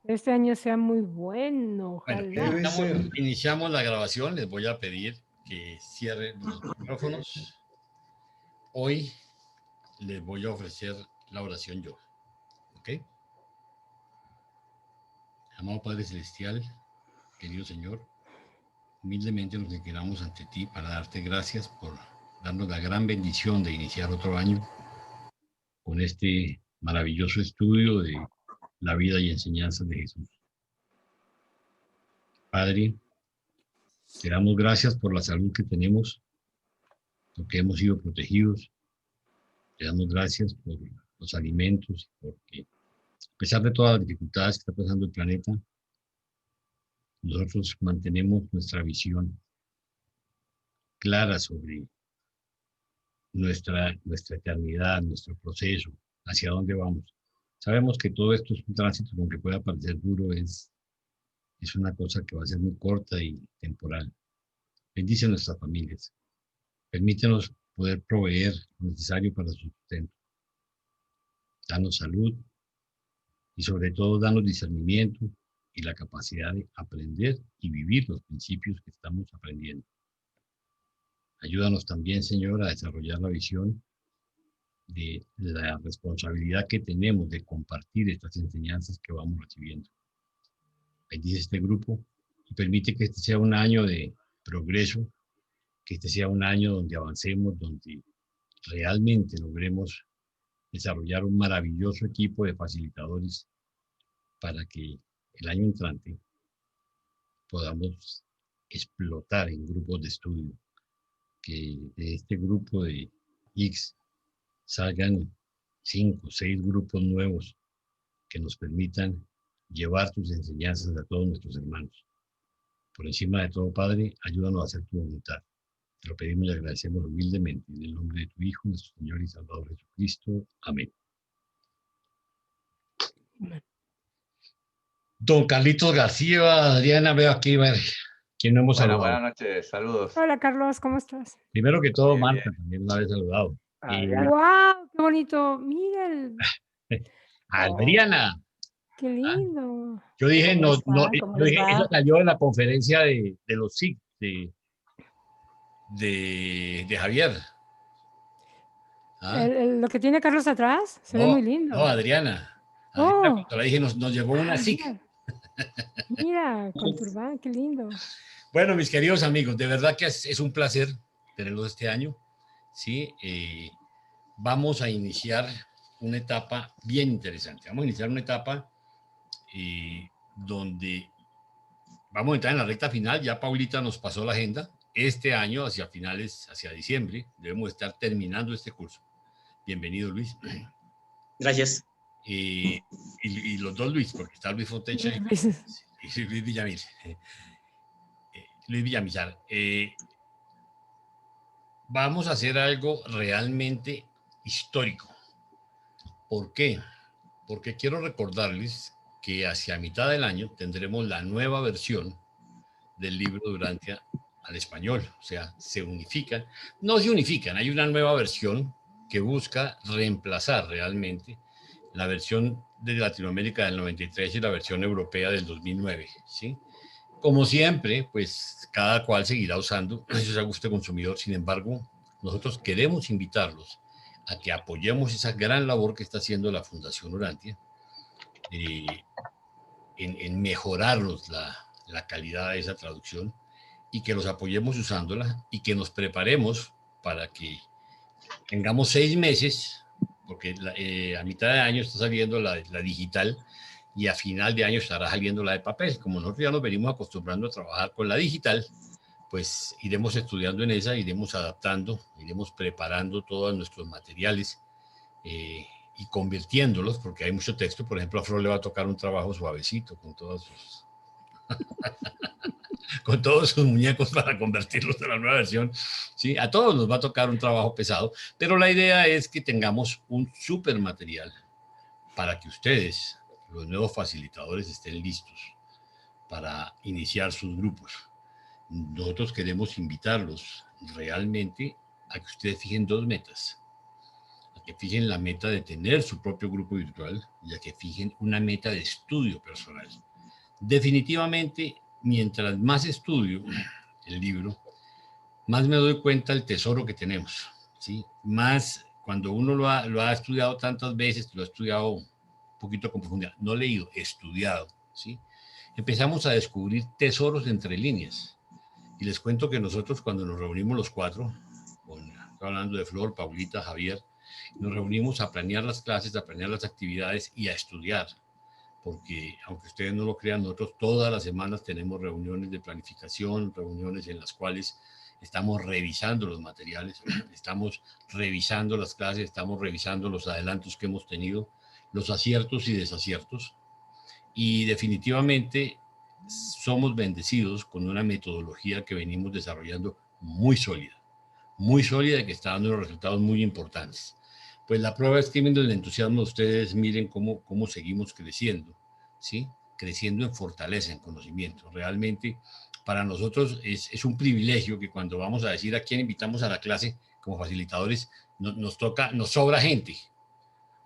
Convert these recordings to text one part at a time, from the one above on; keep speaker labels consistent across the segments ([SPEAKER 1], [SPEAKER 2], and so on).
[SPEAKER 1] Este año sea muy bueno,
[SPEAKER 2] Bueno,
[SPEAKER 1] ojalá.
[SPEAKER 3] Debe ser.
[SPEAKER 2] iniciamos la grabación. Les voy a pedir que cierren los micrófonos. Hoy les voy a ofrecer la oración yo. ¿Ok? Amado Padre Celestial, querido Señor, humildemente nos declaramos ante ti para darte gracias por darnos la gran bendición de iniciar otro año con este maravilloso estudio de la vida y enseñanzas de Jesús. Padre, te damos gracias por la salud que tenemos, porque hemos sido protegidos. Te damos gracias por los alimentos, porque a pesar de todas las dificultades que está pasando el planeta, nosotros mantenemos nuestra visión clara sobre nuestra eternidad, nuestro proceso, hacia dónde vamos. Sabemos que todo esto es un tránsito, aunque pueda parecer duro, es una cosa que va a ser muy corta y temporal. Bendice a nuestras familias. Permítenos poder proveer lo necesario para su sustento. Danos salud y sobre todo danos discernimiento y la capacidad de aprender y vivir los principios que estamos aprendiendo. Ayúdanos también, Señor, a desarrollar la visión de la responsabilidad que tenemos de compartir estas enseñanzas que vamos recibiendo. Bendice este grupo y permite que este sea un año de progreso, que este sea un año donde avancemos, donde realmente logremos desarrollar un maravilloso equipo de facilitadores para que el año entrante podamos explotar en grupos de estudio, que de este grupo de X salgan 5 o 6 grupos nuevos que nos permitan llevar tus enseñanzas a todos nuestros hermanos. Por encima de todo, Padre, ayúdanos a hacer tu voluntad. Te lo pedimos y agradecemos humildemente en el nombre de tu Hijo, nuestro Señor y Salvador Jesucristo. Amén. Don Carlitos García, Adriana, veo aquí, ¿quién no hemos
[SPEAKER 3] Bueno,
[SPEAKER 2] saludado?
[SPEAKER 3] buenas noches, saludos.
[SPEAKER 1] Hola, Carlos, ¿cómo estás?
[SPEAKER 2] Primero que todo,
[SPEAKER 3] Bien,
[SPEAKER 2] Marta,
[SPEAKER 3] bien.
[SPEAKER 2] también la habéis saludado.
[SPEAKER 3] Adriana.
[SPEAKER 1] ¡Guau! ¡Qué bonito! Mira
[SPEAKER 2] Adriana,
[SPEAKER 1] qué lindo.
[SPEAKER 2] yo dije,
[SPEAKER 4] ¿Cómo
[SPEAKER 2] no, no,
[SPEAKER 4] están? ¿Cómo
[SPEAKER 2] yo
[SPEAKER 4] les
[SPEAKER 2] dije, eso
[SPEAKER 4] va?
[SPEAKER 2] salió de la conferencia de los SIC, de Javier. ¿Ah?
[SPEAKER 1] Lo que tiene Carlos atrás se ve
[SPEAKER 2] No,
[SPEAKER 1] muy lindo.
[SPEAKER 2] no, Adriana. Adriana,
[SPEAKER 1] Oh,
[SPEAKER 2] cuando la dije, nos llegó una SIC.
[SPEAKER 1] mira, con turbán, qué lindo.
[SPEAKER 2] Bueno, mis queridos amigos, de verdad que es un placer tenerlos este año. ¿Sí? Vamos a iniciar una etapa bien interesante. Vamos a iniciar una etapa donde vamos a entrar en la recta final. Ya Paulita nos pasó la agenda. Este año, hacia finales, hacia diciembre, debemos estar terminando este curso. Bienvenido, Luis.
[SPEAKER 5] Gracias.
[SPEAKER 2] Y los dos Luis, porque está Luis Fontecha y Luis Villamil. Luis Villamizar. Vamos a hacer algo realmente histórico. ¿Por qué? Porque quiero recordarles que hacia mitad del año tendremos la nueva versión del libro de Durantia al español. O sea, se unifican. No se unifican, hay una nueva versión que busca reemplazar realmente la versión de Latinoamérica del 93 y la versión europea del 2009, ¿sí? Como siempre, pues cada cual seguirá usando, eso es a gusto consumidor. Sin embargo, nosotros queremos invitarlos a que apoyemos esa gran labor que está haciendo la Fundación Urantia en mejorarnos la calidad de esa traducción y que los apoyemos usándola y que nos preparemos para que tengamos 6 meses, porque a mitad de año está saliendo la digital y a final de año estará saliendo la de papel. Como nosotros ya nos venimos acostumbrando a trabajar con la digital, pues iremos estudiando en esa, iremos adaptando, iremos preparando todos nuestros materiales y convirtiéndolos, porque hay mucho texto. Por ejemplo, a Flor le va a tocar un trabajo suavecito con todos sus con todos sus muñecos para convertirlos en la nueva versión. ¿Sí? A todos nos va a tocar un trabajo pesado, pero la idea es que tengamos un súper material para que ustedes, los nuevos facilitadores, estén listos para iniciar sus grupos. Nosotros queremos invitarlos realmente a que ustedes fijen 2 metas. que fijen la meta de tener su propio grupo virtual y a que fijen una meta de estudio personal. Definitivamente, mientras más estudio el libro, más me doy cuenta del tesoro que tenemos, ¿sí? Más cuando uno lo ha estudiado tantas veces, lo ha estudiado un poquito con profundidad, no leído, estudiado, ¿sí? Empezamos a descubrir tesoros entre líneas. Y les cuento que nosotros cuando nos reunimos los cuatro, estoy hablando de Flor, Paulita, Javier, nos reunimos a planear las clases, a planear las actividades y a estudiar. Porque aunque ustedes no lo crean, nosotros todas las semanas tenemos reuniones de planificación, reuniones en las cuales estamos revisando los materiales, estamos revisando las clases, estamos revisando los adelantos que hemos tenido, los aciertos y desaciertos. Y definitivamente somos bendecidos con una metodología que venimos desarrollando muy sólida y que está dando unos resultados muy importantes. Pues la prueba es que viendo el entusiasmo de ustedes, miren cómo seguimos creciendo, ¿sí? Creciendo en fortaleza, en conocimiento. Realmente para nosotros es un privilegio que cuando vamos a decir a quién invitamos a la clase como facilitadores, nos sobra gente.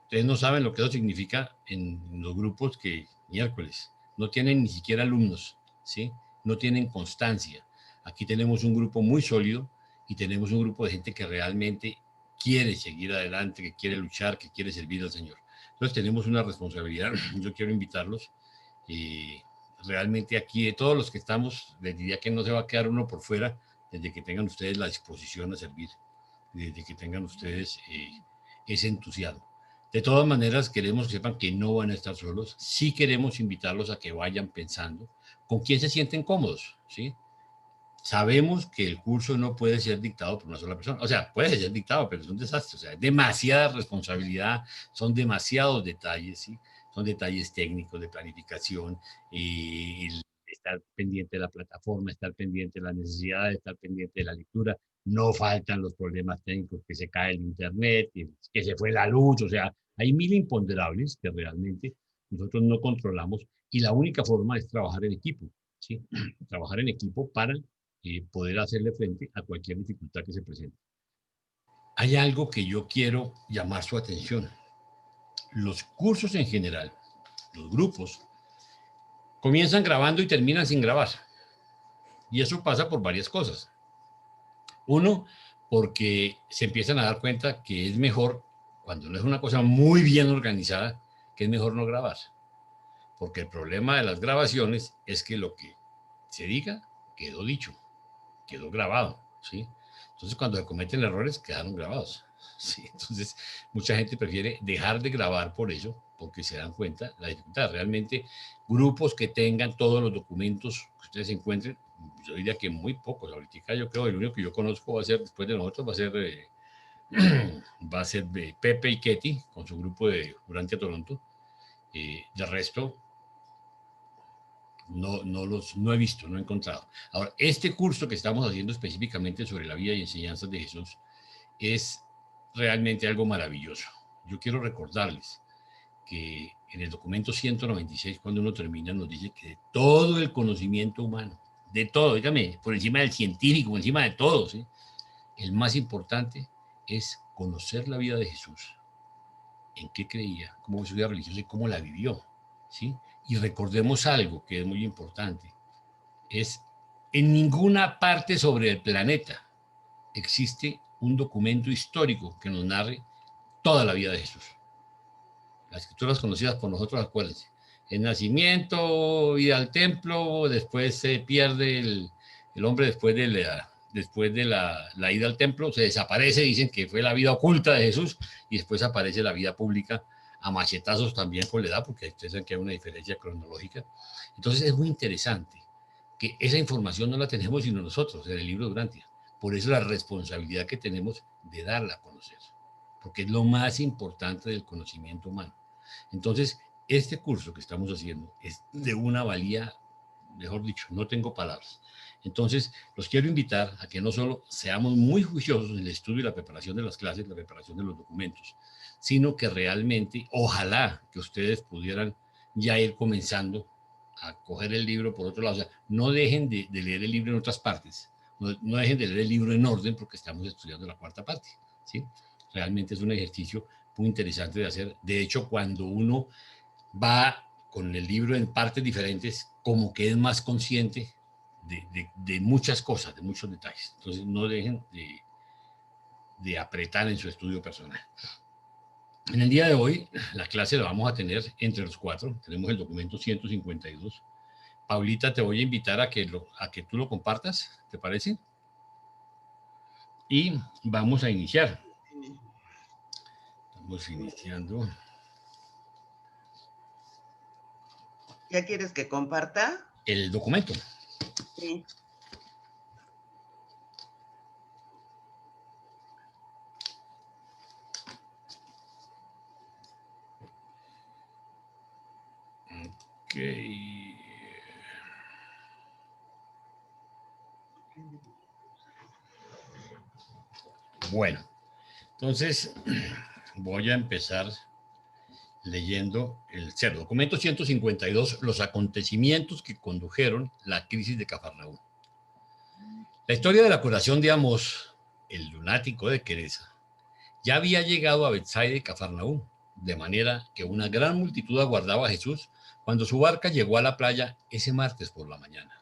[SPEAKER 2] Ustedes no saben lo que eso significa en los grupos que miércoles no tienen ni siquiera alumnos, ¿sí? No tienen constancia. Aquí tenemos un grupo muy sólido y tenemos un grupo de gente que realmente quiere seguir adelante, que quiere luchar, que quiere servir al Señor. Entonces tenemos una responsabilidad. Yo quiero invitarlos. Realmente aquí de todos los que estamos, les diría que no se va a quedar uno por fuera desde que tengan ustedes la disposición a servir, desde que tengan ustedes ese entusiasmo. De todas maneras, queremos que sepan que no van a estar solos. Sí queremos invitarlos a que vayan pensando con quién se sienten cómodos, ¿sí? Sabemos que el curso no puede ser dictado por una sola persona. O sea, puede ser dictado, pero es un desastre. O sea, es demasiada responsabilidad, son demasiados detalles, ¿sí? Son detalles técnicos de planificación, estar pendiente de la plataforma, estar pendiente de las necesidades, estar pendiente de la lectura. No faltan los problemas técnicos, que se cae el internet, que se fue la luz. O sea, hay mil imponderables que realmente nosotros no controlamos y la única forma es trabajar en equipo, ¿sí? Trabajar en equipo para poder hacerle frente a cualquier dificultad que se presente. Hay algo que yo quiero llamar su atención. Los cursos en general, los grupos, comienzan grabando y terminan sin grabar. Y eso pasa por varias cosas. Uno, porque se empiezan a dar cuenta que es mejor, cuando no es una cosa muy bien organizada, que es mejor no grabar. Porque el problema de las grabaciones es que lo que se diga quedó dicho, quedó grabado, ¿sí? Entonces, cuando se cometen errores, quedaron grabados, ¿sí? Entonces, mucha gente prefiere dejar de grabar por eso, porque se dan cuenta la dificultad. Realmente, grupos que tengan todos los documentos que ustedes encuentren, yo diría que muy pocos. Ahorita yo creo, el único que yo conozco va a ser, después de nosotros, va a ser Pepe y Ketty, con su grupo de Durante Toronto. De resto, no he visto, no he encontrado. Ahora, este curso que estamos haciendo específicamente sobre la vida y enseñanzas de Jesús es realmente algo maravilloso. Yo quiero recordarles que en el documento 196, cuando uno termina, nos dice que de todo el conocimiento humano, de todo, dígame, por encima del científico, por encima de todo, ¿sí? El más importante es conocer la vida de Jesús, en qué creía, cómo fue su vida religiosa y cómo la vivió, ¿sí? Y recordemos algo que es muy importante, es en ninguna parte sobre el planeta existe un documento histórico que nos narre toda la vida de Jesús. Las escrituras conocidas por nosotros, acuérdense, el nacimiento, ir al templo, después se pierde el hombre después de la ida al templo, se desaparece, dicen que fue la vida oculta de Jesús, y después aparece la vida pública a machetazos también por la edad, porque ustedes saben que hay una diferencia cronológica. Entonces es muy interesante que esa información no la tenemos sino nosotros en el libro Durantia. Por eso la responsabilidad que tenemos de darla a conocer, porque es lo más importante del conocimiento humano. Entonces, este curso que estamos haciendo es de una valía, mejor dicho, no tengo palabras. Entonces, los quiero invitar a que no solo seamos muy juiciosos en el estudio y la preparación de las clases, la preparación de los documentos, sino que realmente, ojalá que ustedes pudieran ya ir comenzando a coger el libro por otro lado. O sea, no dejen de leer el libro en otras partes, no dejen de leer el libro en orden porque estamos estudiando la cuarta parte, ¿sí? Realmente es un ejercicio muy interesante de hacer. De hecho, cuando uno va con el libro en partes diferentes, como que es más consciente de muchas cosas, de muchos detalles. Entonces, no dejen de apretar en su estudio personal. En el día de hoy, la clase la vamos a tener entre los cuatro. Tenemos el documento 152. Paulita, te voy a invitar a que tú lo compartas, ¿te parece? Y vamos a iniciar. Estamos iniciando.
[SPEAKER 3] ¿Ya quieres que comparta?
[SPEAKER 2] El documento.
[SPEAKER 3] Sí.
[SPEAKER 2] Ok. Bueno, entonces voy a empezar leyendo el documento 152, los acontecimientos que condujeron la crisis de Cafarnaúm. La historia de la curación de Amós, el lunático de Quereza, ya había llegado a Betsaida y Cafarnaúm, de manera que una gran multitud aguardaba a Jesús cuando su barca llegó a la playa ese martes por la mañana.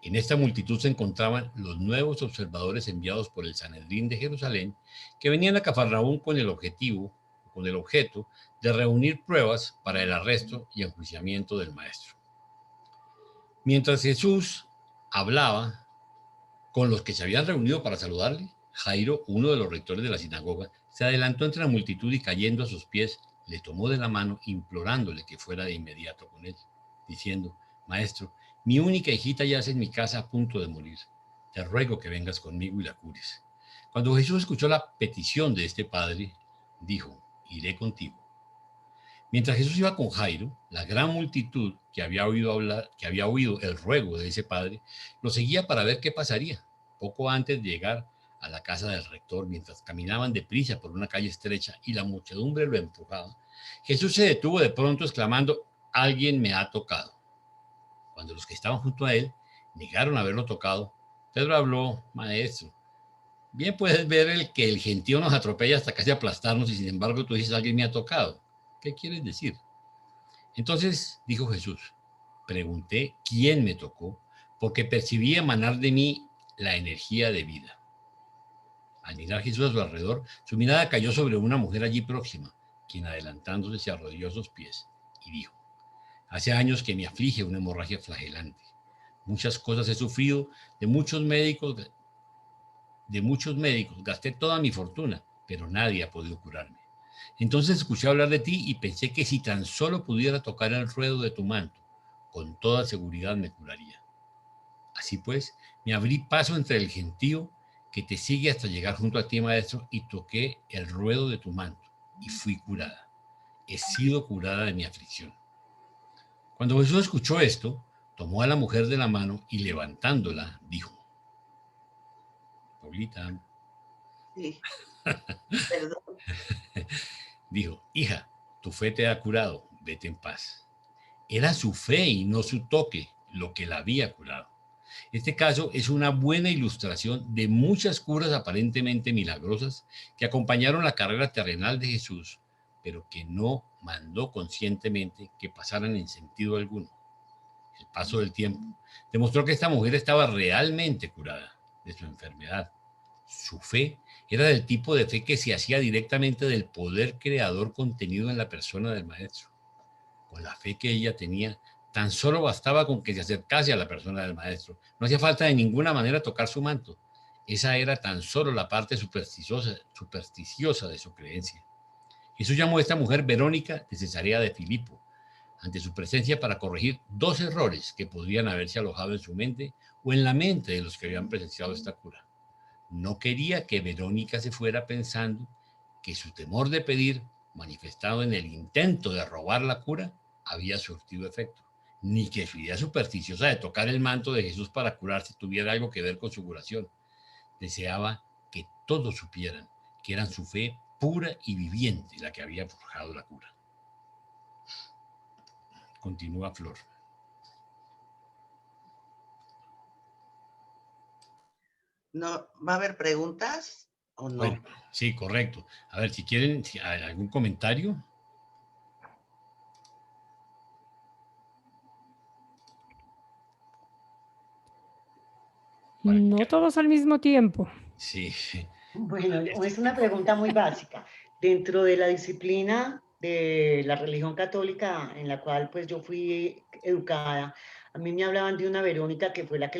[SPEAKER 2] En esta multitud se encontraban los nuevos observadores enviados por el Sanedrín de Jerusalén, que venían a Cafarnaúm con el objeto de reunir pruebas para el arresto y enjuiciamiento del maestro. Mientras Jesús hablaba con los que se habían reunido para saludarle, Jairo, uno de los rectores de la sinagoga, se adelantó entre la multitud y cayendo a sus pies, le tomó de la mano implorándole que fuera de inmediato con él, diciendo: Maestro, mi única hijita yace en mi casa a punto de morir. Te ruego que vengas conmigo y la cures. Cuando Jesús escuchó la petición de este padre, dijo: iré contigo. Mientras Jesús iba con Jairo, la gran multitud que había oído el ruego de ese padre, lo seguía para ver qué pasaría. Poco antes de llegar a la casa del rector, mientras caminaban deprisa por una calle estrecha y la muchedumbre lo empujaba, Jesús se detuvo de pronto exclamando: alguien me ha tocado. Cuando los que estaban junto a él negaron haberlo tocado, Pedro habló: Maestro, bien puedes ver que el gentío nos atropella hasta casi aplastarnos y sin embargo tú dices: alguien me ha tocado. ¿Qué quieres decir? Entonces dijo Jesús: pregunté quién me tocó, porque percibí emanar de mí la energía de vida. Al mirar Jesús a su alrededor, su mirada cayó sobre una mujer allí próxima, quien adelantándose se arrodilló a sus pies y dijo: hace años que me aflige una hemorragia flagelante. Muchas cosas he sufrido, de muchos médicos, gasté toda mi fortuna, pero nadie ha podido curarme. Entonces escuché hablar de ti y pensé que si tan solo pudiera tocar el ruedo de tu manto, con toda seguridad me curaría. Así pues, me abrí paso entre el gentío que te sigue hasta llegar junto a ti, maestro, y toqué el ruedo de tu manto y fui curada. He sido curada de mi aflicción. Cuando Jesús escuchó esto, tomó a la mujer de la mano y levantándola, dijo: Paulita.
[SPEAKER 3] Sí. Perdón.
[SPEAKER 2] Dijo: hija, tu fe te ha curado, vete en paz. Era su fe y no su toque lo que la había curado. Este caso es una buena ilustración de muchas curas aparentemente milagrosas que acompañaron la carrera terrenal de Jesús, pero que no mandó conscientemente que pasaran en sentido alguno. El paso del tiempo demostró que esta mujer estaba realmente curada de su enfermedad. Su fe era del tipo de fe que se hacía directamente del poder creador contenido en la persona del maestro. Con la fe que ella tenía, tan solo bastaba con que se acercase a la persona del maestro. No hacía falta de ninguna manera tocar su manto. Esa era tan solo la parte supersticiosa de su creencia. Jesús llamó a esta mujer Verónica de Cesarea de Filipo, ante su presencia para corregir 2 errores que podrían haberse alojado en su mente o en la mente de los que habían presenciado esta cura. No quería que Verónica se fuera pensando que su temor de pedir, manifestado en el intento de robar la cura, había surtido efecto, ni que su idea supersticiosa de tocar el manto de Jesús para curarse tuviera algo que ver con su curación. Deseaba que todos supieran que era su fe pura y viviente la que había forjado la cura. Continúa Flor.
[SPEAKER 3] No, ¿va a haber preguntas? ¿o no?
[SPEAKER 2] Bueno, sí, correcto. A ver, si quieren ¿hay algún comentario.
[SPEAKER 1] No todos al mismo tiempo.
[SPEAKER 2] Sí.
[SPEAKER 4] Bueno, es una pregunta muy básica. Dentro de la disciplina de la religión católica en la cual pues yo fui educada, a mí me hablaban de una Verónica que fue la que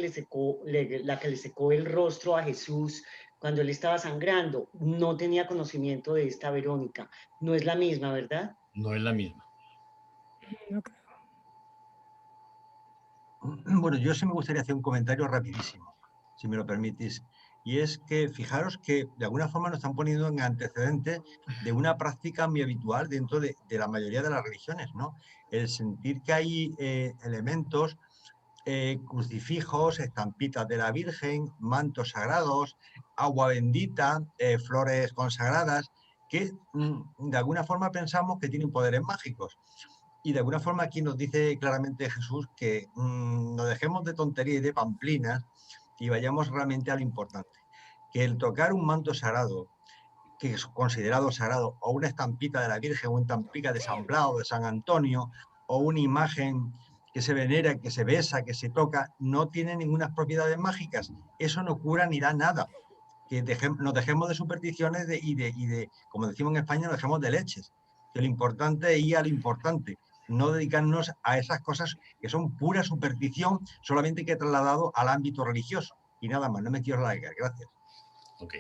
[SPEAKER 4] la que le secó el rostro a Jesús cuando él estaba sangrando. No tenía conocimiento de esta Verónica. No es la misma, ¿verdad?
[SPEAKER 2] No es la misma.
[SPEAKER 1] No creo.
[SPEAKER 6] Bueno, yo sí me gustaría hacer un comentario rapidísimo, si me lo permitís. Y es que fijaros que de alguna forma nos están poniendo en antecedentes de una práctica muy habitual dentro de la mayoría de las religiones, ¿no? El sentir que hay elementos, crucifijos, estampitas de la Virgen, mantos sagrados, agua bendita, flores consagradas, que de alguna forma pensamos que tienen poderes mágicos. Y de alguna forma aquí nos dice claramente Jesús que nos dejemos de tonterías y de pamplinas y vayamos realmente a lo importante. Que el tocar un manto sagrado, que es considerado sagrado, o una estampita de la Virgen, o una estampita de San Blas, de San Antonio, o una imagen que se venera, que se besa, que se toca, no tiene ninguna propiedades mágicas. Eso no cura ni da nada. Que nos dejemos de supersticiones como decimos en España, nos dejemos de leches. Que lo importante es ir a lo importante, no dedicarnos a esas cosas que son pura superstición, solamente que he trasladado al ámbito religioso. Y nada más, no me quiero alargar. Gracias.
[SPEAKER 2] Ok.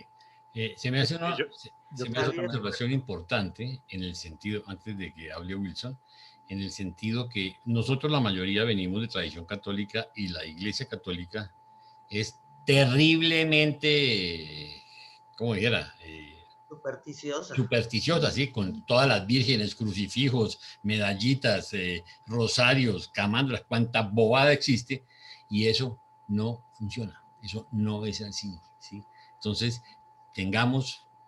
[SPEAKER 2] Se me hace una,
[SPEAKER 7] Yo
[SPEAKER 2] se me
[SPEAKER 7] creo
[SPEAKER 2] hace
[SPEAKER 7] que
[SPEAKER 2] una
[SPEAKER 3] también.
[SPEAKER 2] observación importante en el sentido, antes de que hable Wilson, en el sentido que nosotros la mayoría venimos de tradición católica y la Iglesia Católica es terriblemente, ¿cómo dijera?
[SPEAKER 3] Supersticiosa.
[SPEAKER 2] Supersticiosa, ¿sí? Con todas las vírgenes, crucifijos, medallitas, rosarios, camándulas, cuanta bobada existe, y eso no funciona, eso no es así, ¿sí? Entonces,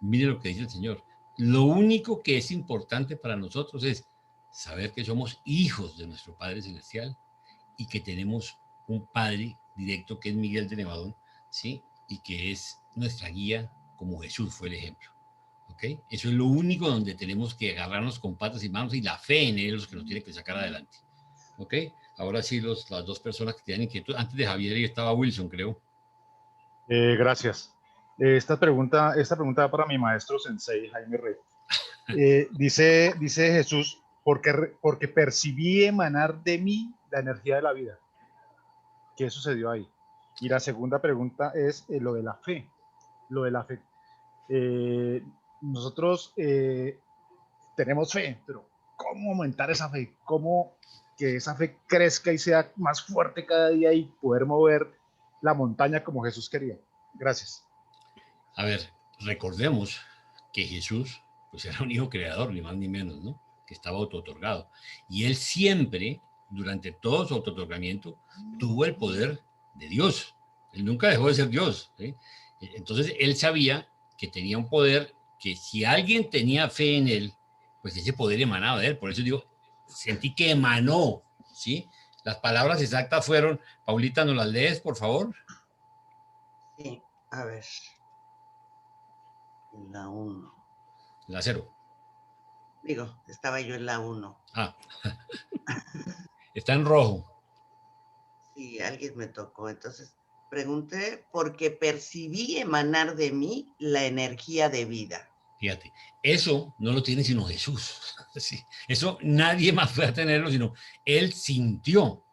[SPEAKER 2] mire lo que dice el Señor, lo único que es importante para nosotros es saber que somos hijos de nuestro Padre Celestial y que tenemos un Padre directo que es Miguel de Nevadón, ¿sí? Y que es nuestra guía como Jesús fue el ejemplo. ¿Ok? Eso es lo único donde tenemos que agarrarnos con patas y manos y la fe en él es lo que nos tiene que sacar adelante. ¿Ok? Ahora sí, las dos personas que tienen inquietud. Antes de Javier estaba Wilson, creo.
[SPEAKER 7] Gracias. Esta pregunta va para mi maestro sensei, Jaime Rey. Dice Jesús, porque percibí emanar de mí la energía de la vida. ¿Qué sucedió ahí? Y la segunda pregunta es lo de la fe. Lo de la fe. Nosotros tenemos fe, pero ¿cómo aumentar esa fe? ¿Cómo que esa fe crezca y sea más fuerte cada día y poder mover la montaña como Jesús quería? Gracias.
[SPEAKER 2] A ver, recordemos que Jesús pues era un hijo creador, ni más ni menos, ¿no? Que estaba auto-otorgado. Y él siempre, durante todo su auto-otorgamiento, tuvo el poder de Dios. Él nunca dejó de ser Dios, ¿sí? Entonces, él sabía que tenía un poder que si alguien tenía fe en él, pues ese poder emanaba de él. Por eso digo, sentí que emanó, ¿sí? Las palabras exactas fueron, Paulita, ¿nos las lees, por favor?
[SPEAKER 3] Sí, a ver. La 1.
[SPEAKER 2] La 0.
[SPEAKER 3] Digo, estaba yo en la 1.
[SPEAKER 2] Ah, está en rojo.
[SPEAKER 3] Sí, alguien me tocó. Entonces pregunté porque percibí emanar de mí la energía de vida.
[SPEAKER 2] Fíjate, eso no lo tiene sino Jesús. Sí, eso nadie más puede tenerlo, sino él sintió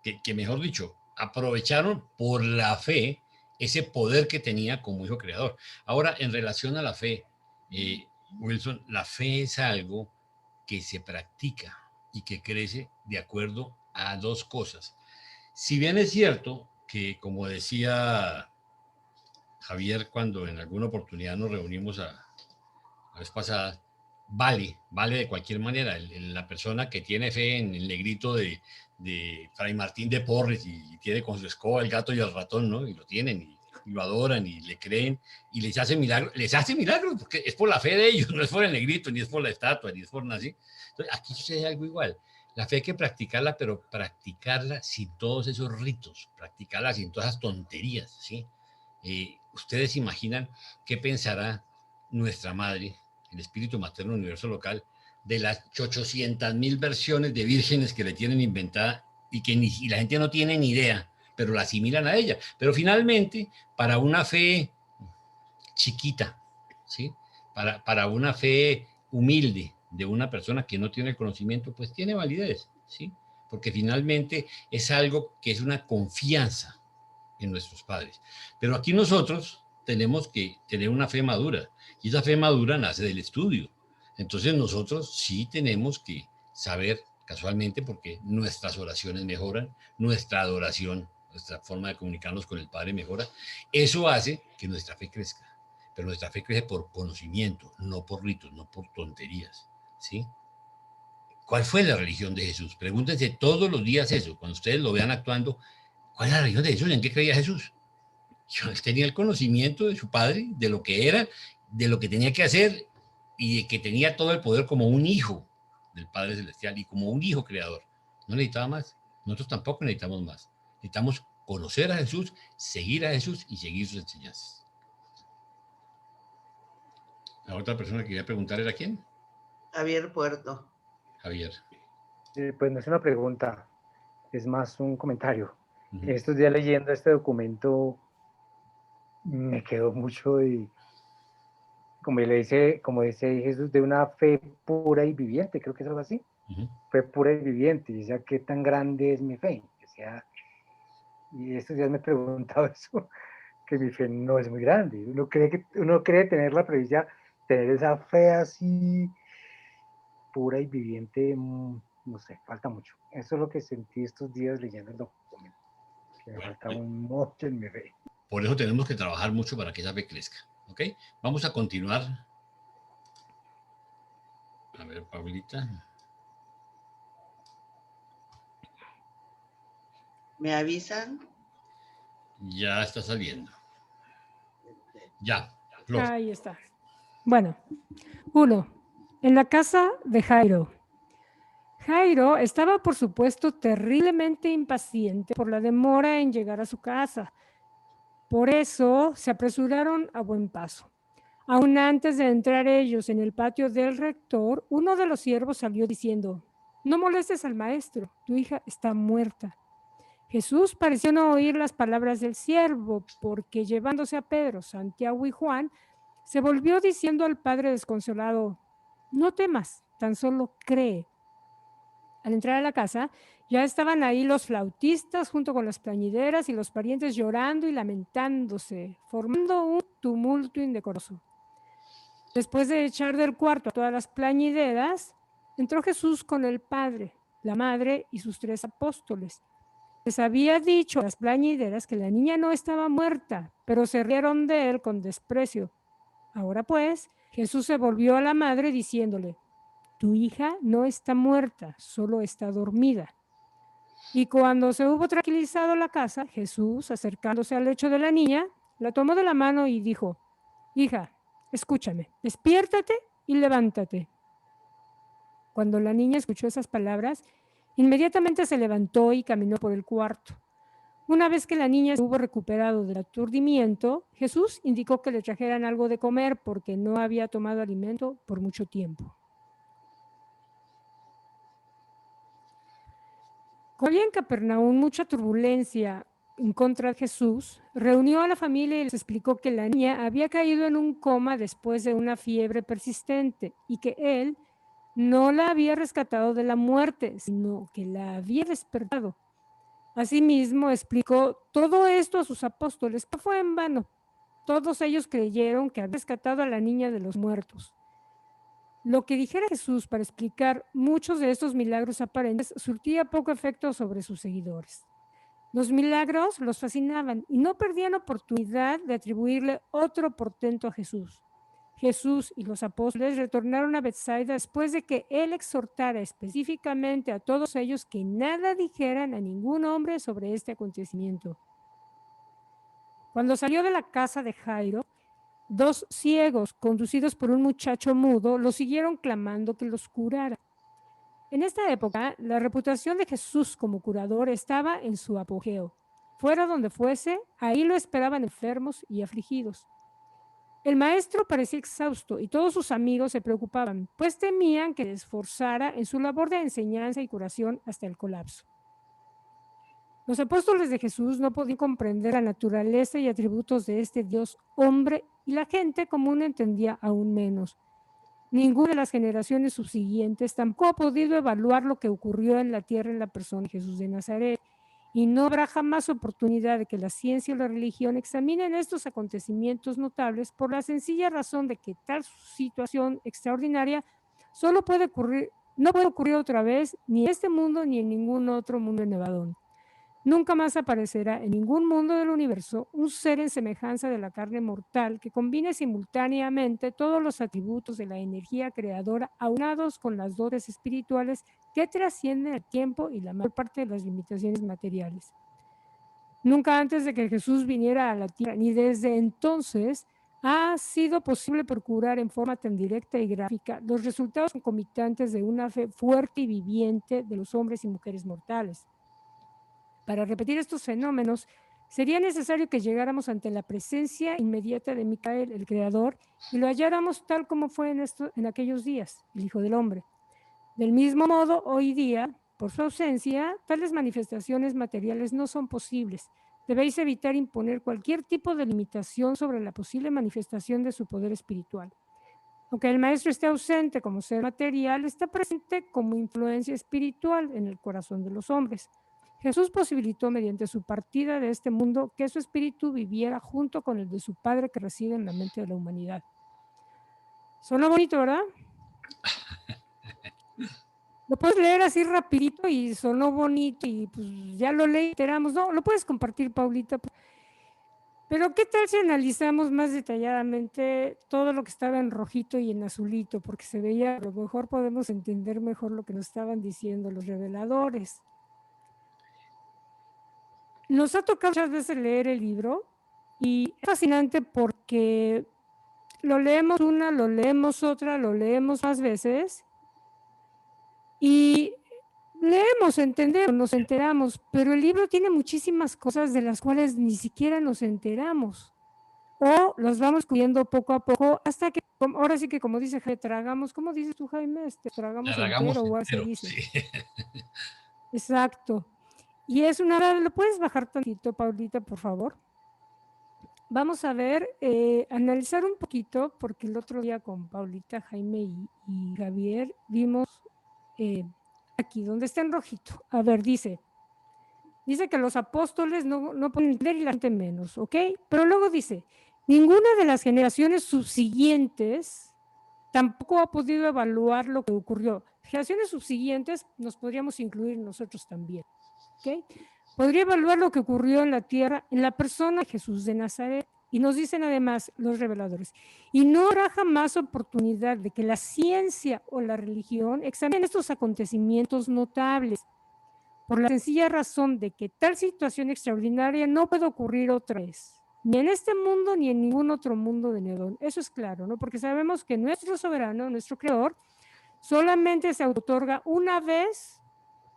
[SPEAKER 2] que, mejor dicho, aprovecharon por la fe ese poder que tenía como hijo creador. Ahora, en relación a la fe, Wilson, la fe es algo que se practica y que crece de acuerdo a dos cosas. Si bien es cierto que, como decía Javier, cuando en alguna oportunidad nos reunimos la vez pasada, vale de cualquier manera. La persona que tiene fe en el negrito de Fray Martín de Porres y tiene con su escoba el gato y el ratón, ¿no? Y lo tienen y lo adoran y le creen y les hace milagros porque es por la fe de ellos, no es por el negrito, ni es por la estatua, ni es por nada así. Entonces, aquí sucede algo igual. La fe hay que practicarla, pero practicarla sin todos esos ritos, practicarla sin todas esas tonterías, ¿sí? ¿Ustedes imaginan qué pensará nuestra madre, el espíritu materno universo local, de las 800.000 versiones de vírgenes que le tienen inventada y que y la gente no tiene ni idea, pero la asimilan a ella? Pero finalmente, para una fe chiquita, ¿sí? Para una fe humilde de una persona que no tiene conocimiento, pues tiene validez, ¿sí? Porque finalmente es algo que es una confianza en nuestros padres. Pero aquí nosotros tenemos que tener una fe madura, y esa fe madura nace del estudio. Entonces nosotros sí tenemos que saber, casualmente, porque nuestras oraciones mejoran, nuestra adoración, nuestra forma de comunicarnos con el Padre mejora. Eso hace que nuestra fe crezca. Pero nuestra fe crece por conocimiento, no por ritos, no por tonterías, ¿sí? ¿Cuál fue la religión de Jesús? Pregúntense todos los días eso, cuando ustedes lo vean actuando. ¿Cuál es la religión de Jesús? ¿En qué creía Jesús? Él tenía el conocimiento de su padre, de lo que era, de lo que tenía que hacer y de que tenía todo el poder como un hijo del Padre Celestial y como un hijo creador. No necesitaba más. Nosotros tampoco necesitamos más. Necesitamos conocer a Jesús, seguir a Jesús y seguir sus enseñanzas. La otra persona que quería preguntar era ¿quién?
[SPEAKER 3] Javier Puerto.
[SPEAKER 2] Javier.
[SPEAKER 8] Pues no es una pregunta, es más un comentario.
[SPEAKER 2] Uh-huh.
[SPEAKER 8] Estos días leyendo este documento me quedó mucho de, como dice Jesús, de una fe pura y viviente, creo que es algo así.
[SPEAKER 2] Uh-huh.
[SPEAKER 8] Fe pura y viviente, y decía, ¿qué tan grande es mi fe? O sea, y estos días me he preguntado eso, que mi fe no es muy grande. Uno cree tener la previsión, tener esa fe así pura y viviente, no sé, falta mucho. Eso es lo que sentí estos días leyendo el documento, que me falta un mucho en mi fe.
[SPEAKER 2] Por eso tenemos que trabajar mucho para que esa fe crezca, ¿ok? Vamos a continuar. A ver, Paulita.
[SPEAKER 3] ¿Me avisan?
[SPEAKER 2] Ya está saliendo. Ya, Flor.
[SPEAKER 1] Ahí está. Bueno, 1. En la casa de Jairo. Jairo estaba, por supuesto, terriblemente impaciente por la demora en llegar a su casa. Por eso se apresuraron a buen paso. Aún antes de entrar ellos en el patio del rector, uno de los siervos salió diciendo: «No molestes al maestro, tu hija está muerta». Jesús pareció no oír las palabras del siervo, porque llevándose a Pedro, Santiago y Juan, se volvió diciendo al padre desconsolado: «No temas, tan solo cree». Al entrar a la casa, ya estaban ahí los flautistas junto con las plañideras y los parientes llorando y lamentándose, formando un tumulto indecoroso. Después de echar del cuarto a todas las plañideras, entró Jesús con el padre, la madre y sus 3 apóstoles. Les había dicho a las plañideras que la niña no estaba muerta, pero se rieron de él con desprecio. Ahora pues, Jesús se volvió a la madre diciéndole: «Tu hija no está muerta, solo está dormida». Y cuando se hubo tranquilizado la casa, Jesús, acercándose al lecho de la niña, la tomó de la mano y dijo: «Hija, escúchame, despiértate y levántate». Cuando la niña escuchó esas palabras, inmediatamente se levantó y caminó por el cuarto. Una vez que la niña se hubo recuperado del aturdimiento, Jesús indicó que le trajeran algo de comer porque no había tomado alimento por mucho tiempo. Como había en Capernaum mucha turbulencia en contra de Jesús, reunió a la familia y les explicó que la niña había caído en un coma después de una fiebre persistente y que él no la había rescatado de la muerte, sino que la había despertado. Asimismo, explicó todo esto a sus apóstoles, pero fue en vano. Todos ellos creyeron que había rescatado a la niña de los muertos. Lo que dijera Jesús para explicar muchos de estos milagros aparentes surtía poco efecto sobre sus seguidores. Los milagros los fascinaban y no perdían oportunidad de atribuirle otro portento a Jesús. Jesús y los apóstoles retornaron a Betsaida después de que él exhortara específicamente a todos ellos que nada dijeran a ningún hombre sobre este acontecimiento. Cuando salió de la casa de Jairo, 2 ciegos, conducidos por un muchacho mudo, lo siguieron clamando que los curara. En esta época, la reputación de Jesús como curador estaba en su apogeo. fuera donde fuese, ahí lo esperaban enfermos y afligidos. El maestro parecía exhausto y todos sus amigos se preocupaban, pues temían que se esforzara en su labor de enseñanza y curación hasta el colapso. Los apóstoles de Jesús no podían comprender la naturaleza y atributos de este Dios hombre, y la gente común entendía aún menos. Ninguna de las generaciones subsiguientes tampoco ha podido evaluar lo que ocurrió en la tierra en la persona de Jesús de Nazaret, y no habrá jamás oportunidad de que la ciencia o la religión examinen estos acontecimientos notables por la sencilla razón de que tal situación extraordinaria no puede ocurrir otra vez ni en este mundo ni en ningún otro mundo en Nevadón. Nunca más aparecerá en ningún mundo del universo un ser en semejanza de la carne mortal que combine simultáneamente todos los atributos de la energía creadora aunados con las dotes espirituales que trascienden el tiempo y la mayor parte de las limitaciones materiales. Nunca antes de que Jesús viniera a la tierra, ni desde entonces, ha sido posible procurar en forma tan directa y gráfica los resultados concomitantes de una fe fuerte y viviente de los hombres y mujeres mortales. Para repetir estos fenómenos, sería necesario que llegáramos ante la presencia inmediata de Micael, el Creador, y lo halláramos tal como fue en aquellos días, el Hijo del Hombre. Del mismo modo, hoy día, por su ausencia, tales manifestaciones materiales no son posibles. Debéis evitar imponer cualquier tipo de limitación sobre la posible manifestación de su poder espiritual. Aunque el Maestro esté ausente como ser material, está presente como influencia espiritual en el corazón de los hombres. Jesús posibilitó mediante su partida de este mundo que su espíritu viviera junto con el de su Padre que reside en la mente de la humanidad. Suena bonito, ¿verdad? Lo puedes leer así rapidito y sonó bonito y pues ya lo leiteramos. No, lo puedes compartir, Paulita. Pero ¿qué tal si analizamos más detalladamente todo lo que estaba en rojito y en azulito? Porque se veía, a lo mejor podemos entender mejor lo que nos estaban diciendo los reveladores. Nos ha tocado muchas veces leer el libro y es fascinante porque lo leemos una, lo leemos otra, lo leemos más veces y leemos, entendemos, nos enteramos, pero el libro tiene muchísimas cosas de las cuales ni siquiera nos enteramos o los vamos cubriendo poco a poco hasta que, ahora sí que como dice Jaime, tragamos, ¿cómo dices tú, Jaime? Tragamos entero o así dice. Sí. Exacto. Y es una, ¿lo puedes bajar tantito, Paulita, por favor? Vamos a ver, analizar un poquito, porque el otro día con Paulita, Jaime y Javier vimos aquí, donde está en rojito. A ver, dice que los apóstoles no pueden entender y la gente menos, ¿ok? Pero luego dice, ninguna de las generaciones subsiguientes tampoco ha podido evaluar lo que ocurrió. Generaciones subsiguientes nos podríamos incluir nosotros también. ¿Okay? Podría evaluar lo que ocurrió en la tierra en la persona de Jesús de Nazaret. Y nos dicen además los reveladores, y no habrá jamás oportunidad de que la ciencia o la religión examinen estos acontecimientos notables, por la sencilla razón de que tal situación extraordinaria no puede ocurrir otra vez, ni en este mundo ni en ningún otro mundo de Nedón. Eso es claro, ¿no? Porque sabemos que nuestro soberano, nuestro creador, solamente se otorga una vez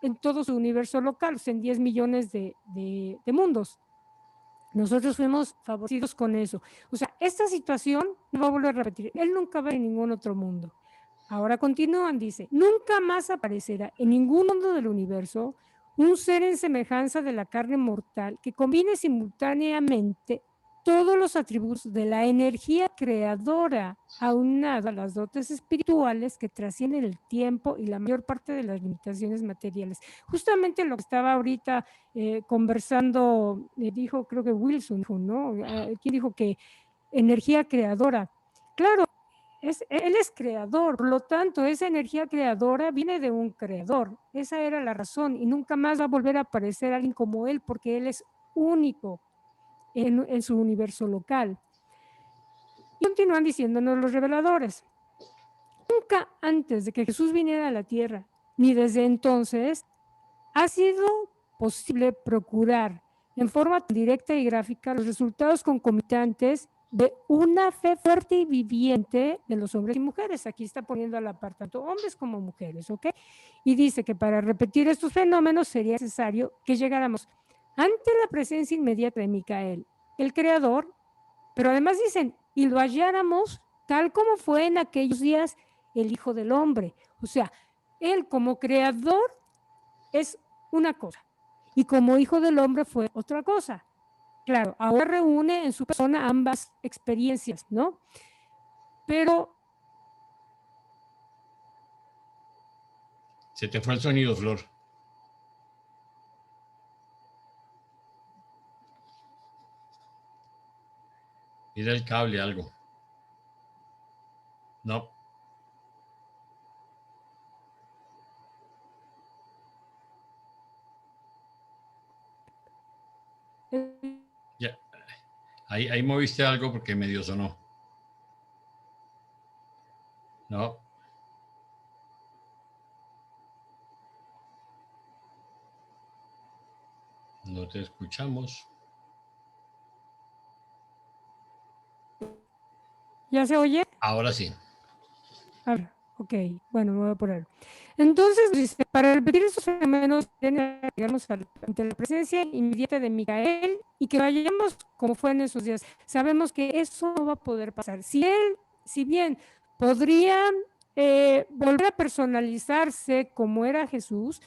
[SPEAKER 1] en todo su universo local, o sea, en 10 millones de mundos. Nosotros fuimos favorecidos con eso. O sea, esta situación no va a volver a repetir. Él nunca va en ningún otro mundo. Ahora continúan, dice, nunca más aparecerá en ningún mundo del universo un ser en semejanza de la carne mortal que combine simultáneamente todos los atributos de la energía creadora, aunada a las dotes espirituales que trascienden el tiempo y la mayor parte de las limitaciones materiales. Justamente lo que estaba ahorita conversando, dijo, creo que Wilson, ¿no? ¿Quién dijo que energía creadora? Claro, él es creador, por lo tanto, esa energía creadora viene de un creador. Esa era la razón y nunca más va a volver a aparecer alguien como él porque él es único en su universo local. Y continúan diciéndonos los reveladores. Nunca antes de que Jesús viniera a la tierra, ni desde entonces, ha sido posible procurar en forma directa y gráfica los resultados concomitantes de una fe fuerte y viviente de los hombres y mujeres. Aquí está poniendo a la par tanto hombres como mujeres, ¿ok? Y dice que para repetir estos fenómenos sería necesario que llegáramos ante la presencia inmediata de Micael, el creador, pero además dicen, y lo halláramos tal como fue en aquellos días el Hijo del Hombre. O sea, él como creador es una cosa, y como Hijo del Hombre fue otra cosa. Claro, ahora reúne en su persona ambas experiencias, ¿no? Pero
[SPEAKER 2] Se te fue el sonido, Flor. Mira el cable, algo. No. Ya. Ahí moviste algo porque medio sonó. No. No te escuchamos.
[SPEAKER 1] ¿ya se oye?
[SPEAKER 2] Ahora sí.
[SPEAKER 1] A ver, ok, bueno, me voy a poner. Entonces, dice, para repetir esos fenómenos, digamos, ante la presencia inmediata de Micael y que vayamos como fue en esos días. Sabemos que eso no va a poder pasar. Si bien podría volver a personalizarse como era Jesús,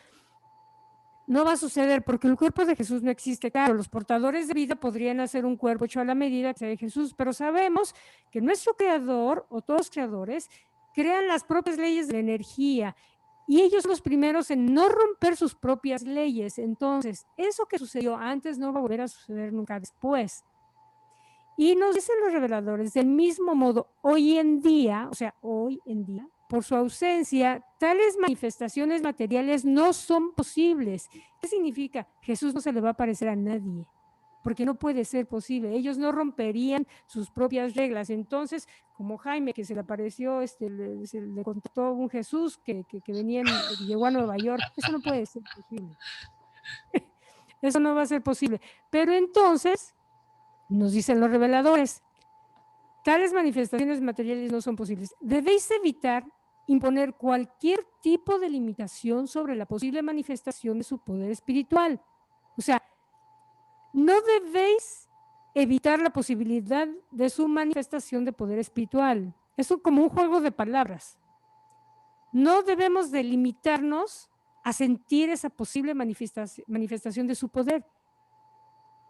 [SPEAKER 1] no va a suceder porque el cuerpo de Jesús no existe. Claro, los portadores de vida podrían hacer un cuerpo hecho a la medida que sea de Jesús, pero sabemos que nuestro creador o todos los creadores crean las propias leyes de la energía y ellos son los primeros en no romper sus propias leyes. Entonces, eso que sucedió antes no va a volver a suceder nunca después. Y nos dicen los reveladores, del mismo modo, hoy en día, por su ausencia, tales manifestaciones materiales no son posibles. ¿Qué significa? Jesús no se le va a aparecer a nadie, porque no puede ser posible. Ellos no romperían sus propias reglas. Entonces, como Jaime, que se le apareció, se le contactó un Jesús que venía, que llegó a Nueva York, eso no puede ser posible. Eso no va a ser posible. Pero entonces, nos dicen los reveladores, tales manifestaciones materiales no son posibles. Debéis evitar imponer cualquier tipo de limitación sobre la posible manifestación de su poder espiritual. O sea, no debéis evitar la posibilidad de su manifestación de poder espiritual. Eso como un juego de palabras. No debemos de limitarnos a sentir esa posible manifestación de su poder.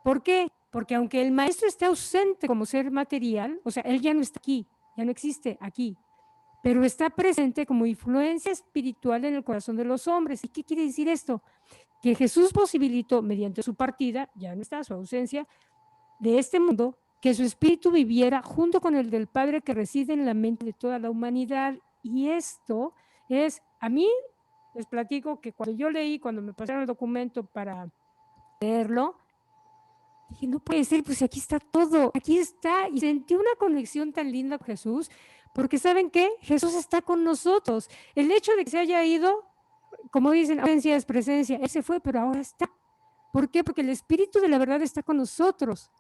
[SPEAKER 1] ¿Por qué? Porque aunque el maestro esté ausente como ser material, o sea, él ya no está aquí, ya no existe aquí, pero está presente como influencia espiritual en el corazón de los hombres. ¿Y qué quiere decir esto? Que Jesús posibilitó, mediante su partida, ya no está, su ausencia, de este mundo, que su espíritu viviera junto con el del Padre que reside en la mente de toda la humanidad. Y esto es, a mí les platico que cuando me pasaron el documento para leerlo, dije, no puede ser, pues aquí está todo, aquí está. Y sentí una conexión tan linda con Jesús, porque ¿saben qué? Jesús está con nosotros. El hecho de que se haya ido, como dicen, ausencia es presencia, él se fue, pero ahora está. ¿Por qué? Porque el Espíritu de la verdad está con nosotros.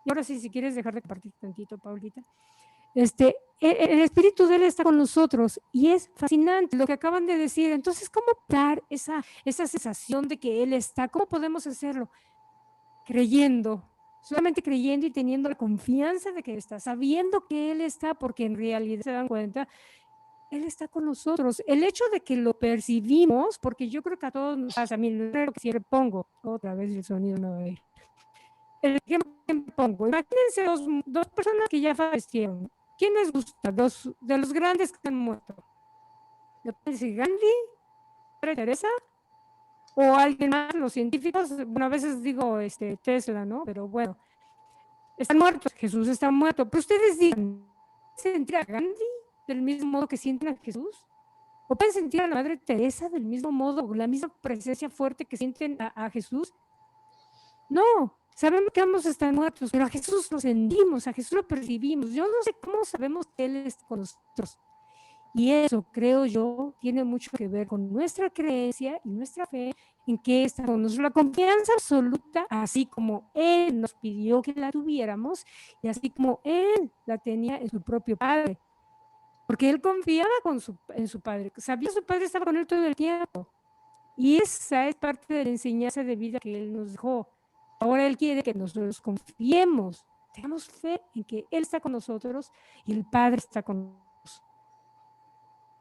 [SPEAKER 1] Y ahora sí, si quieres dejar de compartir tantito, Paulita. El Espíritu de Él está con nosotros y es fascinante lo que acaban de decir. Entonces, ¿cómo dar esa sensación de que Él está? ¿Cómo podemos hacerlo? Creyendo, solamente creyendo y teniendo la confianza de que Él está, sabiendo que Él está, porque en realidad se dan cuenta, Él está con nosotros. El hecho de que lo percibimos, porque yo creo que a todos nos pasa, a mí lo que siempre pongo, otra vez el sonido no va a ir. El ejemplo que pongo, imagínense dos personas que ya fallecieron. ¿Quién les gusta? Dos de los grandes que han muerto. ¿Le pueden decir Gandhi? ¿Teresa? O alguien más, los científicos, bueno, a veces digo Tesla, ¿no? Pero bueno, están muertos, Jesús está muerto. Pero ustedes digan, ¿sentir a Gandhi del mismo modo que sienten a Jesús? ¿O pueden sentir a la Madre Teresa del mismo modo, la misma presencia fuerte que sienten a Jesús? No, sabemos que ambos están muertos, pero a Jesús lo sentimos, a Jesús lo percibimos. Yo no sé cómo sabemos que Él está con nosotros. Y eso, creo yo, tiene mucho que ver con nuestra creencia y nuestra fe en que está con nosotros. La confianza absoluta, así como Él nos pidió que la tuviéramos y así como Él la tenía en su propio Padre. Porque Él confiaba en su Padre, sabía que su Padre estaba con Él todo el tiempo. Y esa es parte de la enseñanza de vida que Él nos dejó. Ahora Él quiere que nosotros confiemos, tengamos fe en que Él está con nosotros y el Padre está con nosotros.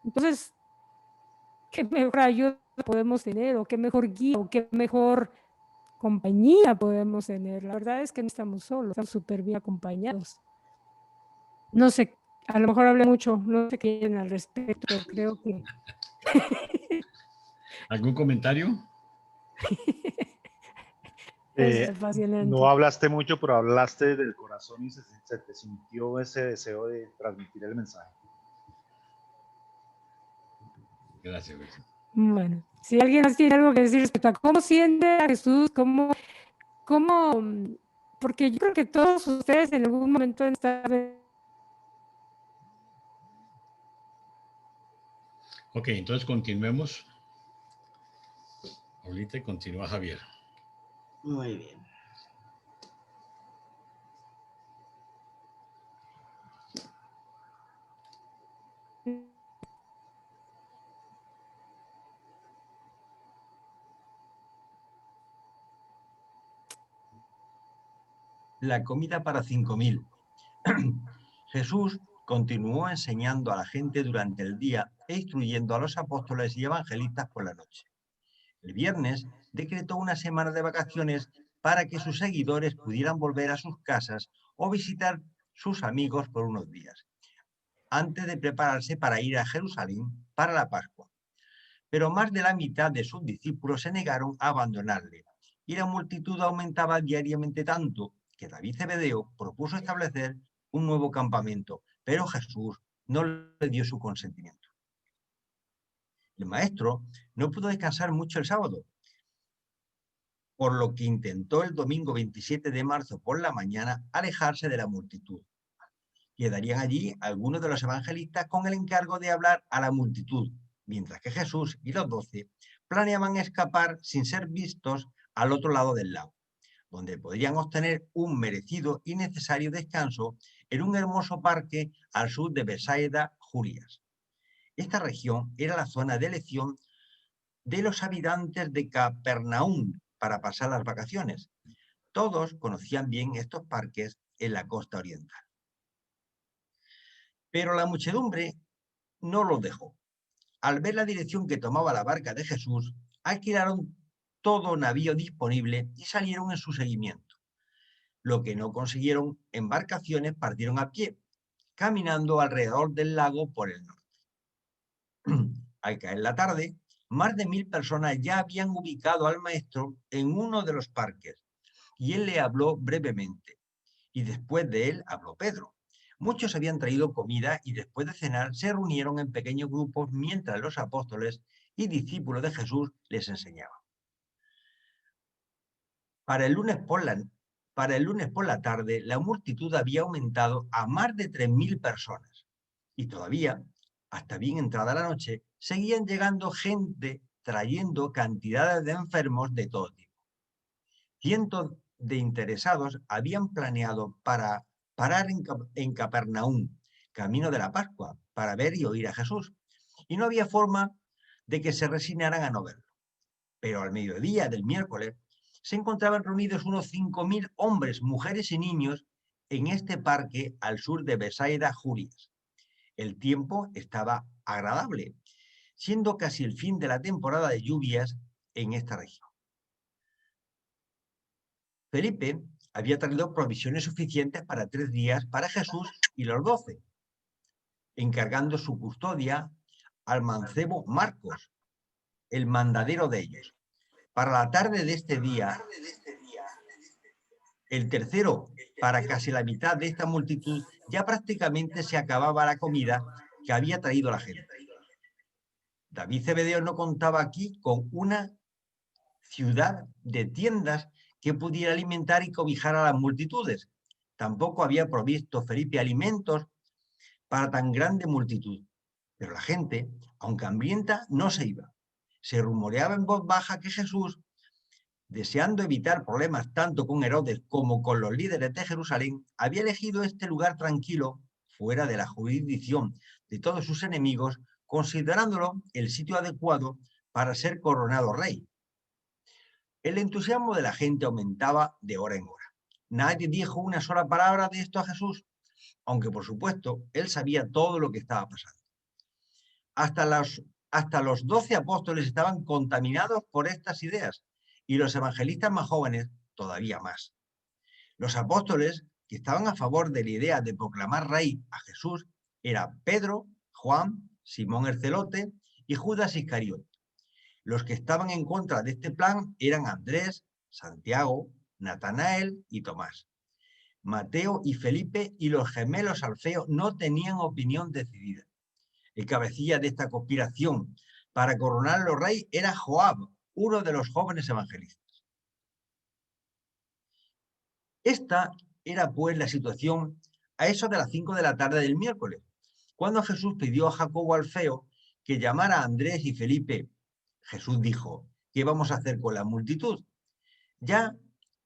[SPEAKER 1] Entonces, ¿qué mejor ayuda podemos tener? ¿O qué mejor guía? ¿O qué mejor compañía podemos tener? La verdad es que no estamos solos, estamos súper bien acompañados. No sé, a lo mejor hablé mucho, no sé qué quieren al respecto, pero creo que...
[SPEAKER 2] ¿Algún comentario?
[SPEAKER 1] Es apasionante.
[SPEAKER 7] No hablaste mucho, pero hablaste del corazón y se te sintió ese deseo de transmitir el mensaje.
[SPEAKER 2] Gracias, Wilson.
[SPEAKER 1] Bueno, si alguien más tiene algo que decir respecto a cómo siente a Jesús, cómo, porque yo creo que todos ustedes en algún momento han estado...
[SPEAKER 2] Ok, entonces continuemos. Ahorita continúa Javier.
[SPEAKER 3] Muy bien.
[SPEAKER 6] La comida para 5.000. Jesús continuó enseñando a la gente durante el día e instruyendo a los apóstoles y evangelistas por la noche. El viernes decretó una semana de vacaciones para que sus seguidores pudieran volver a sus casas o visitar sus amigos por unos días, antes de prepararse para ir a Jerusalén para la Pascua. Pero más de la mitad de sus discípulos se negaron a abandonarle, y la multitud aumentaba diariamente tanto que David Zebedeo propuso establecer un nuevo campamento, pero Jesús no le dio su consentimiento. El maestro no pudo descansar mucho el sábado, por lo que intentó el domingo 27 de marzo por la mañana alejarse de la multitud. Quedarían allí algunos de los evangelistas con el encargo de hablar a la multitud, mientras que Jesús y los 12 planeaban escapar sin ser vistos al otro lado del lago, donde podrían obtener un merecido y necesario descanso en un hermoso parque al sur de Besaida, Julias. Esta región era la zona de elección de los habitantes de Capernaum para pasar las vacaciones. Todos conocían bien estos parques en la costa oriental. Pero la muchedumbre no los dejó. Al ver la dirección que tomaba la barca de Jesús, alquilaron todo navío disponible y salieron en su seguimiento. Lo que no consiguieron embarcaciones, partieron a pie, caminando alrededor del lago por el norte. Al caer la tarde, más de 1.000 personas ya habían ubicado al maestro en uno de los parques, y él le habló brevemente. Y después de él habló Pedro. Muchos habían traído comida y después de cenar se reunieron en pequeños grupos mientras los apóstoles y discípulos de Jesús les enseñaban. Para el lunes por la tarde, la multitud había aumentado a más de 3.000 personas. Y todavía, hasta bien entrada la noche, seguían llegando gente trayendo cantidades de enfermos de todo tipo. Cientos de interesados habían planeado para parar en Capernaum, camino de la Pascua, para ver y oír a Jesús. Y no había forma de que se resignaran a no verlo. Pero al mediodía del miércoles se encontraban reunidos unos 5.000 hombres, mujeres y niños en este parque al sur de Besaida, Julias. El tiempo estaba agradable, siendo casi el fin de la temporada de lluvias en esta región. Felipe había traído provisiones suficientes para 3 días para Jesús y los 12, encargando su custodia al mancebo Marcos, el mandadero de ellos. Para la tarde de este día, el tercero, para casi la mitad de esta multitud, ya prácticamente se acababa la comida que había traído la gente. David Zebedeo no contaba aquí con una ciudad de tiendas que pudiera alimentar y cobijar a las multitudes. Tampoco había provisto Felipe alimentos para tan grande multitud. Pero la gente, aunque hambrienta, no se iba. Se rumoreaba en voz baja que Jesús, deseando evitar problemas tanto con Herodes como con los líderes de Jerusalén, había elegido este lugar tranquilo, fuera de la jurisdicción de todos sus enemigos, considerándolo el sitio adecuado para ser coronado rey. El entusiasmo de la gente aumentaba de hora en hora. Nadie dijo una sola palabra de esto a Jesús, aunque por supuesto él sabía todo lo que estaba pasando. Hasta los 12 apóstoles estaban contaminados por estas ideas y los evangelistas más jóvenes todavía más. Los apóstoles que estaban a favor de la idea de proclamar rey a Jesús eran Pedro, Juan, Simón el Celote y Judas Iscariote. Los que estaban en contra de este plan eran Andrés, Santiago, Natanael y Tomás. Mateo y Felipe y los gemelos Alfeo no tenían opinión decidida. El cabecilla de esta conspiración para coronarlo rey era Joab, uno de los jóvenes evangelistas. Esta era pues la situación a eso de las 5 de la tarde del miércoles, cuando Jesús pidió a Jacobo Alfeo que llamara a Andrés y Felipe. Jesús dijo: ¿qué vamos a hacer con la multitud? Ya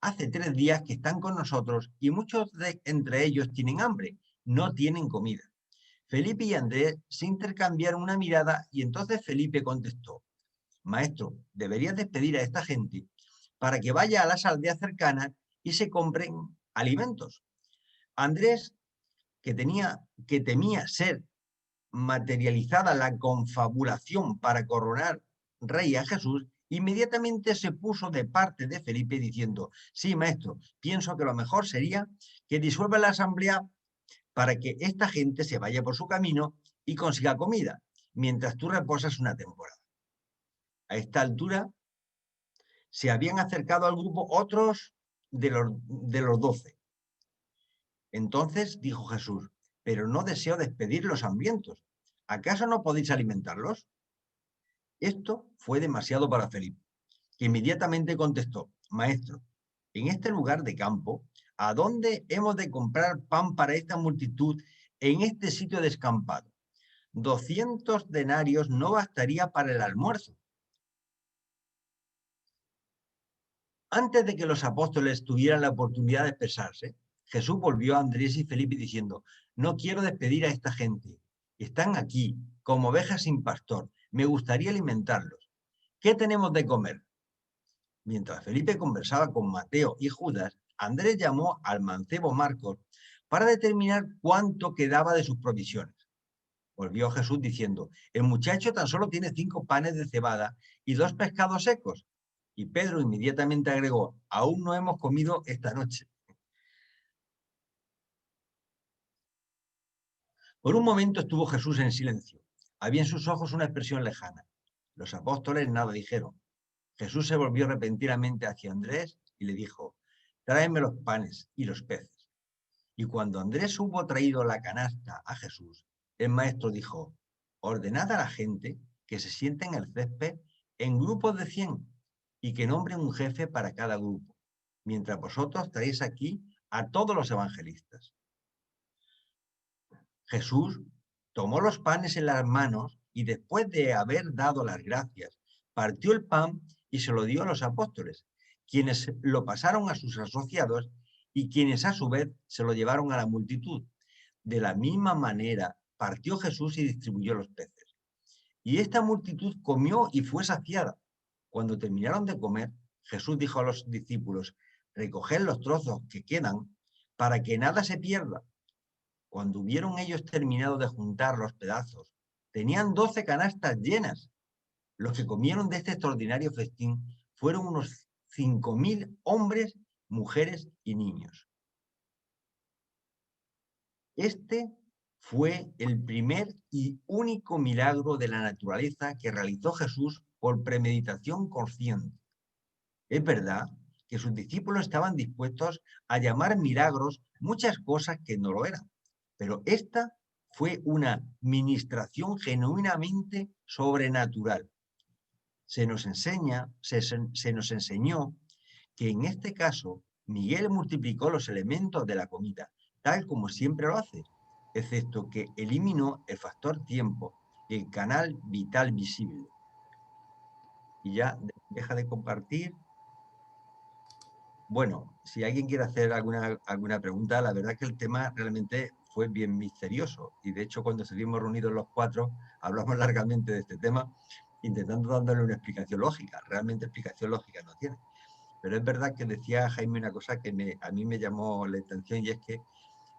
[SPEAKER 6] hace 3 días que están con nosotros y muchos entre ellos tienen hambre, no tienen comida. Felipe y Andrés se intercambiaron una mirada y entonces Felipe contestó: Maestro, deberías despedir a esta gente para que vaya a las aldeas cercanas y se compren alimentos. Andrés, que temía ser materializada la confabulación para coronar rey a Jesús, inmediatamente se puso de parte de Felipe diciendo: sí, maestro, pienso que lo mejor sería que disuelva la asamblea para que esta gente se vaya por su camino y consiga comida, mientras tú reposas una temporada. A esta altura se habían acercado al grupo otros de los 12. Entonces dijo Jesús: pero no deseo despedir los hambrientos. ¿Acaso no podéis alimentarlos? Esto fue demasiado para Felipe, que inmediatamente contestó: Maestro, en este lugar de campo, ¿a dónde hemos de comprar pan para esta multitud en este sitio descampado? 200 denarios no bastaría para el almuerzo. Antes de que los apóstoles tuvieran la oportunidad de expresarse, Jesús volvió a Andrés y Felipe diciendo: no quiero despedir a esta gente. Están aquí, como ovejas sin pastor. Me gustaría alimentarlos. ¿Qué tenemos de comer? Mientras Felipe conversaba con Mateo y Judas, Andrés llamó al mancebo Marcos para determinar cuánto quedaba de sus provisiones. Volvió Jesús diciendo: el muchacho tan solo tiene 5 panes de cebada y 2 pescados secos. Y Pedro inmediatamente agregó: aún no hemos comido esta noche. Por un momento estuvo Jesús en silencio. Había en sus ojos una expresión lejana. Los apóstoles nada dijeron. Jesús se volvió repentinamente hacia Andrés y le dijo: tráeme los panes y los peces. Y cuando Andrés hubo traído la canasta a Jesús, el maestro dijo: ordenad a la gente que se siente en el césped en grupos de 100 y que nombren un jefe para cada grupo, mientras vosotros traéis aquí a todos los evangelistas. Jesús tomó los panes en las manos y después de haber dado las gracias, partió el pan y se lo dio a los apóstoles, quienes lo pasaron a sus asociados y quienes a su vez se lo llevaron a la multitud. De la misma manera partió Jesús y distribuyó los peces. Y esta multitud comió y fue saciada. Cuando terminaron de comer, Jesús dijo a los discípulos: recoged los trozos que quedan para que nada se pierda. Cuando hubieron ellos terminado de juntar los pedazos, tenían 12 canastas llenas. Los que comieron de este extraordinario festín fueron unos 5.000 hombres, mujeres y niños. Este fue el primer y único milagro de la naturaleza que realizó Jesús por premeditación consciente. Es verdad que sus discípulos estaban dispuestos a llamar milagros muchas cosas que no lo eran, pero esta fue una ministración genuinamente sobrenatural. Se nos enseñó que en este caso Miguel multiplicó los elementos de la comida, tal como siempre lo hace, excepto que eliminó el factor tiempo y el canal vital visible. Y ya deja de compartir. Bueno, si alguien quiere hacer alguna pregunta, la verdad que el tema realmente fue bien misterioso. Y de hecho, cuando estuvimos reunidos los 4, hablamos largamente de este tema, intentando dándole una explicación lógica. Realmente explicación lógica no tiene. Pero es verdad que decía Jaime una cosa que a mí me llamó la atención, y es que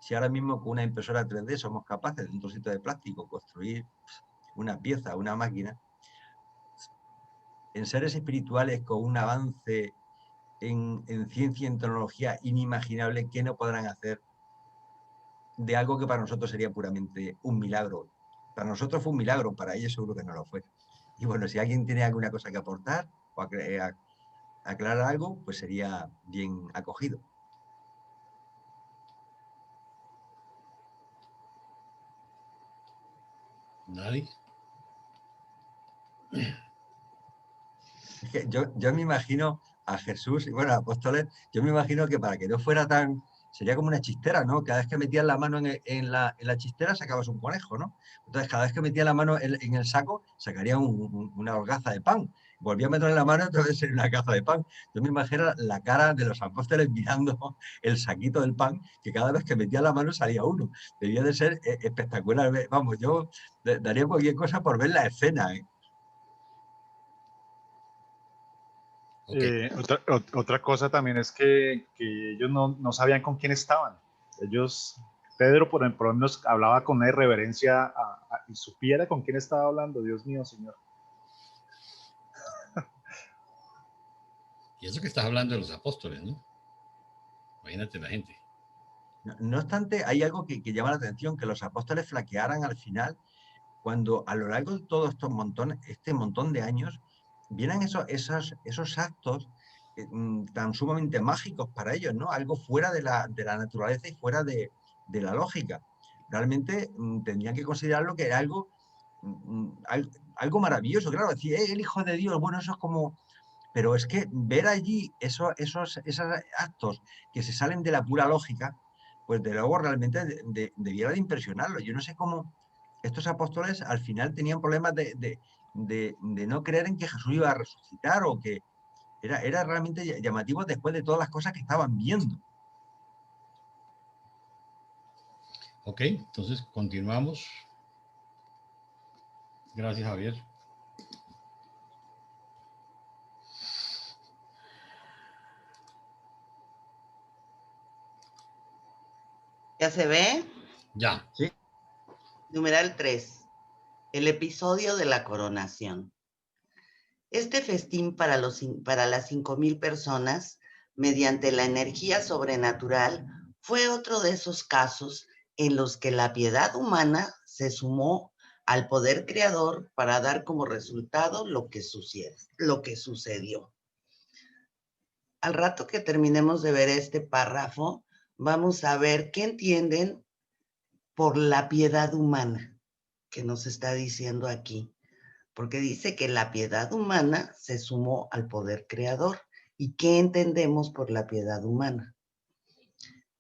[SPEAKER 6] si ahora mismo con una impresora 3D somos capaces de un trocito de plástico construir una pieza, una máquina, en seres espirituales con un avance en ciencia y en tecnología inimaginable, ¿qué no podrán hacer de algo que para nosotros sería puramente un milagro? Para nosotros fue un milagro, para ellos seguro que no lo fue. Y bueno, si alguien tiene alguna cosa que aportar o aclarar algo, pues sería bien acogido.
[SPEAKER 2] ¿Nadie?
[SPEAKER 6] Es que yo me imagino a Jesús y bueno, apóstoles, yo me imagino que para que no fuera tan, sería como una chistera, ¿no? Cada vez que metían la mano en la chistera sacabas un conejo, ¿no? Entonces cada vez que metían la mano en el saco sacaría una holgaza de pan. Volvía a meter en la mano, entonces sería una caza de pan. Yo me imagino la cara de los apóstoles mirando el saquito del pan, que cada vez que metía la mano salía uno. Debía de ser espectacular. Vamos, yo daría cualquier cosa por ver la escena, ¿eh?
[SPEAKER 2] Okay.
[SPEAKER 7] Otra cosa también es que ellos no sabían con quién estaban. Pedro por lo menos hablaba con una irreverencia y supiera con quién estaba hablando. Dios mío, Señor.
[SPEAKER 2] Y eso que estás hablando de los apóstoles, ¿no? Imagínate la gente.
[SPEAKER 6] No obstante, hay algo que llama la atención, que los apóstoles flaquearan al final, cuando a lo largo de todos este montón de años, vienen esos actos tan sumamente mágicos para ellos, ¿no? Algo fuera de la naturaleza y fuera de la lógica. Realmente tendrían que considerarlo que era algo maravilloso, claro, decir, el Hijo de Dios, bueno, eso es como... Pero es que ver allí esos actos que se salen de la pura lógica, pues de luego realmente debiera de impresionarlo. Yo no sé cómo estos apóstoles al final tenían problemas de no creer en que Jesús iba a resucitar, o que era realmente llamativo después de todas las cosas que estaban viendo.
[SPEAKER 2] Ok, entonces continuamos. Gracias, Javier.
[SPEAKER 3] ¿Ya se ve?
[SPEAKER 2] Ya.
[SPEAKER 6] Sí.
[SPEAKER 3] Numeral 3. El episodio de la coronación. Este festín para las 5,000 personas, mediante la energía sobrenatural, fue otro de esos casos en los que la piedad humana se sumó al poder creador para dar como resultado lo que sucedió. Al rato que terminemos de ver este párrafo, vamos a ver qué entienden por la piedad humana que nos está diciendo aquí. Porque dice que la piedad humana se sumó al poder creador. ¿Y qué entendemos por la piedad humana?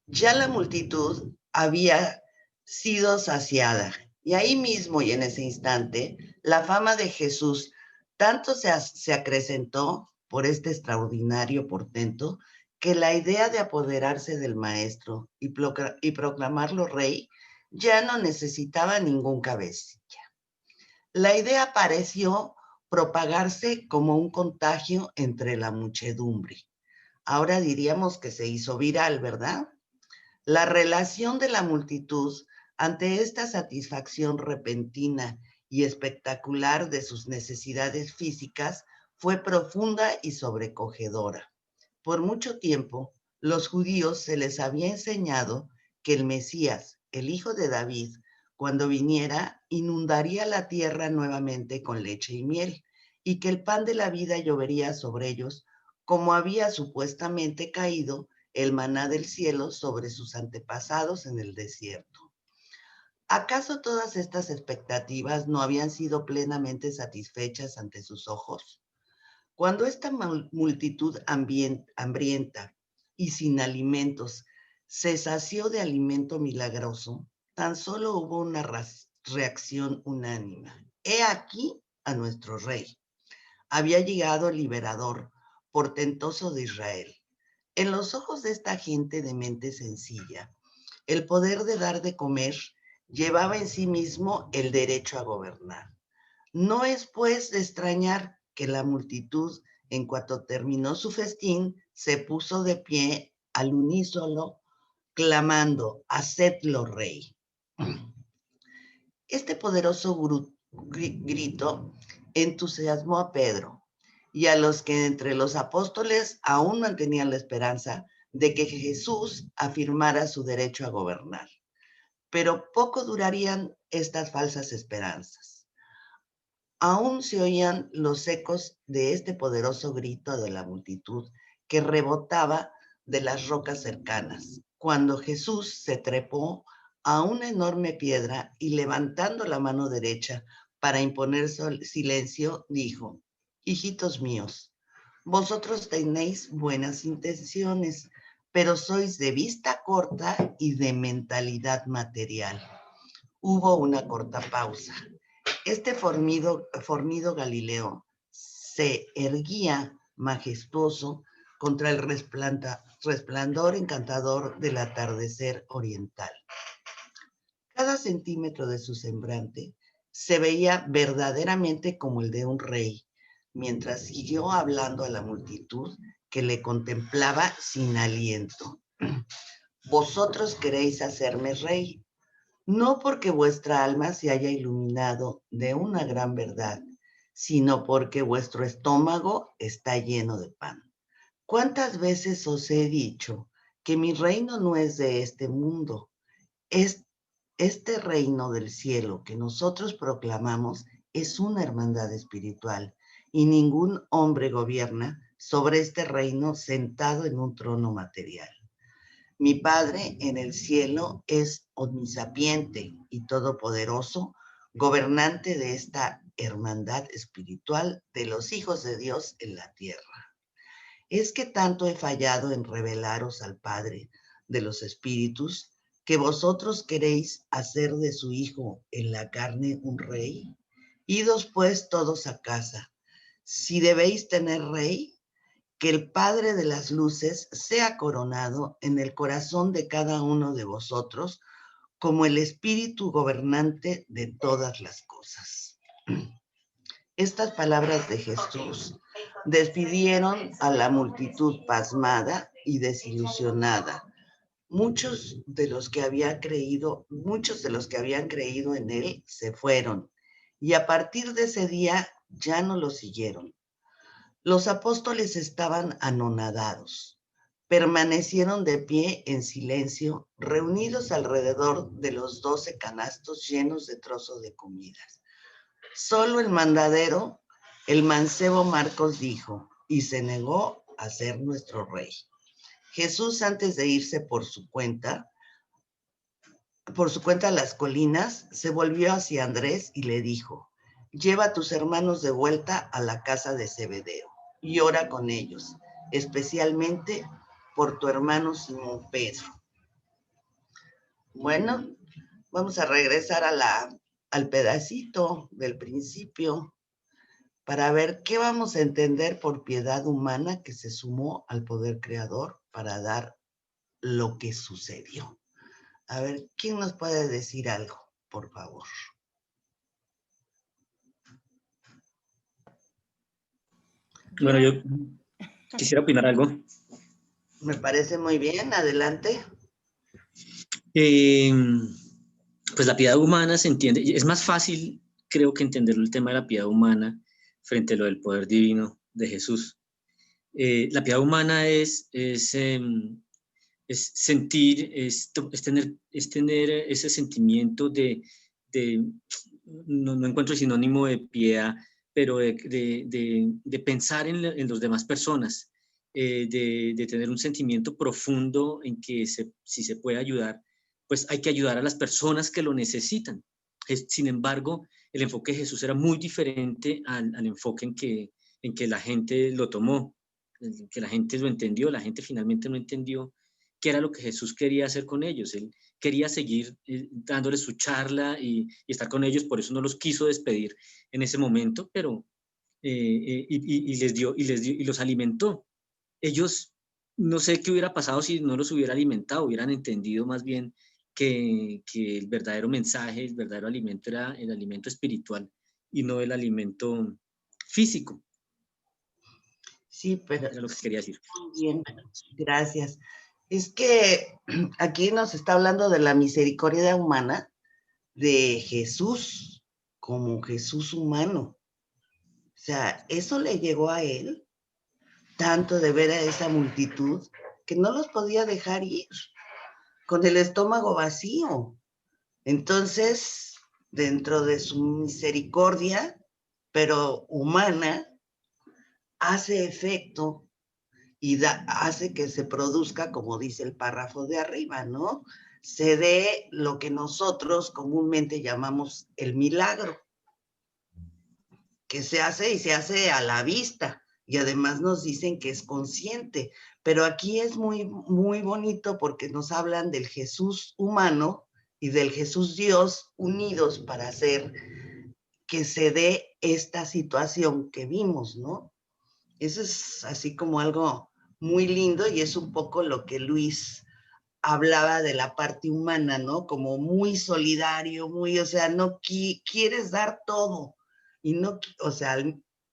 [SPEAKER 3] Ya la multitud había sido saciada, y ahí mismo y en ese instante, la fama de Jesús tanto se acrecentó por este extraordinario portento, que la idea de apoderarse del maestro y proclamarlo rey ya no necesitaba ningún cabecilla. La idea pareció propagarse como un contagio entre la muchedumbre. Ahora diríamos que se hizo viral, ¿verdad? La relación de la multitud ante esta satisfacción repentina y espectacular de sus necesidades físicas fue profunda y sobrecogedora. Por mucho tiempo, los judíos se les había enseñado que el Mesías, el hijo de David, cuando viniera, inundaría la tierra nuevamente con leche y miel, y que el pan de la vida llovería sobre ellos, como había supuestamente caído el maná del cielo sobre sus antepasados en el desierto. ¿Acaso todas estas expectativas no habían sido plenamente satisfechas ante sus ojos? Cuando esta multitud hambrienta y sin alimentos se sació de alimento milagroso, tan solo hubo una reacción unánime. He aquí a nuestro rey. Había llegado el liberador portentoso de Israel. En los ojos de esta gente de mente sencilla, el poder de dar de comer llevaba en sí mismo el derecho a gobernar. No es pues de extrañar que la multitud, en cuanto terminó su festín, se puso de pie al unísono, clamando, hacedlo rey. Este poderoso grito entusiasmó a Pedro y a los que entre los apóstoles aún mantenían la esperanza de que Jesús afirmara su derecho a gobernar. Pero poco durarían estas falsas esperanzas. Aún se oían los ecos de este poderoso grito de la multitud que rebotaba de las rocas cercanas, cuando Jesús se trepó a una enorme piedra y levantando la mano derecha para imponer silencio, dijo: hijitos míos, vosotros tenéis buenas intenciones, pero sois de vista corta y de mentalidad material. Hubo una corta pausa. Este fornido Galileo se erguía majestuoso contra el resplandor encantador del atardecer oriental. Cada centímetro de su semblante se veía verdaderamente como el de un rey, mientras siguió hablando a la multitud que le contemplaba sin aliento. Vosotros queréis hacerme rey, no porque vuestra alma se haya iluminado de una gran verdad, sino porque vuestro estómago está lleno de pan. ¿Cuántas veces os he dicho que mi reino no es de este mundo? Este reino del cielo que nosotros proclamamos es una hermandad espiritual y ningún hombre gobierna sobre este reino sentado en un trono material. Mi Padre en el cielo es omnisapiente y todopoderoso, gobernante de esta hermandad espiritual de los hijos de Dios en la tierra. Es que tanto he fallado en revelaros al Padre de los espíritus, que vosotros queréis hacer de su Hijo en la carne un rey. Idos pues todos a casa. Si debéis tener rey, que el Padre de las luces sea coronado en el corazón de cada uno de vosotros como el espíritu gobernante de todas las cosas. Estas palabras de Jesús despidieron a la multitud pasmada y desilusionada. Muchos de los que habían creído en él se fueron, y a partir de ese día ya no lo siguieron. Los apóstoles estaban anonadados. Permanecieron de pie en silencio, reunidos alrededor de los 12 canastos llenos de trozos de comidas. Solo el mandadero, el mancebo Marcos, dijo, y se negó a ser nuestro rey. Jesús, antes de irse por su cuenta a las colinas, se volvió hacia Andrés y le dijo: lleva a tus hermanos de vuelta a la casa de Zebedeo y ora con ellos, especialmente por tu hermano Simón Pedro. Bueno, vamos a regresar al pedacito del principio para ver qué vamos a entender por piedad humana que se sumó al poder creador para dar lo que sucedió. A ver, ¿quién nos puede decir algo, por favor?
[SPEAKER 5] Bueno, yo quisiera opinar algo.
[SPEAKER 3] Me parece muy bien, adelante.
[SPEAKER 5] Pues la piedad humana se entiende, es más fácil, creo, que entender el tema de la piedad humana frente a lo del poder divino de Jesús. La piedad humana es sentir, es tener ese sentimiento no encuentro el sinónimo de piedad, pero de pensar en las demás personas, de tener un sentimiento profundo en que si se puede ayudar, pues hay que ayudar a las personas que lo necesitan. Sin embargo, el enfoque de Jesús era muy diferente al enfoque en que la gente lo tomó, en que la gente lo entendió. La gente finalmente no entendió qué era lo que Jesús quería hacer con ellos. Él quería seguir dándoles su charla y estar con ellos, por eso no los quiso despedir en ese momento, pero les dio y los alimentó. Ellos, no sé qué hubiera pasado si no los hubiera alimentado, hubieran entendido más bien que el verdadero mensaje, el verdadero alimento era el alimento espiritual y no el alimento físico.
[SPEAKER 3] Sí, pero
[SPEAKER 5] Era lo que quería decir.
[SPEAKER 3] muy bien, gracias. Es que aquí nos está hablando de la misericordia humana de Jesús, como Jesús humano. O sea, eso le llegó a él, tanto de ver a esa multitud, que no los podía dejar ir, con el estómago vacío. Entonces, dentro de su misericordia, pero humana, hace efecto y hace que se produzca, como dice el párrafo de arriba, ¿no? Se dé lo que nosotros comúnmente llamamos el milagro, que se hace y se hace a la vista, y además nos dicen que es consciente, pero aquí es muy, muy bonito porque nos hablan del Jesús humano y del Jesús Dios unidos para hacer que se dé esta situación que vimos, ¿no? Eso es así como algo muy lindo y es un poco lo que Luis hablaba de la parte humana, ¿no? Como muy solidario, muy, o sea, no quieres dar todo y no, o sea,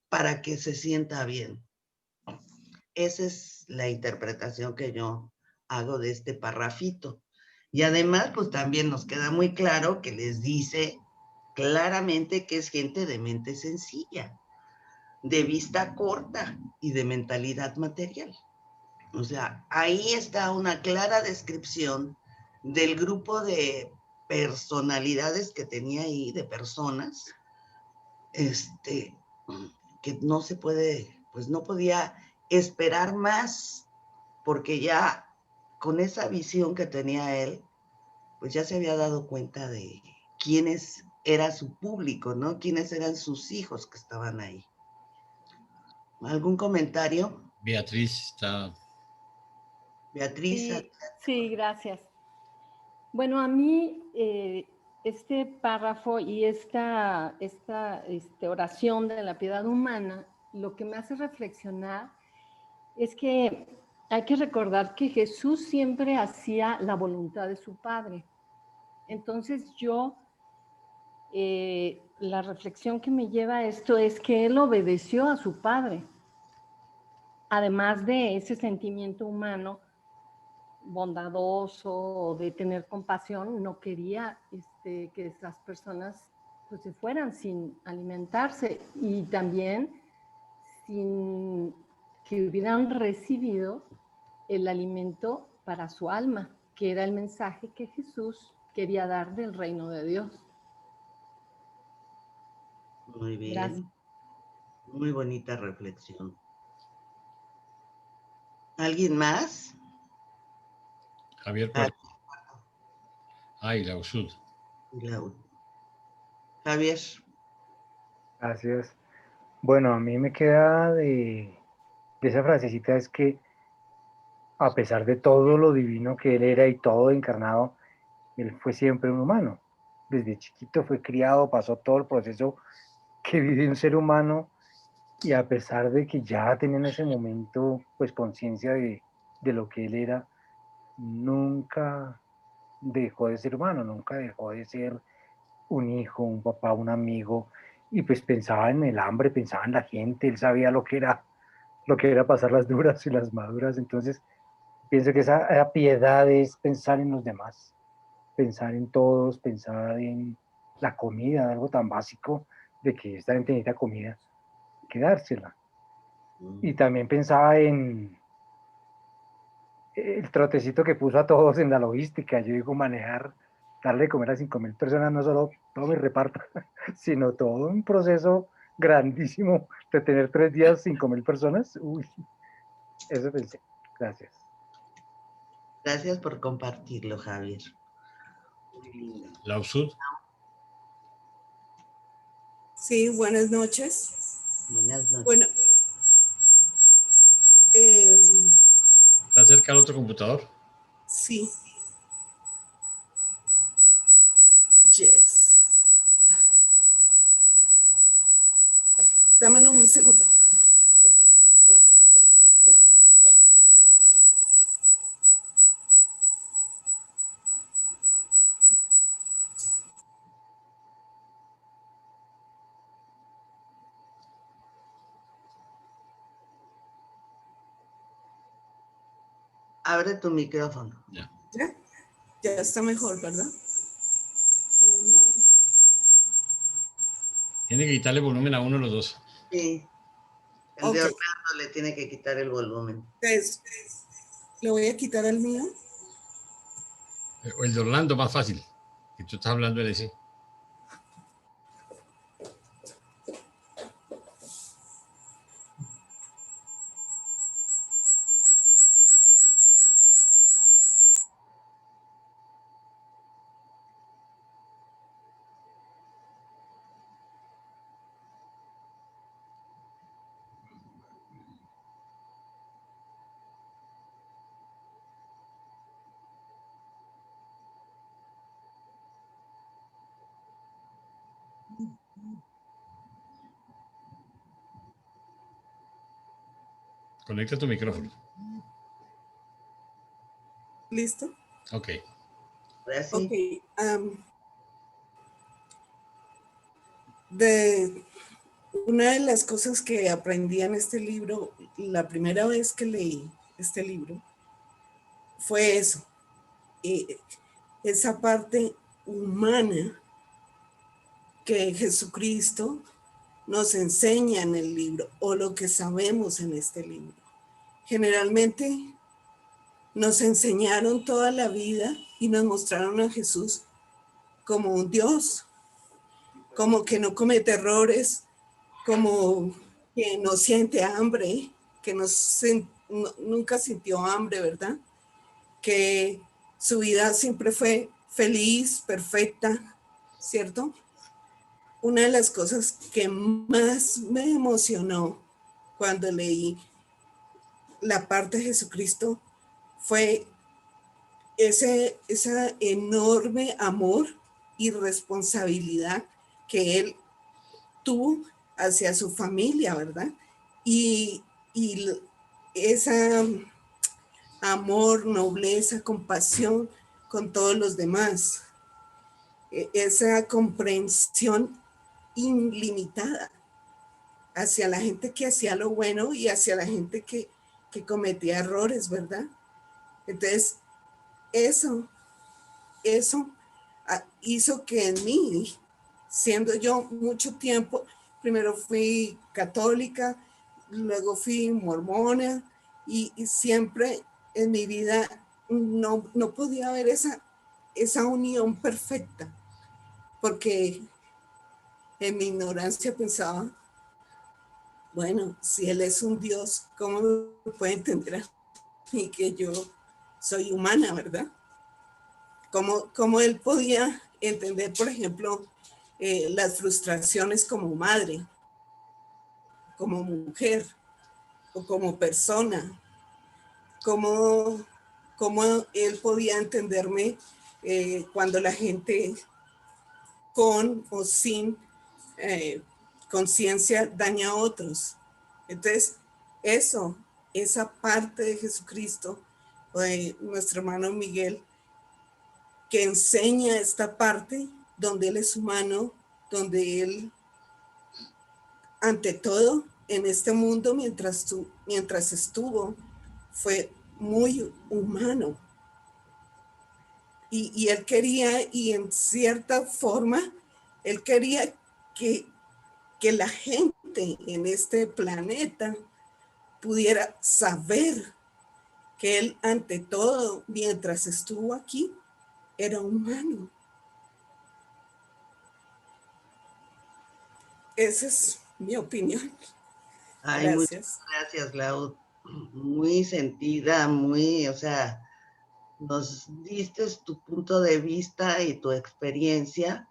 [SPEAKER 3] para que se sienta bien. Esa es la interpretación que yo hago de este parrafito. Y además, pues también nos queda muy claro que les dice claramente que es gente de mente sencilla, de vista corta y de mentalidad material. O sea, ahí está una clara descripción del grupo de personalidades que tenía ahí, de personas, que no se puede, pues no podía esperar más, porque ya con esa visión que tenía él, pues ya se había dado cuenta de quiénes era su público, ¿no? Quiénes eran sus hijos que estaban ahí. ¿Algún comentario?
[SPEAKER 2] Beatriz está...
[SPEAKER 3] Beatriz.
[SPEAKER 9] Sí, sí, gracias. Bueno, a mí este párrafo y esta oración de la piedad humana, lo que me hace reflexionar es que hay que recordar que Jesús siempre hacía la voluntad de su Padre. Entonces la reflexión que me lleva a esto es que Él obedeció a su Padre. Además de ese sentimiento humano bondadoso o de tener compasión, no quería que esas personas pues se fueran sin alimentarse y también sin que hubieran recibido el alimento para su alma, que era el mensaje que Jesús quería dar del reino de Dios.
[SPEAKER 3] Muy bien.
[SPEAKER 9] Gracias.
[SPEAKER 3] Muy bonita reflexión. ¿Alguien más?
[SPEAKER 2] Javier Puerto. Ay, la USUD.
[SPEAKER 3] Javier.
[SPEAKER 8] Gracias. Bueno, a mí me queda de esa frasecita es que a pesar de todo lo divino que él era y todo encarnado, él fue siempre un humano. Desde chiquito fue criado, pasó todo el proceso que vive un ser humano y a pesar de que ya tenía en ese momento pues conciencia de lo que él era, nunca dejó de ser humano, nunca dejó de ser un hijo, un papá, un amigo, y pues pensaba en el hambre, pensaba en la gente, él sabía lo que era pasar las duras y las maduras, entonces pienso que esa piedad es pensar en los demás, pensar en todos, pensar en la comida, algo tan básico de que esta gente necesita comida, que dársela. Y también pensaba en el trotecito que puso a todos en la logística. Yo digo, manejar, darle de comer a 5.000 personas, no solo todo mi reparto, sino todo un proceso grandísimo de tener 3 días 5.000 personas. Uy, eso pensé. Gracias.
[SPEAKER 3] Gracias por compartirlo, Javier. Muy lindo.
[SPEAKER 2] La USUD.
[SPEAKER 10] Sí, buenas noches.
[SPEAKER 3] Buenas noches.
[SPEAKER 10] Bueno,
[SPEAKER 2] ¿Está cerca al otro computador?
[SPEAKER 10] sí. Yes. Dame un segundo.
[SPEAKER 3] Abre tu micrófono.
[SPEAKER 2] Ya.
[SPEAKER 10] ¿Ya? Ya está mejor, ¿verdad? Oh, no.
[SPEAKER 2] Tiene que quitarle volumen a uno de los dos.
[SPEAKER 3] Sí. El
[SPEAKER 10] Ok.
[SPEAKER 3] de Orlando le tiene que quitar el volumen.
[SPEAKER 10] Entonces, le voy a quitar el mío.
[SPEAKER 2] O el de Orlando, más fácil. Que tú estás hablando de ese. Conecta tu micrófono.
[SPEAKER 10] ¿Listo?
[SPEAKER 2] Ok.
[SPEAKER 3] Ahora sí.
[SPEAKER 10] Ok. De una de las cosas que aprendí en este libro, la primera vez que leí este libro, fue eso. Esa parte humana que Jesucristo nos enseña en el libro, o lo que sabemos en este libro. Generalmente nos enseñaron toda la vida y nos mostraron a Jesús como un Dios, como que no comete errores, como que no siente hambre, que nunca sintió hambre, ¿verdad? Que su vida siempre fue feliz, perfecta, ¿cierto? Una de las cosas que más me emocionó cuando leí la parte de Jesucristo fue ese enorme amor y responsabilidad que él tuvo hacia su familia, ¿verdad? Y esa amor, nobleza, compasión con todos los demás, esa comprensión ilimitada hacia la gente que hacía lo bueno y hacia la gente que cometía errores, ¿verdad? Entonces, eso hizo que en mí, siendo yo mucho tiempo, primero fui católica, luego fui mormona y siempre en mi vida no podía haber esa unión perfecta, porque en mi ignorancia pensaba, bueno, si él es un Dios, ¿cómo me puede entender a mí que yo soy humana, verdad? ¿Cómo él podía entender, por ejemplo, las frustraciones como madre, como mujer o como persona? ¿Cómo él podía entenderme cuando la gente con o sin conciencia daña a otros? Entonces, esa parte de Jesucristo, o de nuestro hermano Miguel, que enseña esta parte donde él es humano, donde él, ante todo, en este mundo, mientras estuvo, fue muy humano. Y él quería, y en cierta forma, él quería que la gente en este planeta pudiera saber que él, ante todo, mientras estuvo aquí, era humano. Esa es mi opinión.
[SPEAKER 3] Ay, muchas
[SPEAKER 10] Gracias.
[SPEAKER 3] gracias, Lau. Muy sentida, o sea, nos diste tu punto de vista y tu experiencia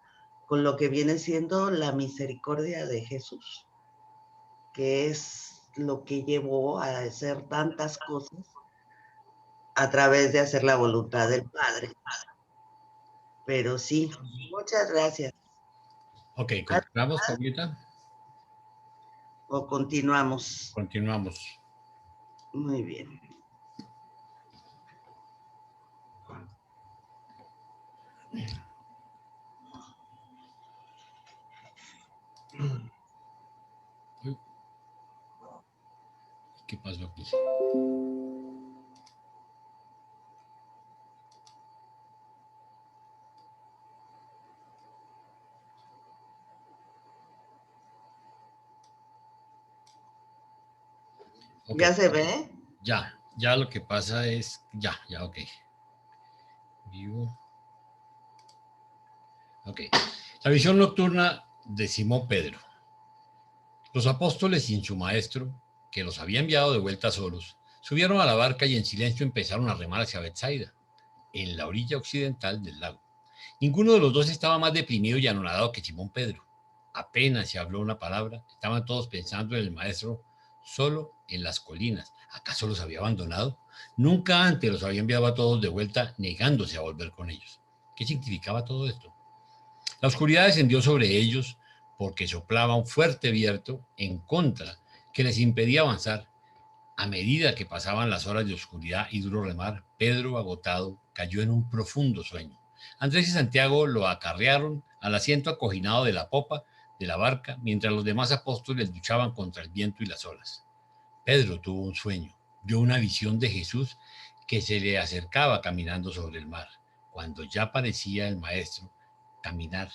[SPEAKER 3] con lo que viene siendo la misericordia de Jesús, que es lo que llevó a hacer tantas cosas a través de hacer la voluntad del Padre. Pero sí, muchas gracias.
[SPEAKER 2] Ok, ¿continuamos, Paulita?
[SPEAKER 3] ¿O continuamos?
[SPEAKER 2] Continuamos.
[SPEAKER 3] Muy bien.
[SPEAKER 2] ¿Qué pasó aquí? Ok.
[SPEAKER 3] ¿Ya se ve?
[SPEAKER 2] Ya lo que pasa es, ok. Vivo. Ok. La visión nocturna de Simón Pedro. Los apóstoles y su maestro, que los había enviado de vuelta solos, subieron a la barca y en silencio empezaron a remar hacia Betsaida, en la orilla occidental del lago. Ninguno de los dos estaba más deprimido y anonadado que Simón Pedro. Apenas se habló una palabra, estaban todos pensando en el maestro solo en las colinas. ¿Acaso los había abandonado? Nunca antes los había enviado a todos de vuelta negándose a volver con ellos. ¿Qué significaba todo esto? La oscuridad descendió sobre ellos porque soplaba un fuerte viento en contra que les impedía avanzar. A medida que pasaban las horas de oscuridad y duro remar, Pedro, agotado, cayó en un profundo sueño. Andrés y Santiago lo acarrearon al asiento acoginado de la popa de la barca, mientras los demás apóstoles luchaban contra el viento y las olas. Pedro tuvo un sueño, vio una visión de Jesús que se le acercaba caminando sobre el mar. Cuando ya parecía el maestro caminar,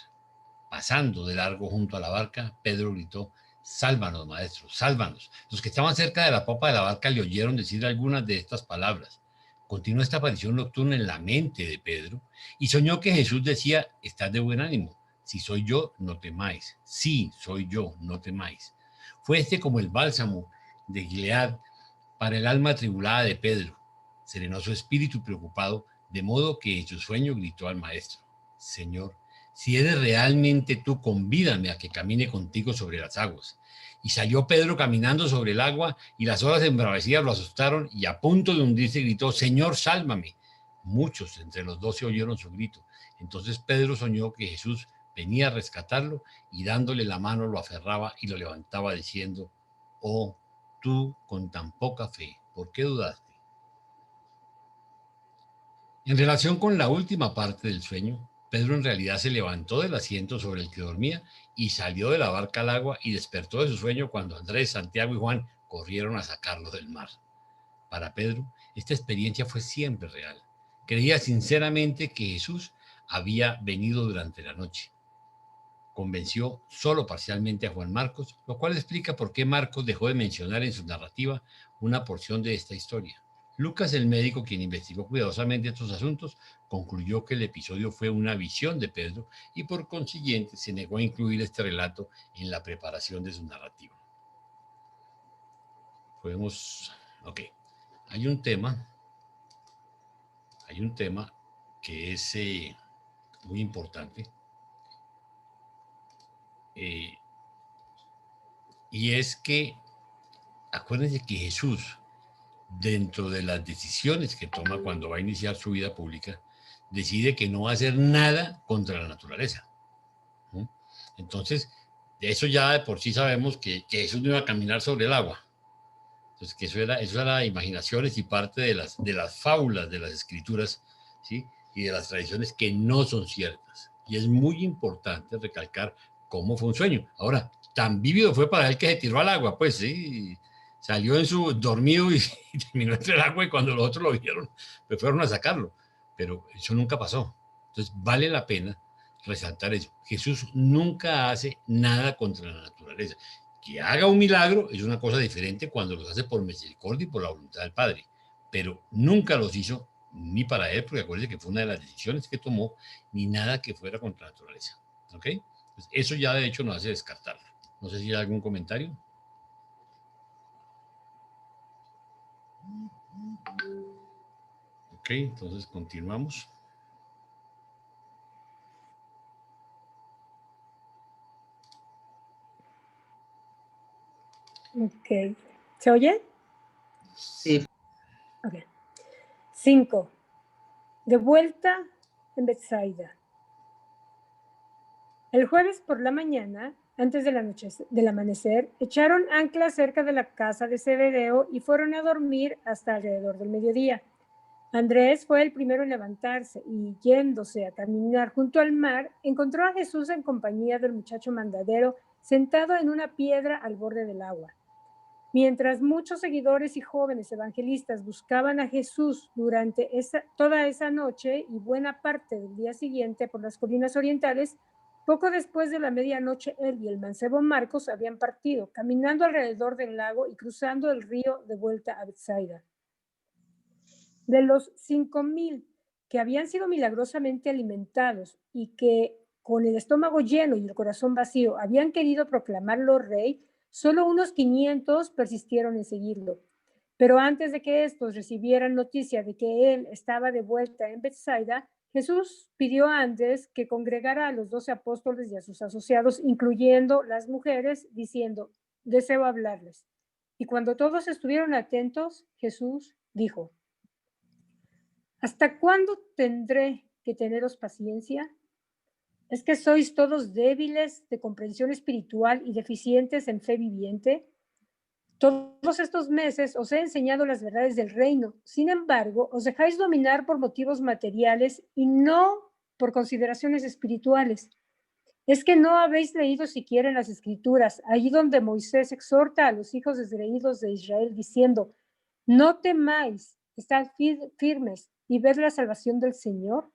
[SPEAKER 2] pasando de largo junto a la barca, Pedro gritó: «Sálvanos, maestro, sálvanos». Los que estaban cerca de la popa de la barca le oyeron decir algunas de estas palabras. Continuó esta aparición nocturna en la mente de Pedro y soñó que Jesús decía: «Estad de buen ánimo. Si soy yo, no temáis. Sí, soy yo, no temáis». Fue este como el bálsamo de Gilead para el alma atribulada de Pedro. Serenó su espíritu preocupado, de modo que en su sueño gritó al maestro: «Señor, si eres realmente tú, convídame a que camine contigo sobre las aguas». Y salió Pedro caminando sobre el agua, y las olas embravecidas lo asustaron, y a punto de hundirse gritó: «Señor, sálvame». Muchos entre los 12 oyeron su grito. Entonces Pedro soñó que Jesús venía a rescatarlo, y dándole la mano lo aferraba y lo levantaba diciendo: «Oh, tú con tan poca fe, ¿por qué dudaste?». En relación con la última parte del sueño, Pedro en realidad se levantó del asiento sobre el que dormía y salió de la barca al agua y despertó de su sueño cuando Andrés, Santiago y Juan corrieron a sacarlo del mar. Para Pedro, esta experiencia fue siempre real. Creía sinceramente que Jesús había venido durante la noche. Convenció solo parcialmente a Juan Marcos, lo cual explica por qué Marcos dejó de mencionar en su narrativa una porción de esta historia. Lucas, el médico, quien investigó cuidadosamente estos asuntos, concluyó que el episodio fue una visión de Pedro y por consiguiente se negó a incluir este relato en la preparación de su narrativa. Ok. Hay un tema que es muy importante, y es que acuérdense que Jesús, dentro de las decisiones que toma cuando va a iniciar su vida pública, decide que no va a hacer nada contra la naturaleza. ¿Sí? Entonces, de eso ya de por sí sabemos que Jesús no iba a caminar sobre el agua. Entonces, que eso era imaginaciones y parte de las fábulas de las escrituras, ¿sí? Y de las tradiciones que no son ciertas. Y es muy importante recalcar cómo fue un sueño. Ahora, tan vívido fue para él que se tiró al agua, pues sí, salió en su dormido y terminó entre el agua, y cuando los otros lo vieron, pues fueron a sacarlo. Pero eso nunca pasó. Entonces, vale la pena resaltar eso. Jesús nunca hace nada contra la naturaleza. Que haga un milagro es una cosa diferente cuando los hace por misericordia y por la voluntad del Padre, pero nunca los hizo ni para él, porque acuérdense que fue una de las decisiones que tomó, ni nada que fuera contra la naturaleza. ¿Ok? Pues eso ya de hecho nos hace descartarlo. No sé si hay algún comentario. Ok, entonces continuamos.
[SPEAKER 1] Ok. ¿Se oye?
[SPEAKER 3] Sí.
[SPEAKER 1] Ok. 5. De vuelta en Betsaida. El jueves por la mañana, antes del amanecer, echaron ancla cerca de la casa de Zebedeo y fueron a dormir hasta alrededor del mediodía. Andrés fue el primero en levantarse y, yéndose a caminar junto al mar, encontró a Jesús en compañía del muchacho mandadero sentado en una piedra al borde del agua. Mientras muchos seguidores y jóvenes evangelistas buscaban a Jesús durante toda esa noche y buena parte del día siguiente por las colinas orientales, Poco después de la medianoche, él y el mancebo Marcos habían partido, caminando alrededor del lago y cruzando el río de vuelta a Bethsaida. De los 5,000 que habían sido milagrosamente alimentados y que con el estómago lleno y el corazón vacío habían querido proclamarlo rey, solo unos 500 persistieron en seguirlo. Pero antes de que estos recibieran noticia de que él estaba de vuelta en Bethsaida, Jesús pidió a Andrés que congregara a los 12 apóstoles y a sus asociados, incluyendo las mujeres, diciendo: deseo hablarles. Y cuando todos estuvieron atentos, Jesús dijo: ¿hasta cuándo tendré que teneros paciencia? ¿Es que sois todos débiles de comprensión espiritual y deficientes en fe viviente? Todos estos meses os he enseñado las verdades del reino. Sin embargo, os dejáis dominar por motivos materiales y no por consideraciones espirituales. ¿Es que no habéis leído siquiera en las Escrituras, allí donde Moisés exhorta a los hijos descreídos de Israel, diciendo: no temáis, estad firmes y ved la salvación del Señor?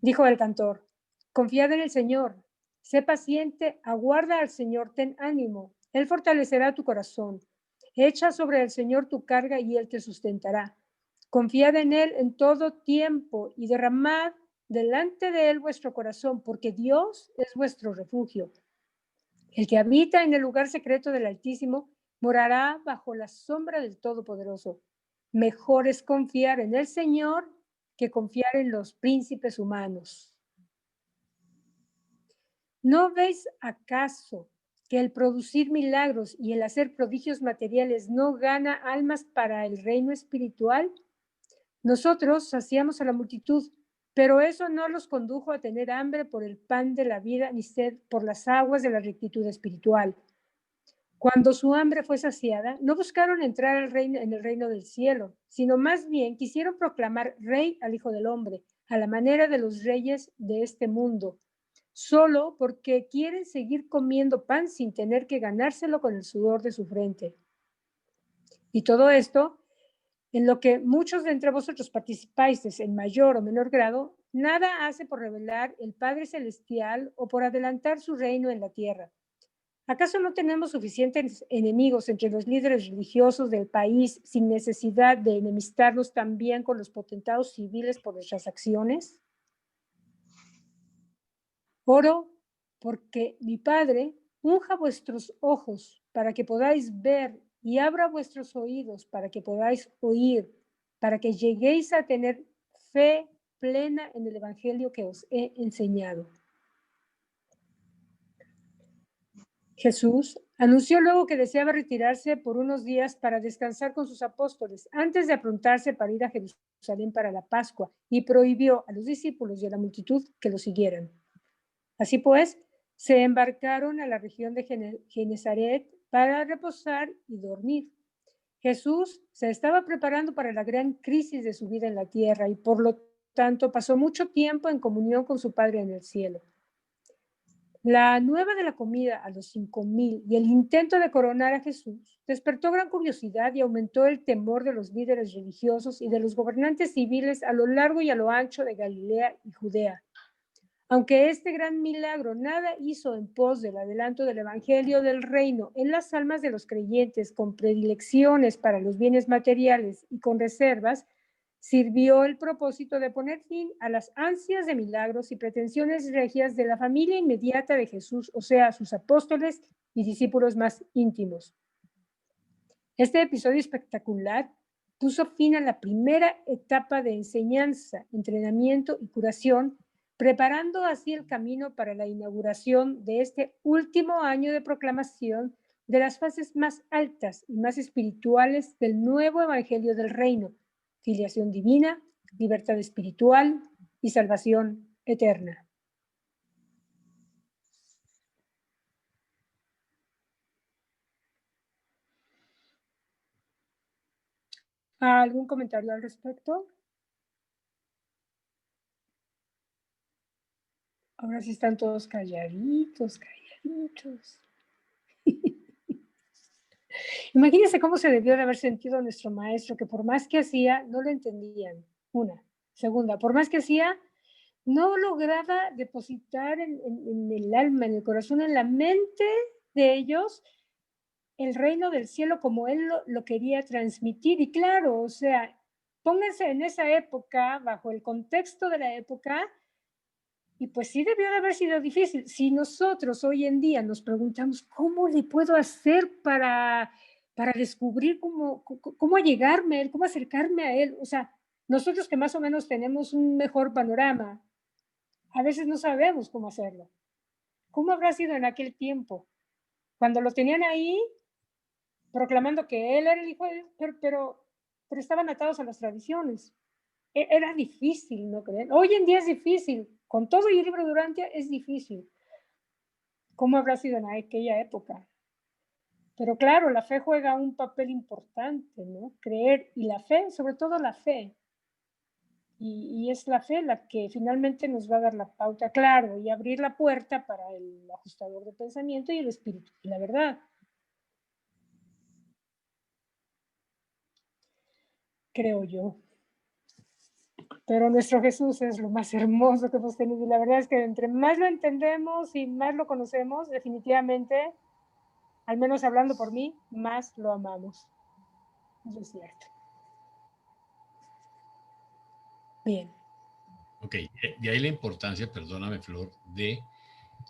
[SPEAKER 1] Dijo el cantor: confiad en el Señor, sé paciente, aguarda al Señor, ten ánimo, Él fortalecerá tu corazón. Echa sobre el Señor tu carga y Él te sustentará. Confiad en Él en todo tiempo y derramad delante de Él vuestro corazón, porque Dios es vuestro refugio. El que habita en el lugar secreto del Altísimo morará bajo la sombra del Todopoderoso. Mejor es confiar en el Señor que confiar en los príncipes humanos. ¿No veis acaso que el producir milagros y el hacer prodigios materiales no gana almas para el reino espiritual? Nosotros saciamos a la multitud, pero eso no los condujo a tener hambre por el pan de la vida ni sed por las aguas de la rectitud espiritual. Cuando su hambre fue saciada, no buscaron entrar en el reino del cielo, sino más bien quisieron proclamar rey al Hijo del Hombre, a la manera de los reyes de este mundo, solo porque quieren seguir comiendo pan sin tener que ganárselo con el sudor de su frente. Y todo esto, en lo que muchos de entre vosotros participáis en mayor o menor grado, nada hace por revelar el Padre Celestial o por adelantar su reino en la tierra. ¿Acaso no tenemos suficientes enemigos entre los líderes religiosos del país sin necesidad de enemistarnos también con los potentados civiles por nuestras acciones? Oro porque mi Padre unja vuestros ojos para que podáis ver y abra vuestros oídos para que podáis oír, para que lleguéis a tener fe plena en el Evangelio que os he enseñado. Jesús anunció luego que deseaba retirarse por unos días para descansar con sus apóstoles antes de aprontarse para ir a Jerusalén para la Pascua, y prohibió a los discípulos y a la multitud que lo siguieran. Así pues, se embarcaron a la región de Genesaret para reposar y dormir. Jesús se estaba preparando para la gran crisis de su vida en la tierra y por lo tanto pasó mucho tiempo en comunión con su Padre en el cielo. La nueva de la comida a los 5,000 y el intento de coronar a Jesús despertó gran curiosidad y aumentó el temor de los líderes religiosos y de los gobernantes civiles a lo largo y a lo ancho de Galilea y Judea. Aunque este gran milagro nada hizo en pos del adelanto del Evangelio del Reino en las almas de los creyentes con predilecciones para los bienes materiales y con reservas, sirvió el propósito de poner fin a las ansias de milagros y pretensiones regias de la familia inmediata de Jesús, o sea, sus apóstoles y discípulos más íntimos. Este episodio espectacular puso fin a la primera etapa de enseñanza, entrenamiento y curación, preparando así el camino para la inauguración de este último año de proclamación de las fases más altas y más espirituales del nuevo Evangelio del Reino: filiación divina, libertad espiritual y salvación eterna. ¿Algún comentario al respecto? Ahora sí están todos calladitos. Imagínense cómo se debió de haber sentido nuestro maestro, que por más que hacía, no lo entendían. Una. Segunda, por más que hacía, no lograba depositar en el alma, en el corazón, en la mente de ellos el reino del cielo como él lo quería transmitir. Y claro, o sea, pónganse en esa época, bajo el contexto de la época, y pues sí debió de haber sido difícil. Si nosotros hoy en día nos preguntamos, ¿cómo le puedo hacer para descubrir cómo llegarme a él, cómo acercarme a él? O sea, nosotros que más o menos tenemos un mejor panorama, a veces no sabemos cómo hacerlo. ¿Cómo habrá sido en aquel tiempo? Cuando lo tenían ahí, proclamando que él era el hijo de Dios, pero estaban atados a las tradiciones. Era difícil, ¿no creen? Hoy en día es difícil. Con todo y el libro de Urantia es difícil. ¿Cómo habrá sido en aquella época? Pero claro, la fe juega un papel importante, ¿no? Creer y la fe, sobre todo la fe. Y es la fe la que finalmente nos va a dar la pauta, claro, y abrir la puerta para el ajustador de pensamiento y el espíritu y la verdad. Creo yo. Pero nuestro Jesús es lo más hermoso que hemos tenido y la verdad es que entre más lo entendemos y más lo conocemos, definitivamente, al menos hablando por mí, más lo amamos. Eso es cierto. Bien.
[SPEAKER 2] Ok, de ahí la importancia, perdóname Flor, de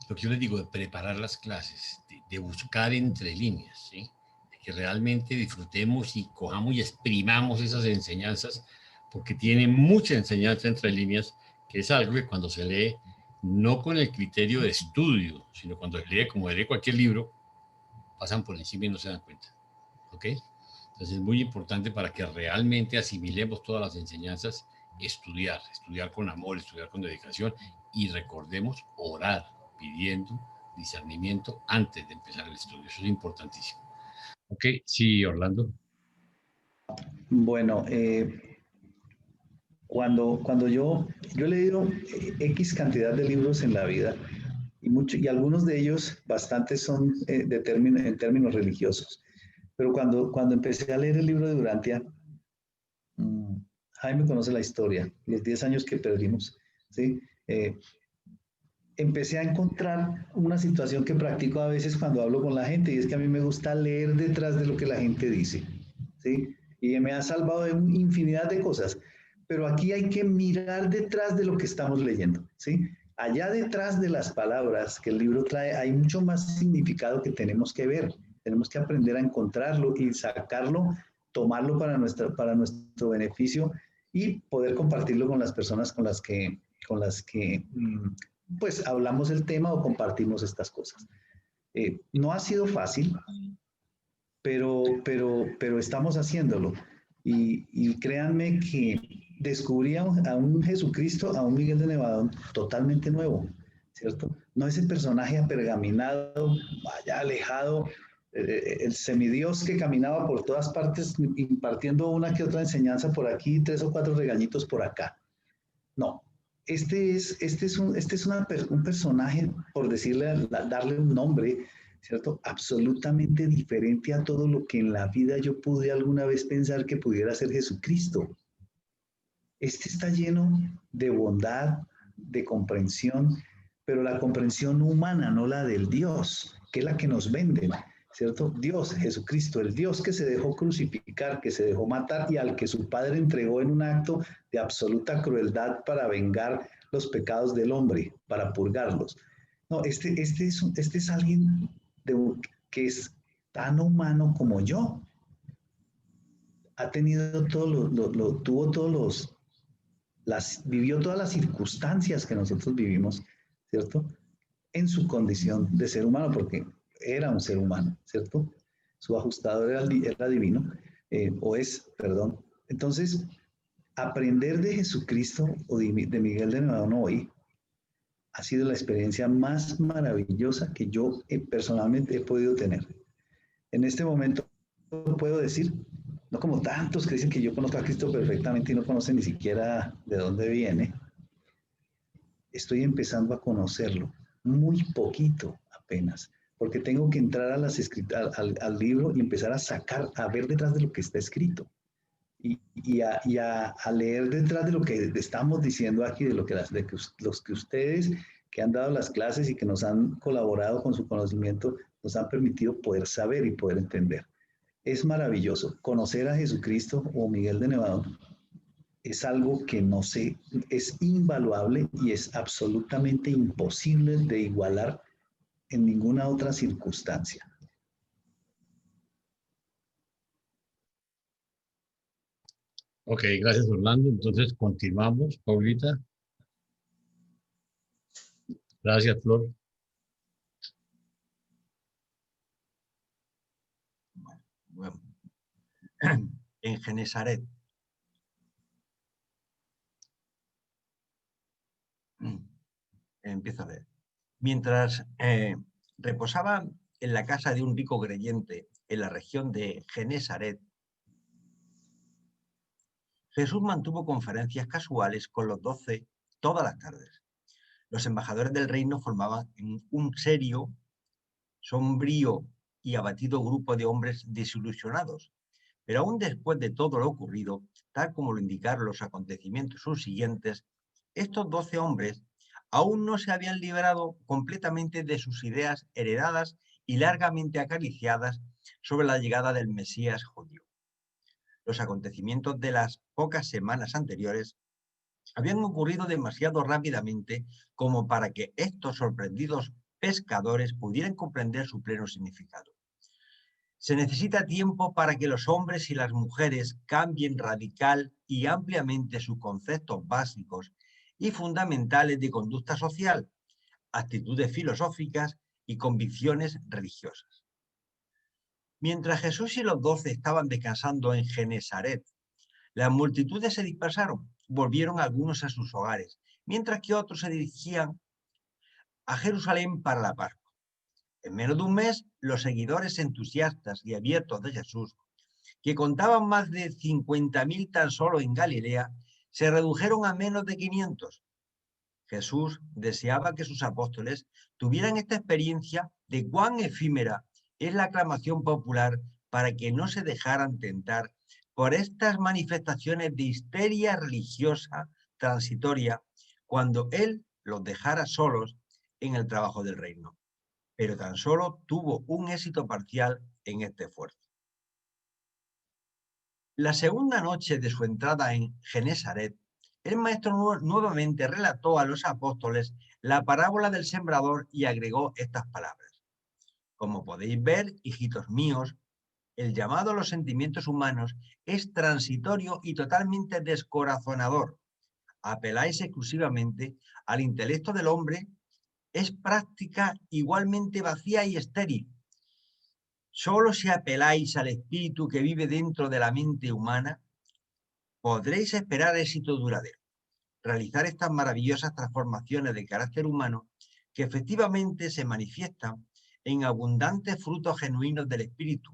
[SPEAKER 2] lo que yo les digo, de preparar las clases, de buscar entre líneas, ¿sí? De que realmente disfrutemos y cojamos y exprimamos esas enseñanzas, porque tiene mucha enseñanza entre líneas, que es algo que cuando se lee, no con el criterio de estudio, sino cuando se lee, como lee cualquier libro, pasan por encima y no se dan cuenta, ¿ok? Entonces es muy importante para que realmente asimilemos todas las enseñanzas, estudiar con amor, estudiar con dedicación y recordemos orar, pidiendo discernimiento antes de empezar el estudio. Eso es importantísimo. Ok, sí, Orlando.
[SPEAKER 11] Bueno, cuando yo he leído X cantidad de libros en la vida y algunos de ellos bastantes son en términos religiosos. Pero cuando empecé a leer el libro de Durantia, Jaime conoce la historia, los 10 años que perdimos, ¿sí? Empecé a encontrar una situación que practico a veces cuando hablo con la gente, y es que a mí me gusta leer detrás de lo que la gente dice, ¿sí? Y me ha salvado de infinidad de cosas. Pero aquí hay que mirar detrás de lo que estamos leyendo, ¿sí? Allá detrás de las palabras que el libro trae hay mucho más significado que tenemos que ver. Tenemos que aprender a encontrarlo y sacarlo, tomarlo para nuestro beneficio y poder compartirlo con las personas con las que pues hablamos el tema o compartimos estas cosas. No ha sido fácil, pero estamos haciéndolo. Y créanme que descubrí a un Jesucristo, a un Miguel de Nevadón totalmente nuevo, ¿cierto? No ese personaje apergaminado, allá alejado, el semidios que caminaba por todas partes impartiendo una que otra enseñanza por aquí, 3 o 4 regañitos por acá. No, este es un personaje, por darle un nombre, ¿cierto? Absolutamente diferente a todo lo que en la vida yo pude alguna vez pensar que pudiera ser Jesucristo. Este está lleno de bondad, de comprensión, pero la comprensión humana, no la del Dios, que es la que nos venden, ¿cierto? Dios, Jesucristo, el Dios que se dejó crucificar, que se dejó matar y al que su Padre entregó en un acto de absoluta crueldad para vengar los pecados del hombre, para purgarlos. No, este es alguien que es tan humano como yo. Ha tenido vivió todas las circunstancias que nosotros vivimos, ¿cierto? En su condición de ser humano, porque era un ser humano, ¿cierto? Su ajustador era divino, perdón. Entonces, aprender de Jesucristo o de Miguel de Nevadón hoy ha sido la experiencia más maravillosa que yo personalmente he podido tener. En este momento puedo decir, no como tantos que dicen que yo conozco a Cristo perfectamente y no conocen ni siquiera de dónde viene, estoy empezando a conocerlo, muy poquito apenas, porque tengo que entrar al libro y empezar a ver detrás de lo que está escrito. a leer detrás de lo que estamos diciendo aquí, de los que ustedes que han dado las clases y que nos han colaborado con su conocimiento, nos han permitido poder saber y poder entender. Es maravilloso. Conocer a Jesucristo o Miguel de Nevado es algo que no sé, es invaluable y es absolutamente imposible de igualar en ninguna otra circunstancia.
[SPEAKER 2] Ok, gracias Orlando. Entonces continuamos, Paulita. Gracias, Flor.
[SPEAKER 6] Bueno. En Genesaret. Empiezo a ver. Mientras reposaba en la casa de un rico creyente en la región de Genesaret, Jesús mantuvo conferencias casuales con los 12 todas las tardes. Los embajadores del reino formaban un serio, sombrío y abatido grupo de hombres desilusionados. Pero aún después de todo lo ocurrido, tal como lo indicaron los acontecimientos subsiguientes, estos 12 hombres aún no se habían liberado completamente de sus ideas heredadas y largamente acariciadas sobre la llegada del Mesías judío. Los acontecimientos de las pocas semanas anteriores habían ocurrido demasiado rápidamente como para que estos sorprendidos pescadores pudieran comprender su pleno significado. Se necesita tiempo para que los hombres y las mujeres cambien radical y ampliamente sus conceptos básicos y fundamentales de conducta social, actitudes filosóficas y convicciones religiosas. Mientras Jesús y los 12 estaban descansando en Genesaret, las multitudes se dispersaron, volvieron algunos a sus hogares, mientras que otros se dirigían a Jerusalén para la Pascua. En menos de un mes, los seguidores entusiastas y abiertos de Jesús, que contaban más de 50.000 tan solo en Galilea, se redujeron a menos de 500. Jesús deseaba que sus apóstoles tuvieran esta experiencia de cuán efímera es la aclamación popular para que no se dejaran tentar por estas manifestaciones de histeria religiosa transitoria cuando Él los dejara solos en el trabajo del reino. Pero tan solo tuvo un éxito parcial en este esfuerzo. La segunda noche de su entrada en Genesaret, el maestro nuevamente relató a los apóstoles la parábola del sembrador y agregó estas palabras. Como podéis ver, hijitos míos, el llamado a los sentimientos humanos es transitorio y totalmente descorazonador. Apeláis exclusivamente al intelecto del hombre, es práctica igualmente vacía y estéril. Solo si apeláis al espíritu que vive dentro de la mente humana, podréis esperar éxito duradero. Realizar estas maravillosas transformaciones de carácter humano que efectivamente se manifiestan en abundantes frutos genuinos del espíritu,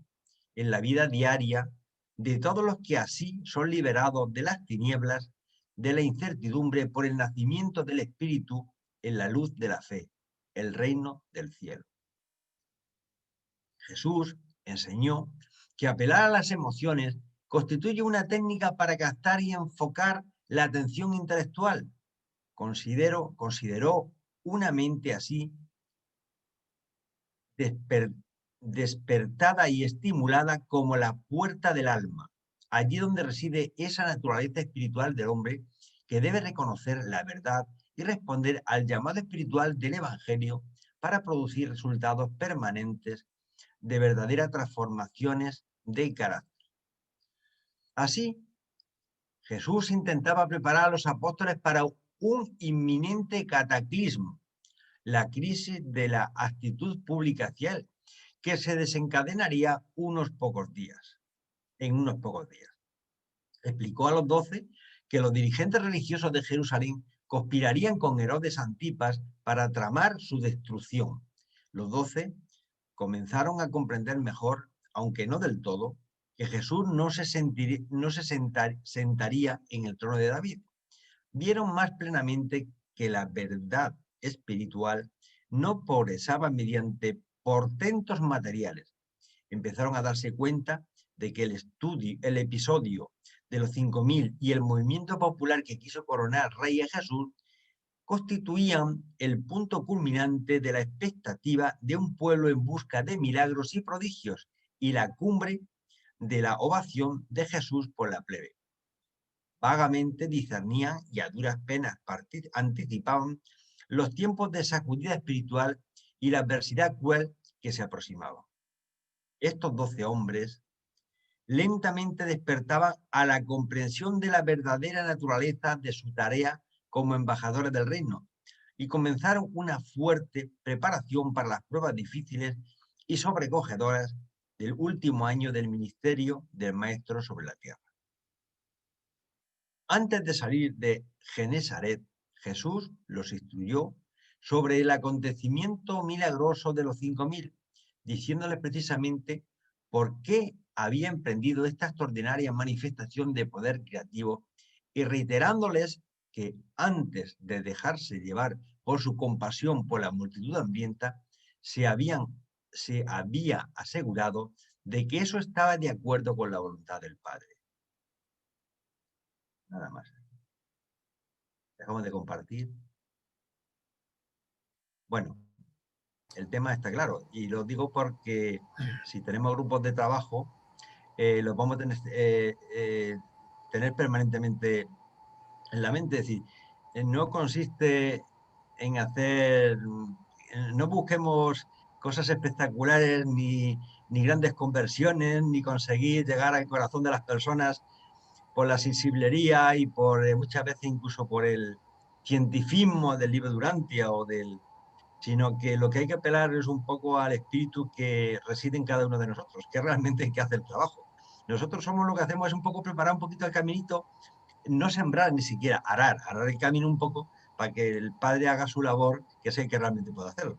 [SPEAKER 6] en la vida diaria de todos los que así son liberados de las tinieblas, de la incertidumbre por el nacimiento del espíritu en la luz de la fe, el reino del cielo. Jesús enseñó que apelar a las emociones constituye una técnica para captar y enfocar la atención intelectual. Consideró una mente así despertada y estimulada como la puerta del alma, allí donde reside esa naturaleza espiritual del hombre que debe reconocer la verdad y responder al llamado espiritual del Evangelio para producir resultados permanentes de verdaderas transformaciones de carácter. Así, Jesús intentaba preparar a los apóstoles para un inminente cataclismo, la crisis de la actitud pública hacia él, que se desencadenaría en unos pocos días. Explicó a los 12 que los dirigentes religiosos de Jerusalén conspirarían con Herodes Antipas para tramar su destrucción. Los 12 comenzaron a comprender mejor, aunque no del todo, que Jesús no se sentaría en el trono de David. Vieron más plenamente que la verdad espiritual no progresaba mediante portentos materiales. Empezaron a darse cuenta de que el episodio de los 5.000 y el movimiento popular que quiso coronar rey a Jesús constituían el punto culminante de la expectativa de un pueblo en busca de milagros y prodigios y la cumbre de la ovación de Jesús por la plebe. Vagamente discernían y a duras penas anticipaban los tiempos de sacudida espiritual y la adversidad cruel que se aproximaba. Estos 12 hombres lentamente despertaban a la comprensión de la verdadera naturaleza de su tarea como embajadores del reino y comenzaron una fuerte preparación para las pruebas difíciles y sobrecogedoras del último año del ministerio del Maestro sobre la tierra. Antes de salir de Genesaret, Jesús los instruyó sobre el acontecimiento milagroso de los 5.000, diciéndoles precisamente por qué había emprendido esta extraordinaria manifestación de poder creativo y reiterándoles que antes de dejarse llevar por su compasión por la multitud hambrienta, se había asegurado de que eso estaba de acuerdo con la voluntad del Padre. Nada más. Dejamos de compartir. Bueno, el tema está claro y lo digo porque si tenemos grupos de trabajo, los vamos a tener permanentemente en la mente. Es decir, no consiste en hacer, no busquemos cosas espectaculares ni grandes conversiones, ni conseguir llegar al corazón de las personas por la sensiblería y por muchas veces incluso por el cientifismo del libro Durantia sino que lo que hay que apelar es un poco al espíritu que reside en cada uno de nosotros, que realmente hay que hacer el trabajo. Nosotros somos lo que hacemos es un poco preparar un poquito el caminito, no sembrar ni siquiera, arar el camino un poco para que el Padre haga su labor, que es el que realmente puede hacerlo.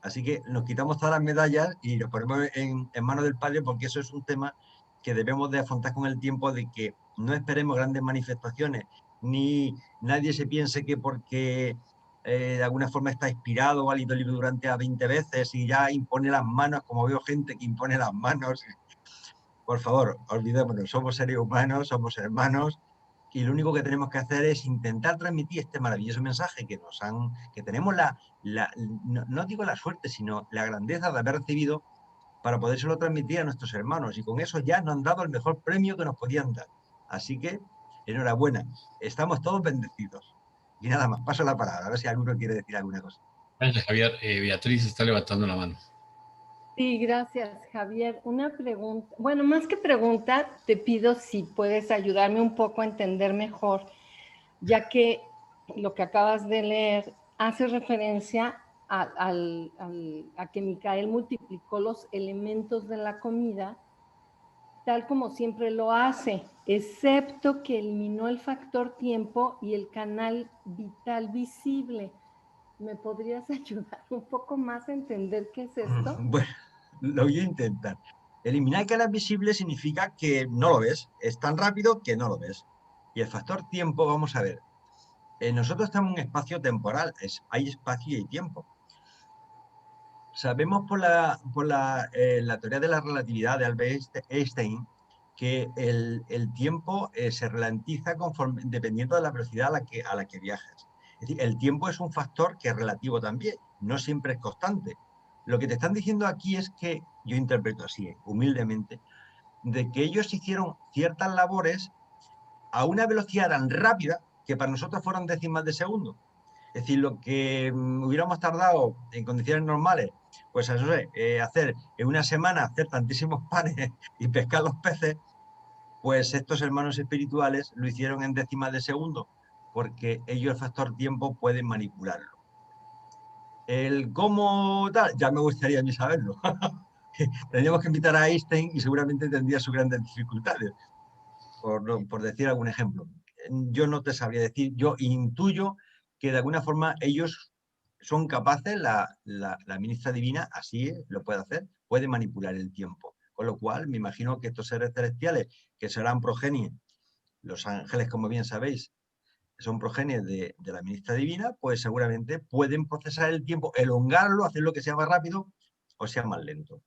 [SPEAKER 6] Así que nos quitamos todas las medallas y nos ponemos en manos del Padre, porque eso es un tema que debemos de afrontar con el tiempo, de que no esperemos grandes manifestaciones, ni nadie se piense que porque de alguna forma está inspirado o ha leído el libro durante 20 veces y ya impone las manos, como veo gente que impone las manos. Por favor, olvidémonos, somos seres humanos, somos hermanos, y lo único que tenemos que hacer es intentar transmitir este maravilloso mensaje que tenemos no digo la suerte, sino la grandeza de haber recibido para podérselo transmitir a nuestros hermanos, y con eso ya nos han dado el mejor premio que nos podían dar. Así que, enhorabuena, estamos todos bendecidos. Y nada más, paso la palabra, a ver si alguno quiere decir alguna cosa.
[SPEAKER 2] Gracias, Javier. Beatriz está levantando la mano.
[SPEAKER 9] Sí, gracias, Javier. Una pregunta, bueno, más que pregunta, te pido si puedes ayudarme un poco a entender mejor, ya que lo que acabas de leer hace referencia a que Micael multiplicó los elementos de la comida, tal como siempre lo hace, excepto que eliminó el factor tiempo y el canal vital visible. ¿Me podrías ayudar un poco más a entender qué es esto?
[SPEAKER 6] Bueno, lo voy a intentar. Eliminar el canal visible significa que no lo ves, es tan rápido que no lo ves. Y el factor tiempo, vamos a ver, nosotros estamos en un espacio temporal, hay espacio y hay tiempo. Sabemos por la teoría de la relatividad de Albert Einstein que el tiempo se ralentiza dependiendo de la velocidad a la que viajas. Es decir, el tiempo es un factor que es relativo también, no siempre es constante. Lo que te están diciendo aquí es que, yo interpreto así, humildemente, de que ellos hicieron ciertas labores a una velocidad tan rápida que para nosotros fueron décimas de segundo. Es decir, lo que hubiéramos tardado en condiciones normales, pues eso es, hacer en una semana, hacer tantísimos panes y pescar los peces, pues estos hermanos espirituales lo hicieron en décimas de segundo, porque ellos el factor tiempo pueden manipularlo. El cómo tal, ya me gustaría a mí saberlo. Tendríamos que invitar a Einstein y seguramente tendría sus grandes dificultades, por decir algún ejemplo. Yo no te sabría decir, yo intuyo que de alguna forma ellos son capaces, la ministra divina así lo puede hacer, puede manipular el tiempo. Con lo cual me imagino que estos seres celestiales, que serán progenie, los ángeles, como bien sabéis, son progenies de la ministra divina, pues seguramente pueden procesar el tiempo, elongarlo, hacerlo que sea más rápido o sea más lento.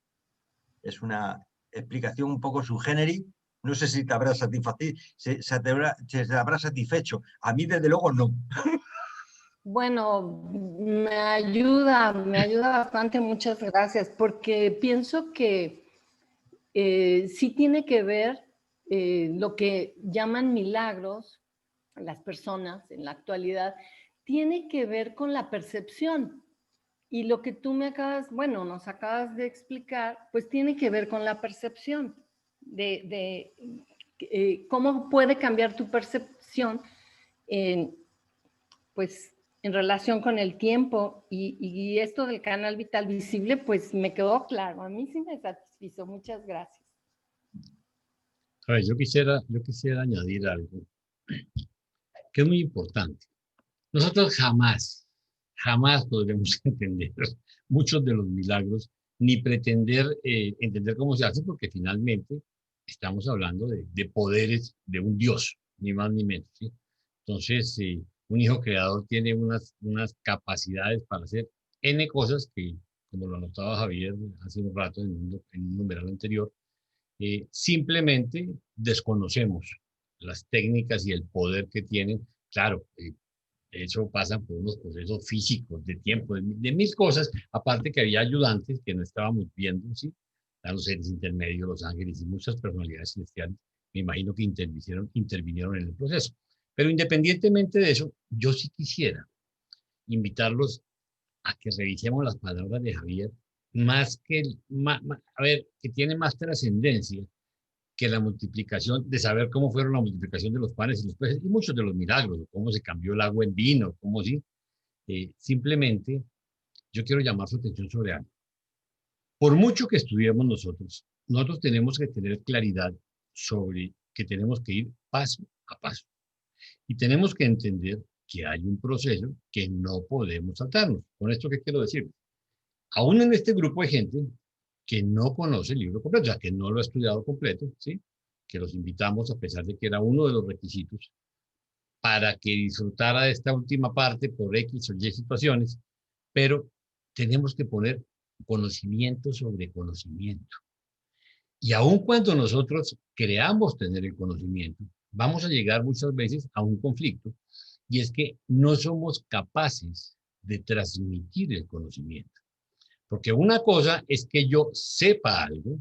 [SPEAKER 6] Es una explicación un poco sui generis, No sé si te habrá se habrá satisfecho. A mí, desde luego, no.
[SPEAKER 9] Bueno, me ayuda bastante, muchas gracias, porque pienso que sí tiene que ver lo que llaman milagros, las personas en la actualidad, tiene que ver con la percepción. Y lo que tú nos acabas de explicar, pues tiene que ver con la percepción, de cómo puede cambiar tu percepción pues en relación con el tiempo y esto del canal vital visible, pues me quedó claro. A mí sí me satisfizo. Muchas gracias.
[SPEAKER 2] A ver, yo quisiera añadir algo que es muy importante. Nosotros jamás podremos entender muchos de los milagros, ni pretender entender cómo se hace, porque finalmente estamos hablando de poderes de un Dios, ni más ni menos, ¿sí? Entonces, un hijo creador tiene unas capacidades para hacer N cosas que, como lo anotaba Javier hace un rato en un numeral anterior, simplemente desconocemos las técnicas y el poder que tienen. Claro, eso pasa por unos procesos físicos, de tiempo, de mil cosas, aparte que había ayudantes que no estábamos viendo, ¿sí? A los seres intermedios, los ángeles y muchas personalidades celestiales, me imagino que intervinieron en el proceso. Pero independientemente de eso, yo sí quisiera invitarlos a que revisemos las palabras de Javier, a ver, que tiene más trascendencia que la multiplicación, de saber cómo fueron la multiplicación de los panes y los peces, y muchos de los milagros, cómo se cambió el agua en vino, cómo sí. Simplemente, yo quiero llamar su atención sobre algo. Por mucho que estudiemos nosotros tenemos que tener claridad sobre que tenemos que ir paso a paso. Y tenemos que entender que hay un proceso que no podemos saltarnos. ¿Con esto qué quiero decir? Aún en este grupo hay gente que no conoce el libro completo, o sea, que no lo ha estudiado completo, ¿sí? Que los invitamos, a pesar de que era uno de los requisitos, para que disfrutara de esta última parte por X o Y situaciones, pero tenemos que poner conocimiento sobre conocimiento. Y aun cuando nosotros creamos tener el conocimiento, vamos a llegar muchas veces a un conflicto, y es que no somos capaces de transmitir el conocimiento. Porque una cosa es que yo sepa algo,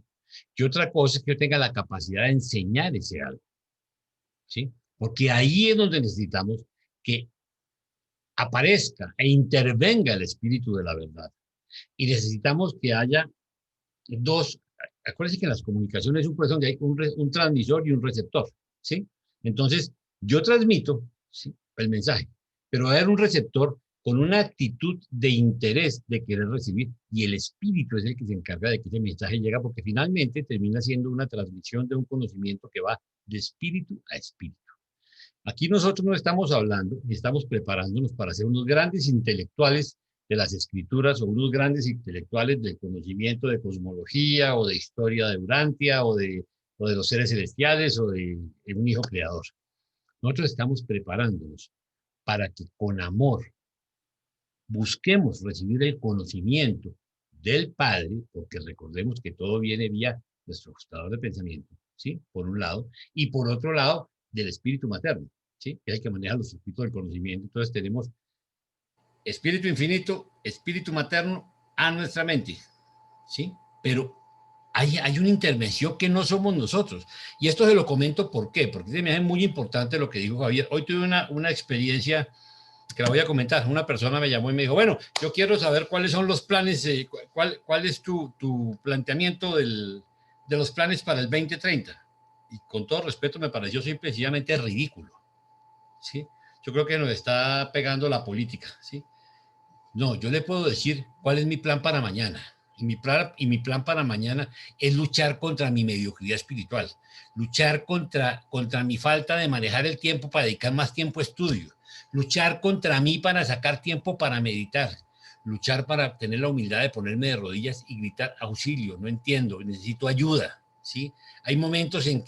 [SPEAKER 2] y otra cosa es que yo tenga la capacidad de enseñar ese algo, ¿sí? Porque ahí es donde necesitamos que aparezca e intervenga el espíritu de la verdad. Y necesitamos que haya dos, acuérdense que en las comunicaciones es un proceso donde hay un transmisor y un receptor, ¿sí? Entonces, yo transmito, ¿sí?, el mensaje, pero va a haber un receptor con una actitud de interés de querer recibir, y el espíritu es el que se encarga de que ese mensaje llegue, porque finalmente termina siendo una transmisión de un conocimiento que va de espíritu a espíritu. Aquí nosotros no estamos hablando y estamos preparándonos para ser unos grandes intelectuales de las escrituras o unos grandes intelectuales del conocimiento de cosmología o de historia de Urantia o de los seres celestiales o de un hijo creador. Nosotros estamos preparándonos para que con amor busquemos recibir el conocimiento del Padre, porque recordemos que todo viene vía nuestro ajustador de pensamiento, ¿sí? Por un lado, y por otro lado, del espíritu materno, ¿sí? Que hay que manejar los circuitos del conocimiento. Entonces tenemos espíritu infinito, espíritu materno a nuestra mente, ¿sí? Pero hay una intervención que no somos nosotros. Y esto se lo comento, ¿por qué? Porque se me hace muy importante lo que dijo Javier. Hoy tuve una experiencia que la voy a comentar. Una persona me llamó y me dijo, bueno, yo quiero saber cuáles son los planes, cuál es tu planteamiento de los planes para el 2030. Y con todo respeto me pareció simplemente ridículo, ¿sí? Yo creo que nos está pegando la política, ¿sí? No, yo le puedo decir cuál es mi plan para mañana. Y mi plan para mañana es luchar contra mi mediocridad espiritual, luchar contra mi falta de manejar el tiempo para dedicar más tiempo a estudio, luchar contra mí para sacar tiempo para meditar, luchar para tener la humildad de ponerme de rodillas y gritar auxilio, no entiendo, necesito ayuda, ¿sí? Hay momentos en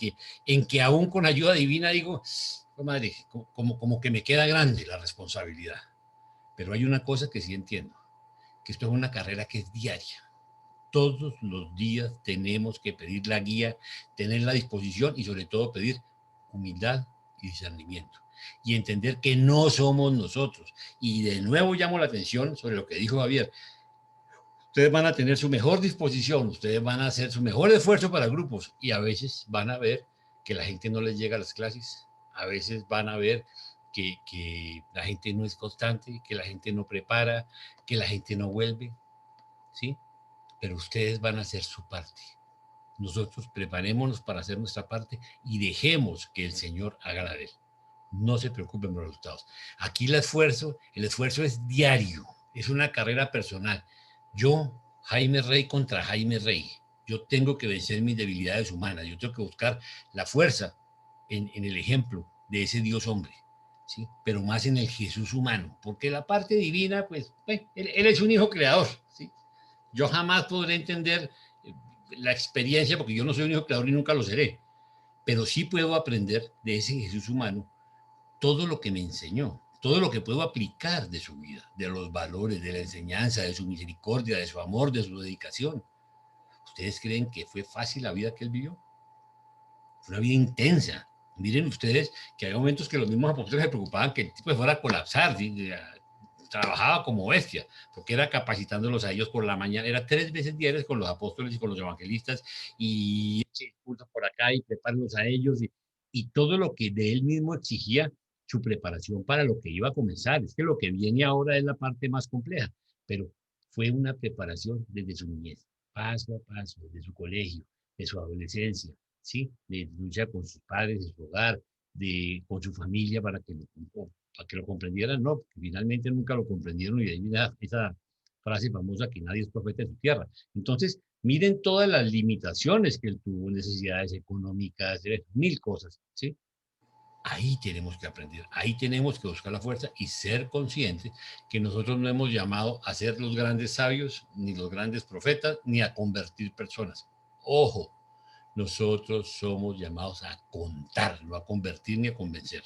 [SPEAKER 2] que aún con ayuda divina digo, oh, madre, como que me queda grande la responsabilidad. Pero hay una cosa que sí entiendo, que esto es una carrera que es diaria. Todos los días tenemos que pedir la guía, tener la disposición y sobre todo pedir humildad y discernimiento. Y entender que no somos nosotros. Y de nuevo llamo la atención sobre lo que dijo Javier. Ustedes van a tener su mejor disposición, ustedes van a hacer su mejor esfuerzo para grupos y a veces van a ver que la gente no les llega a las clases, a veces van a ver que la gente no es constante, que la gente no prepara, que la gente no vuelve, ¿sí? Pero ustedes van a hacer su parte. Nosotros preparémonos para hacer nuestra parte y dejemos que el Señor haga la de él. No se preocupen por los resultados. Aquí el esfuerzo es diario, es una carrera personal. Yo, Jaime Rey contra Jaime Rey. Yo tengo que vencer mis debilidades humanas. Yo tengo que buscar la fuerza en el ejemplo de ese Dios hombre, ¿sí? Pero más en el Jesús humano, porque la parte divina, pues, él es un hijo creador, ¿sí? Yo jamás podré entender la experiencia, porque yo no soy un hijo creador y nunca lo seré, pero sí puedo aprender de ese Jesús humano todo lo que me enseñó, todo lo que puedo aplicar de su vida, de los valores, de la enseñanza, de su misericordia, de su amor, de su dedicación. ¿Ustedes creen que fue fácil la vida que él vivió? Fue una vida intensa. Miren ustedes que hay momentos que los mismos apóstoles se preocupaban que el tipo fuera a colapsar, ¿sí? Trabajaba como bestia, porque era capacitándolos a ellos por la mañana, era 3 veces diarias con los apóstoles y con los evangelistas, y se expulsan por acá y prepárenlos a ellos, y todo lo que de él mismo exigía su preparación para lo que iba a comenzar. Es que lo que viene ahora es la parte más compleja, pero fue una preparación desde su niñez, paso a paso, desde su colegio, de su adolescencia, ¿sí? De lucha con sus padres, de su hogar, con su familia para que lo comprendieran, no, porque finalmente nunca lo comprendieron y de ahí viene esa frase famosa que nadie es profeta de su tierra. Entonces, miren todas las limitaciones que él tuvo, necesidades económicas, mil cosas, ¿sí? Ahí tenemos que aprender, ahí tenemos que buscar la fuerza y ser conscientes que nosotros no hemos llamado a ser los grandes sabios, ni los grandes profetas, ni a convertir personas. Ojo, nosotros somos llamados a contar, no a convertir ni a convencer.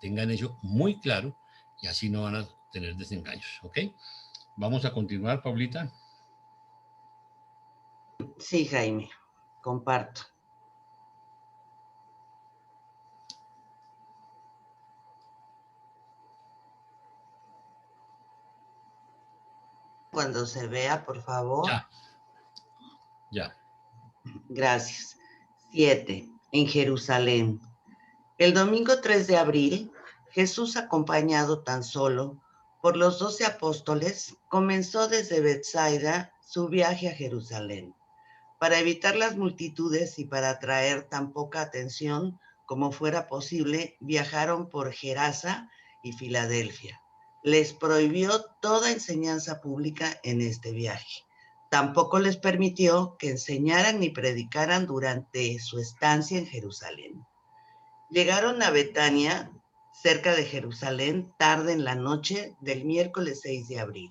[SPEAKER 2] Tengan eso muy claro y así no van a tener desengaños, ¿ok? Vamos a continuar, Paulita.
[SPEAKER 3] Sí, Jaime, comparto. Cuando se vea, por favor.
[SPEAKER 2] Ya.
[SPEAKER 3] Gracias. 7. En Jerusalén. El domingo 3 de abril, Jesús, acompañado tan solo por los 12 apóstoles, comenzó desde Betsaida su viaje a Jerusalén. Para evitar las multitudes y para atraer tan poca atención como fuera posible, viajaron por Gerasa y Filadelfia. Les prohibió toda enseñanza pública en este viaje. Tampoco les permitió que enseñaran ni predicaran durante su estancia en Jerusalén. Llegaron a Betania, cerca de Jerusalén, tarde en la noche del miércoles 6 de abril.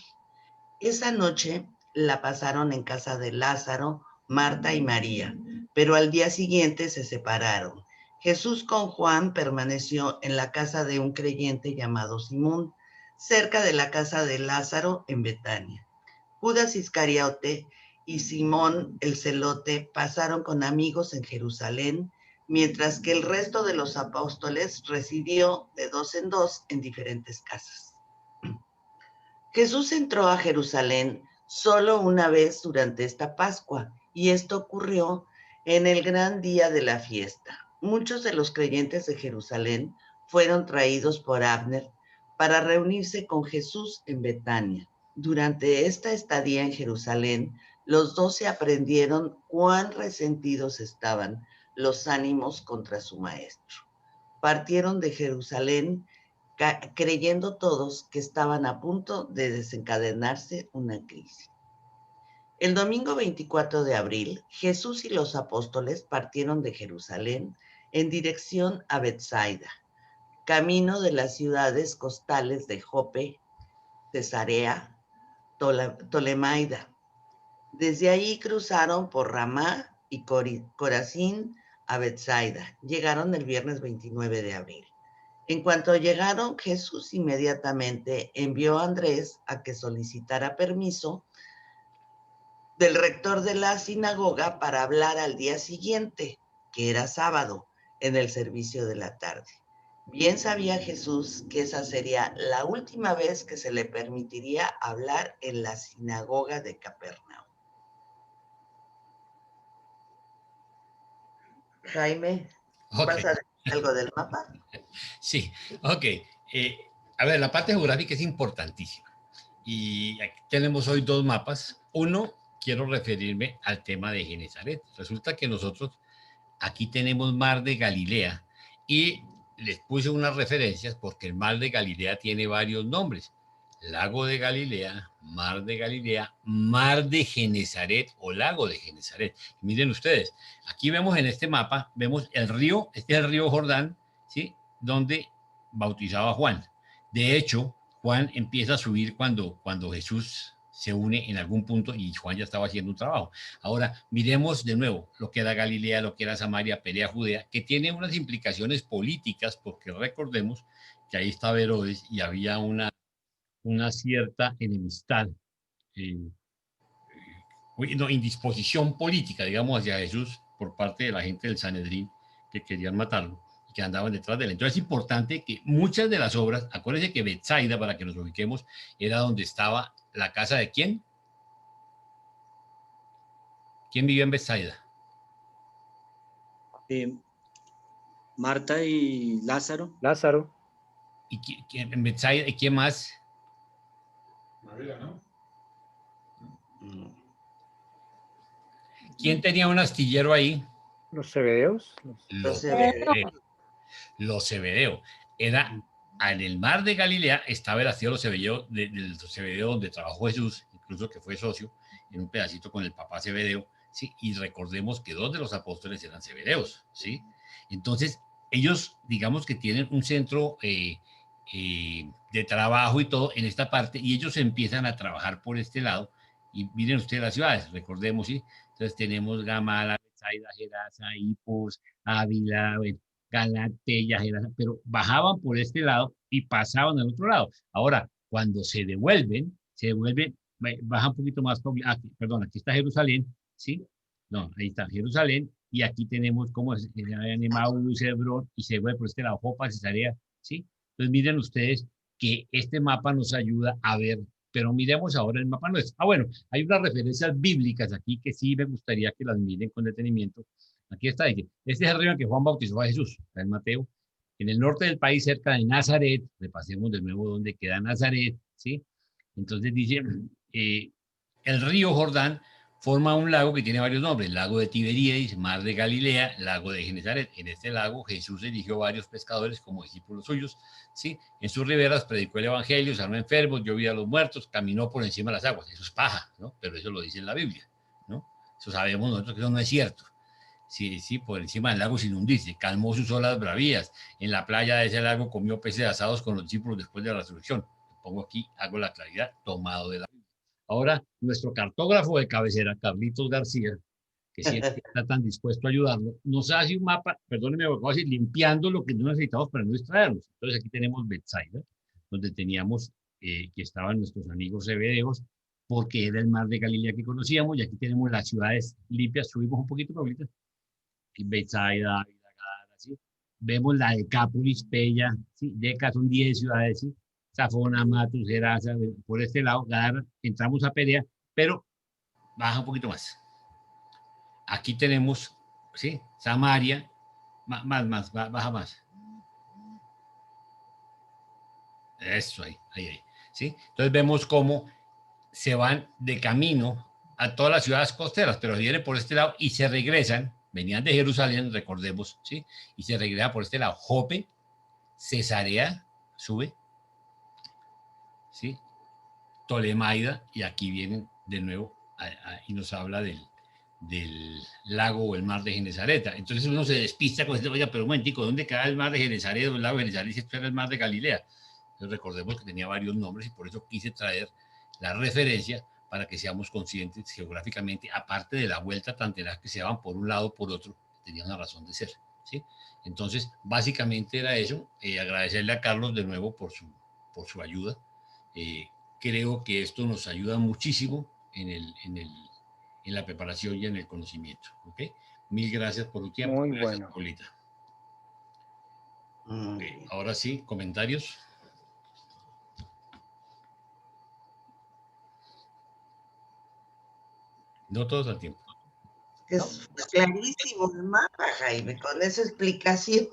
[SPEAKER 3] Esa noche la pasaron en casa de Lázaro, Marta y María, pero al día siguiente se separaron. Jesús con Juan permaneció en la casa de un creyente llamado Simón, cerca de la casa de Lázaro en Betania. Judas Iscariote y Simón el Celote pasaron con amigos en Jerusalén, mientras que el resto de los apóstoles residió de 2 en 2 en diferentes casas. Jesús entró a Jerusalén solo una vez durante esta Pascua, y esto ocurrió en el gran día de la fiesta. Muchos de los creyentes de Jerusalén fueron traídos por Abner para reunirse con Jesús en Betania. Durante esta estadía en Jerusalén, los 12 aprendieron cuán resentidos estaban los ánimos contra su maestro. Partieron de Jerusalén creyendo todos que estaban a punto de desencadenarse una crisis. El domingo 24 de abril, Jesús y los apóstoles partieron de Jerusalén en dirección a Betsaida, camino de las ciudades costales de Jope, Cesarea, Tolemaida. Desde allí cruzaron por Ramá y Corazín a Betsaida. Llegaron el viernes 29 de abril. En cuanto llegaron, Jesús inmediatamente envió a Andrés a que solicitara permiso del rector de la sinagoga para hablar al día siguiente, que era sábado, en el servicio de la tarde. Bien sabía Jesús que esa sería la última vez que se le permitiría hablar en la sinagoga de Capernaum. Jaime, ¿vas a decir algo del mapa?
[SPEAKER 2] Sí, ok. A ver, la parte geográfica es importantísima. Y aquí tenemos hoy dos mapas. Uno, quiero referirme al tema de Genesaret. Resulta que nosotros aquí tenemos Mar de Galilea y les puse unas referencias porque el Mar de Galilea tiene varios nombres. Lago de Galilea, Mar de Galilea, Mar de Genesaret o Lago de Genesaret. Miren ustedes, aquí vemos en este mapa, vemos el río, este es el río Jordán, ¿sí? Donde bautizaba a Juan. De hecho, Juan empieza a subir cuando Jesús se une en algún punto y Juan ya estaba haciendo un trabajo. Ahora, miremos de nuevo lo que era Galilea, lo que era Samaria, Perea, Judea, que tiene unas implicaciones políticas, porque recordemos que ahí estaba Herodes y había una cierta enemistad, indisposición política, digamos, hacia Jesús por parte de la gente del Sanedrín que querían matarlo y que andaban detrás de él. Entonces es importante que muchas de las obras, acuérdense que Betsaida, para que nos ubiquemos, era donde estaba la casa de ¿quién? ¿Quién vivió en Betsaida?
[SPEAKER 5] Marta y Lázaro.
[SPEAKER 8] Lázaro.
[SPEAKER 2] ¿Y en Betsaida, y quién más?
[SPEAKER 7] María, ¿no?
[SPEAKER 2] ¿Quién tenía un astillero ahí?
[SPEAKER 8] Los Zebedeos.
[SPEAKER 3] Los Zebedeos.
[SPEAKER 2] Los Zebedeos. Era en el mar de Galilea, estaba el astillero Zebedeo, del Zebedeo donde trabajó Jesús, incluso que fue socio en un pedacito con el papá Zebedeo, ¿sí? Y recordemos que dos de los apóstoles eran Zebedeos, ¿sí? Entonces, ellos, digamos que tienen un centro de trabajo y todo en esta parte, y ellos empiezan a trabajar por este lado, y miren ustedes las ciudades, recordemos, ¿sí? Entonces tenemos Gamala, Betsaida, Gerasa, Hipos, Ávila, Galatea, Gerasa, pero bajaban por este lado y pasaban al otro lado. Ahora, cuando se devuelven, bajan un poquito más, perdón, aquí está Jerusalén, ¿sí? No, ahí está Jerusalén, y aquí tenemos como Emaús, Hebrón, y se vuelve por este lado, Jopa, Cesarea, ¿sí? Entonces miren ustedes que este mapa nos ayuda a ver, pero miremos ahora el mapa nuestro. Bueno, hay unas referencias bíblicas aquí que sí me gustaría que las miren con detenimiento. Aquí está, dice, este es el río en que Juan bautizó a Jesús, está en Mateo. En el norte del país, cerca de Nazaret, repasemos de nuevo dónde queda Nazaret, ¿sí? Entonces dice, el río Jordán forma un lago que tiene varios nombres, lago de Tiberíades, mar de Galilea, lago de Genesaret. En este lago Jesús eligió varios pescadores como discípulos suyos, ¿sí? En sus riberas predicó el evangelio, sanó enfermos, dio vida a los muertos, caminó por encima de las aguas. Eso es paja, ¿no? Pero eso lo dice en la Biblia, ¿no? Eso sabemos nosotros que eso no es cierto. Sí, sí, por encima del lago sin hundirse, calmó sus olas bravías. En la playa de ese lago comió peces asados con los discípulos después de la resurrección. Pongo aquí, hago la claridad, tomado de la Biblia. Ahora, nuestro cartógrafo de cabecera, Carlitos García, que siempre está tan dispuesto a ayudarnos, nos hace un mapa, perdónenme, voy a decir, limpiando lo que no necesitamos para no distraernos. Entonces aquí tenemos Betsaida, donde teníamos que estaban nuestros amigos Zebedeos, porque era el mar de Galilea que conocíamos, y aquí tenemos las ciudades limpias. Subimos un poquito, Paulita. Betsaida, ¿sí? Vemos la Decápolis, Pella, ¿sí? Deca son 10 ciudades, ¿sí? Safona, Matus, Gerasa, por este lado, Gadara, entramos a Perea, pero baja un poquito más. Aquí tenemos, ¿sí? Samaria, baja más. Eso, ahí, ¿sí? Entonces vemos cómo se van de camino a todas las ciudades costeras, pero vienen por este lado y se regresan, venían de Jerusalén, recordemos, ¿sí? Y se regresa por este lado, Jope, Cesarea, sube, ¿sí? Tolemaida, y aquí vienen de nuevo y nos habla del lago o el mar de Genesaret. Entonces uno se despista con este, oye, pero un momentico, ¿dónde queda el mar de Genesaret o el lago de Genesaret? Si esto era el mar de Galilea. Entonces recordemos que tenía varios nombres y por eso quise traer la referencia para que seamos conscientes geográficamente, aparte de la vuelta tan tenaz que se daban por un lado o por otro, tenía una razón de ser, ¿sí? Entonces, básicamente era eso. Agradecerle a Carlos de nuevo por su ayuda. Creo que esto nos ayuda muchísimo en en la preparación y en el conocimiento. ¿Ok? Mil gracias por tu tiempo.
[SPEAKER 8] Muy
[SPEAKER 2] Gracias,
[SPEAKER 8] bueno.
[SPEAKER 2] Paulita. Okay, ahora sí, comentarios. No todos al tiempo.
[SPEAKER 3] Es clarísimo el mapa, Jaime, con esa explicación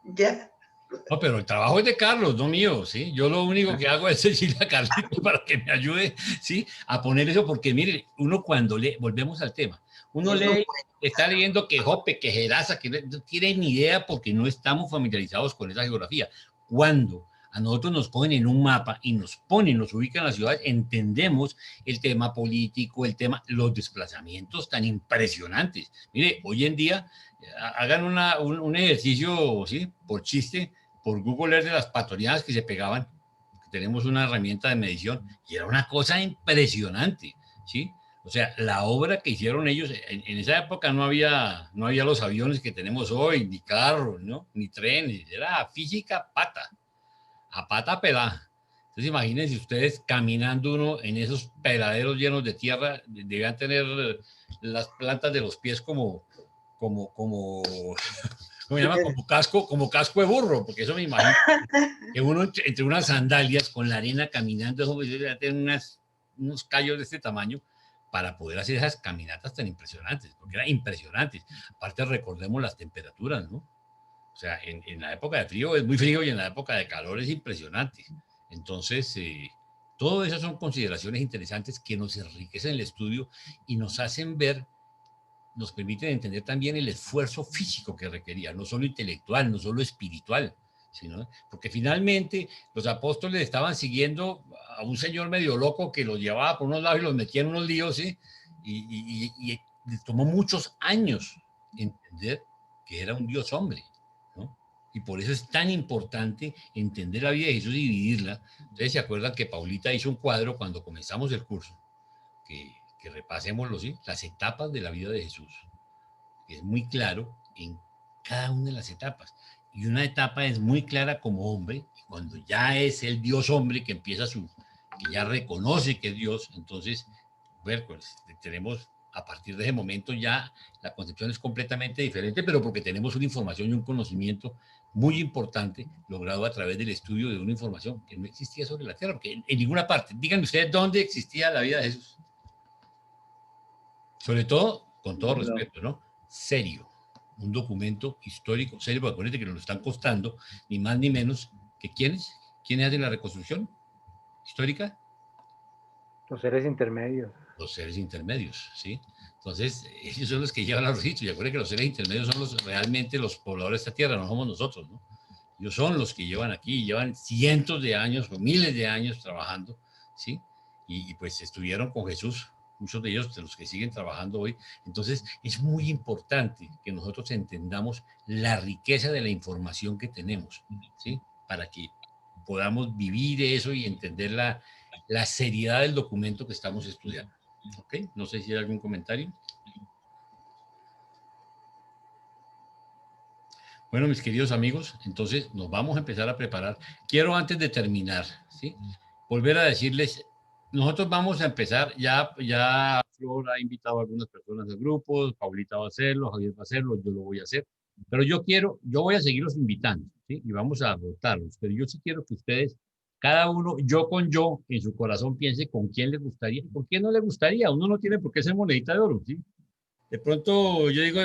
[SPEAKER 3] ya.
[SPEAKER 2] No, pero el trabajo es de Carlos, no mío, ¿sí? Yo lo único que hago es decirle a Carlitos para que me ayude, ¿sí? A poner eso, porque mire, uno cuando lee, volvemos al tema, uno lee, está leyendo que Jope, que Gerasa, que no tiene ni idea porque no estamos familiarizados con esa geografía. Cuando a nosotros nos ponen en un mapa y nos ponen, nos ubican en la ciudad, entendemos el tema político, el tema, los desplazamientos tan impresionantes. Mire, hoy en día, hagan un ejercicio, ¿sí? Por chiste, por Google Earth de las patoneadas que se pegaban. Tenemos una herramienta de medición y era una cosa impresionante, ¿sí? O sea, la obra que hicieron ellos, en esa época no había los aviones que tenemos hoy, ni carros, ¿no? Ni trenes, era física a pata pelada. Entonces imagínense ustedes caminando uno en esos peladeros llenos de tierra, debían tener las plantas de los pies como ¿cómo se llama? Como casco de burro, porque eso me imagino que uno entre unas sandalias con la arena caminando, eso debe tener unos callos de este tamaño para poder hacer esas caminatas tan impresionantes, porque eran impresionantes. Aparte recordemos las temperaturas, ¿no? O sea, en la época de frío es muy frío y en la época de calor es impresionante. Entonces, todo eso son consideraciones interesantes que nos enriquecen el estudio y nos hacen ver, nos permiten entender también el esfuerzo físico que requería, no solo intelectual, no solo espiritual, sino porque finalmente los apóstoles estaban siguiendo a un señor medio loco que los llevaba por unos lados y los metía en unos líos, ¿sí? Y les tomó muchos años entender que era un Dios hombre, ¿no? Y por eso es tan importante entender la vida de Jesús y dividirla. Ustedes se acuerdan que Paulita hizo un cuadro cuando comenzamos el curso, que repasémoslo, ¿sí? Las etapas de la vida de Jesús. Es muy claro en cada una de las etapas. Y una etapa es muy clara como hombre, y cuando ya es el Dios hombre que empieza que ya reconoce que es Dios, entonces, bueno, pues tenemos, a partir de ese momento ya la concepción es completamente diferente, pero porque tenemos una información y un conocimiento muy importante logrado a través del estudio de una información que no existía sobre la Tierra, porque en ninguna parte. Díganme ustedes dónde existía la vida de Jesús. Sobre todo, con todo respeto, ¿no? Serio. Un documento histórico serio, porque acuérdense que nos lo están costando, ni más ni menos que ¿quiénes? ¿Quiénes hacen la reconstrucción histórica?
[SPEAKER 8] Los seres intermedios.
[SPEAKER 2] Los seres intermedios, ¿sí? Entonces, ellos son los que llevan los registros. Y acuérdense que los seres intermedios son realmente los pobladores de esta tierra, no somos nosotros, ¿no? Ellos son los que llevan aquí, llevan cientos de años o miles de años trabajando, ¿sí? Y pues estuvieron con Jesús, muchos de ellos de los que siguen trabajando hoy. Entonces, es muy importante que nosotros entendamos la riqueza de la información que tenemos, ¿sí? Para que podamos vivir eso y entender la seriedad del documento que estamos estudiando. ¿Ok? No sé si hay algún comentario. Bueno, mis queridos amigos, entonces nos vamos a empezar a preparar. Quiero antes de terminar, ¿sí? Volver a decirles, nosotros vamos a empezar, ya Flor ha invitado a algunas personas al grupo, Paulita va a hacerlo, Javier va a hacerlo, yo lo voy a hacer, pero yo voy a seguirlos invitando, ¿sí? Y vamos a votarlos, pero yo sí quiero que ustedes, cada uno, yo con yo, en su corazón piense con quién le gustaría, con quién no le gustaría. Uno no tiene por qué ser monedita de oro, ¿sí? De pronto yo digo,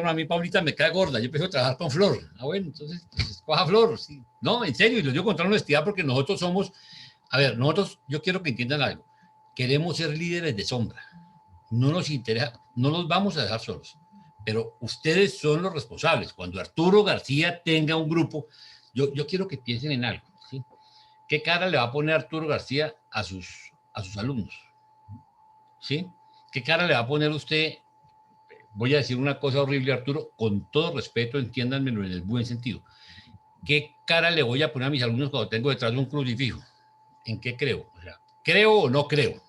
[SPEAKER 2] no, a mí Paulita me cae gorda, yo empiezo a trabajar con Flor. Ah, bueno, entonces, pues, escoja Flor, ¿sí? No, en serio, y lo digo con toda honestidad porque nosotros somos, a ver, nosotros, yo quiero que entiendan algo, queremos ser líderes de sombra, no nos interesa, no nos vamos a dejar solos, pero ustedes son los responsables. Cuando Arturo García tenga un grupo, yo quiero que piensen en algo, ¿sí? ¿Qué cara le va a poner Arturo García a sus alumnos? ¿Sí? ¿Qué cara le va a poner usted? Voy a decir una cosa horrible, Arturo, con todo respeto, entiéndanmelo en el buen sentido. ¿Qué cara le voy a poner a mis alumnos cuando tengo detrás de un crucifijo? ¿En qué creo? O sea, ¿creo o no creo?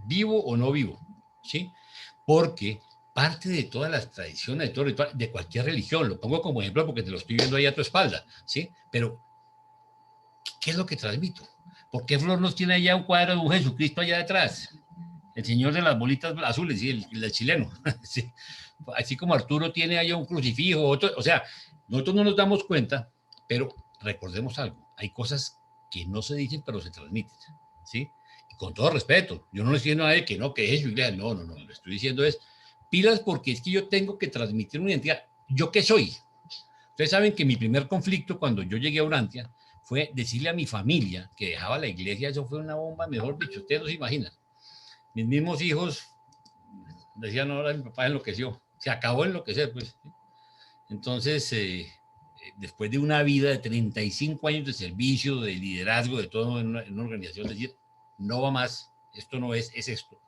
[SPEAKER 2] ¿Vivo o no vivo? ¿Sí? Porque parte de todas las tradiciones, de todo ritual, de cualquier religión, lo pongo como ejemplo porque te lo estoy viendo ahí a tu espalda, ¿sí? Pero, ¿qué es lo que transmito? ¿Por qué Flor nos tiene allá un cuadro de un Jesucristo allá detrás? El señor de las bolitas azules, sí, el chileno. Sí. Así como Arturo tiene allá un crucifijo, otro, o sea, nosotros no nos damos cuenta, pero recordemos algo, hay cosas que no se dicen, pero se transmiten, ¿sí? Y con todo respeto, yo no le estoy diciendo a nadie que no, que es su iglesia, no, lo que estoy diciendo es pilas porque es que yo tengo que transmitir una identidad. ¿Yo qué soy? Ustedes saben que mi primer conflicto cuando yo llegué a Urantia fue decirle a mi familia que dejaba la iglesia, eso fue una bomba, mejor dicho, ustedes no se imaginan. Mis mismos hijos decían, ahora mi papá enloqueció, se acabó de enloquecer, pues. Entonces, después de una vida de 35 años de servicio, de liderazgo, de todo en una organización, decir, no va más, esto no es esto.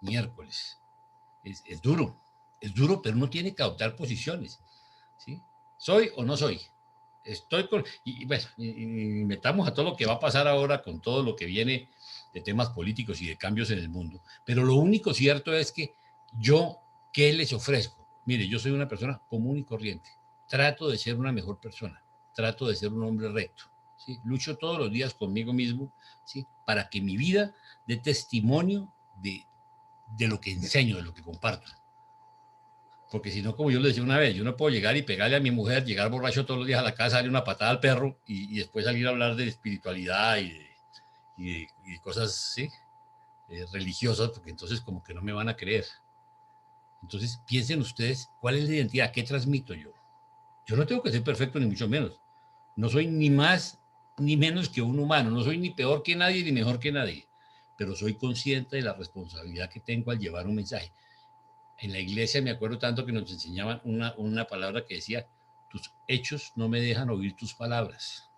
[SPEAKER 2] Miércoles. Es duro, pero uno tiene que adoptar posiciones, ¿sí? ¿Soy o no soy? Estoy con... Y bueno, y metamos a todo lo que va a pasar ahora con todo lo que viene de temas políticos y de cambios en el mundo. Pero lo único cierto es que yo, ¿qué les ofrezco? Mire, yo soy una persona común y corriente. Trato de ser una mejor persona. Trato de ser un hombre recto, ¿sí? Lucho todos los días conmigo mismo, ¿sí? Para que mi vida dé testimonio de lo que enseño, de lo que comparto. Porque si no, como yo le decía una vez, yo no puedo llegar y pegarle a mi mujer, llegar borracho todos los días a la casa, darle una patada al perro y después salir a hablar de espiritualidad y de cosas, ¿sí? Religiosas, porque entonces como que no me van a creer. Entonces piensen ustedes, ¿cuál es la identidad? ¿Qué transmito yo? Yo no tengo que ser perfecto ni mucho menos. No soy ni más ni menos que un humano. No soy ni peor que nadie ni mejor que nadie. Pero soy consciente de la responsabilidad que tengo al llevar un mensaje. En la iglesia me acuerdo tanto que nos enseñaban una palabra que decía, tus hechos no me dejan oír tus palabras.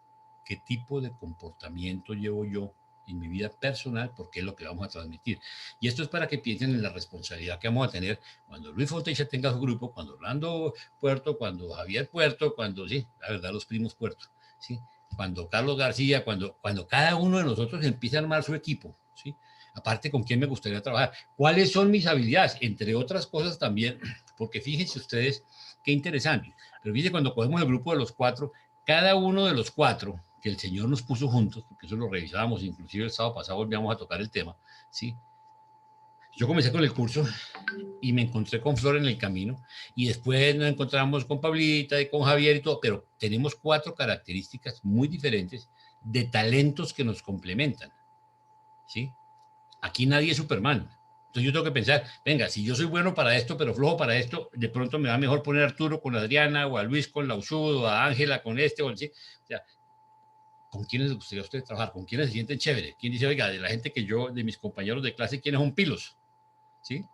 [SPEAKER 2] ¿Qué tipo de comportamiento llevo yo en mi vida personal? Porque es lo que vamos a transmitir. Y esto es para que piensen en la responsabilidad que vamos a tener cuando Luis Fontecha tenga su grupo, cuando Orlando Puerto, cuando Javier Puerto, cuando, sí, la verdad, los primos Puerto, ¿sí? Cuando Carlos García, cuando cada uno de nosotros empieza a armar su equipo, ¿sí? Aparte, ¿con quién me gustaría trabajar? ¿Cuáles son mis habilidades? Entre otras cosas también, porque fíjense ustedes qué interesante. Pero fíjense, cuando cogemos el grupo de los 4, cada uno de los 4 que el Señor nos puso juntos, porque eso lo revisábamos, inclusive el sábado pasado volvíamos a tocar el tema, ¿sí? Yo comencé con el curso y me encontré con Flor en el camino y después nos encontramos con Pablita y con Javier y todo, pero tenemos 4 características muy diferentes de talentos que nos complementan, ¿sí? Aquí nadie es Superman. Entonces yo tengo que pensar, venga, si yo soy bueno para esto, pero flojo para esto, de pronto me va mejor poner a Arturo con Adriana, o a Luis con Lausud, o a Ángela con este, o así. O sea, ¿con quiénes les gustaría a ustedes trabajar? ¿Con quiénes se sienten chévere? ¿Quién dice, oiga, de la gente que yo, de mis compañeros de clase, quiénes son pilos? ¿Sí?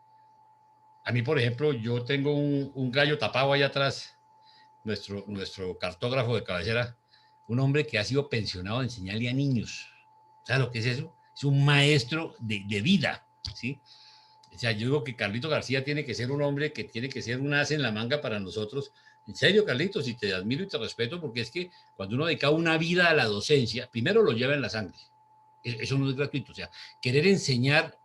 [SPEAKER 2] A mí, por ejemplo, yo tengo un gallo tapado allá atrás, nuestro cartógrafo de cabecera, un hombre que ha sido pensionado de enseñarle a niños. ¿Sabes lo que es eso? Es un maestro de vida, ¿sí? O sea, yo digo que Carlito García tiene que ser un hombre que tiene que ser un as en la manga para nosotros. En serio, Carlitos, y te admiro y te respeto, porque es que cuando uno dedica una vida a la docencia, primero lo lleva en la sangre. Eso no es gratuito. O sea, querer enseñar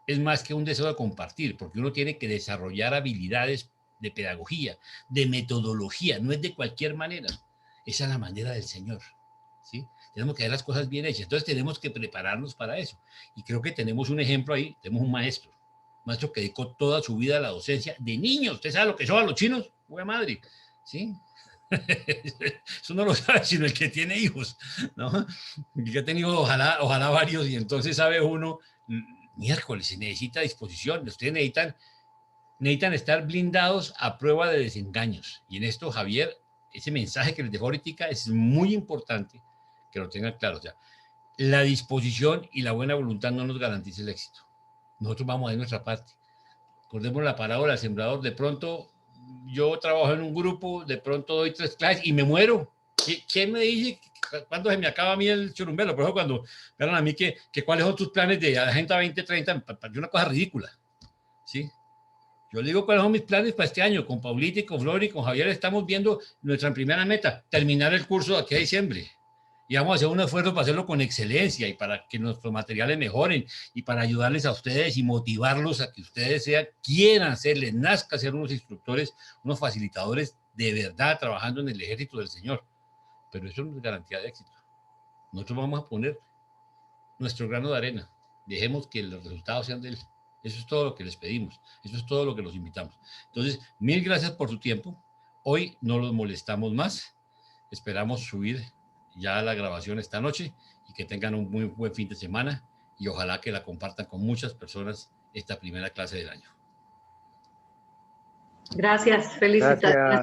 [SPEAKER 2] es más que un deseo de compartir, porque uno tiene que desarrollar habilidades de pedagogía, de metodología, no es de cualquier manera. Esa es la manera del Señor, ¿sí? Tenemos que hacer las cosas bien hechas, entonces tenemos que prepararnos para eso. Y creo que tenemos un ejemplo ahí, tenemos un maestro que dedicó toda su vida a la docencia de niños. ¿Usted sabe lo que son a los chinos? ¡Buena madre! ¿Sí? Eso no lo sabe sino el que tiene hijos, ¿no? El que ha tenido ojalá varios, y entonces sabe uno, miércoles, se necesita disposición. Ustedes necesitan estar blindados a prueba de desengaños. Y en esto, Javier, ese mensaje que les dejó ahorita es muy importante que lo tengan claro. O sea, la disposición y la buena voluntad no nos garantiza el éxito. Nosotros vamos a hacer nuestra parte. Recordemos la parábola del sembrador. De pronto, yo trabajo en un grupo, de pronto doy 3 clases y me muero. ¿Quién me dice cuándo se me acaba a mí el churumbelo? Por ejemplo, cuando me hablan a mí que cuáles son tus planes de Agenda 2030, para una cosa ridícula, ¿sí? Yo le digo cuáles son mis planes para este año. Con Paulita y con Flor y con Javier estamos viendo nuestra primera meta, terminar el curso de aquí a diciembre. Y vamos a hacer un esfuerzo para hacerlo con excelencia y para que nuestros materiales mejoren y para ayudarles a ustedes y motivarlos a que ustedes quieran ser, les nazca ser unos instructores, unos facilitadores de verdad trabajando en el ejército del Señor. Pero eso no es garantía de éxito. Nosotros vamos a poner nuestro grano de arena, Dejemos que los resultados sean de él. Eso es todo lo que les pedimos. Eso es todo lo que los invitamos. Entonces, mil gracias por su tiempo. Hoy no los molestamos más. Esperamos subir ya la grabación esta noche y que tengan un muy buen fin de semana y ojalá que la compartan con muchas personas esta primera clase del año.
[SPEAKER 12] Gracias, felicitaciones.
[SPEAKER 8] Gracias.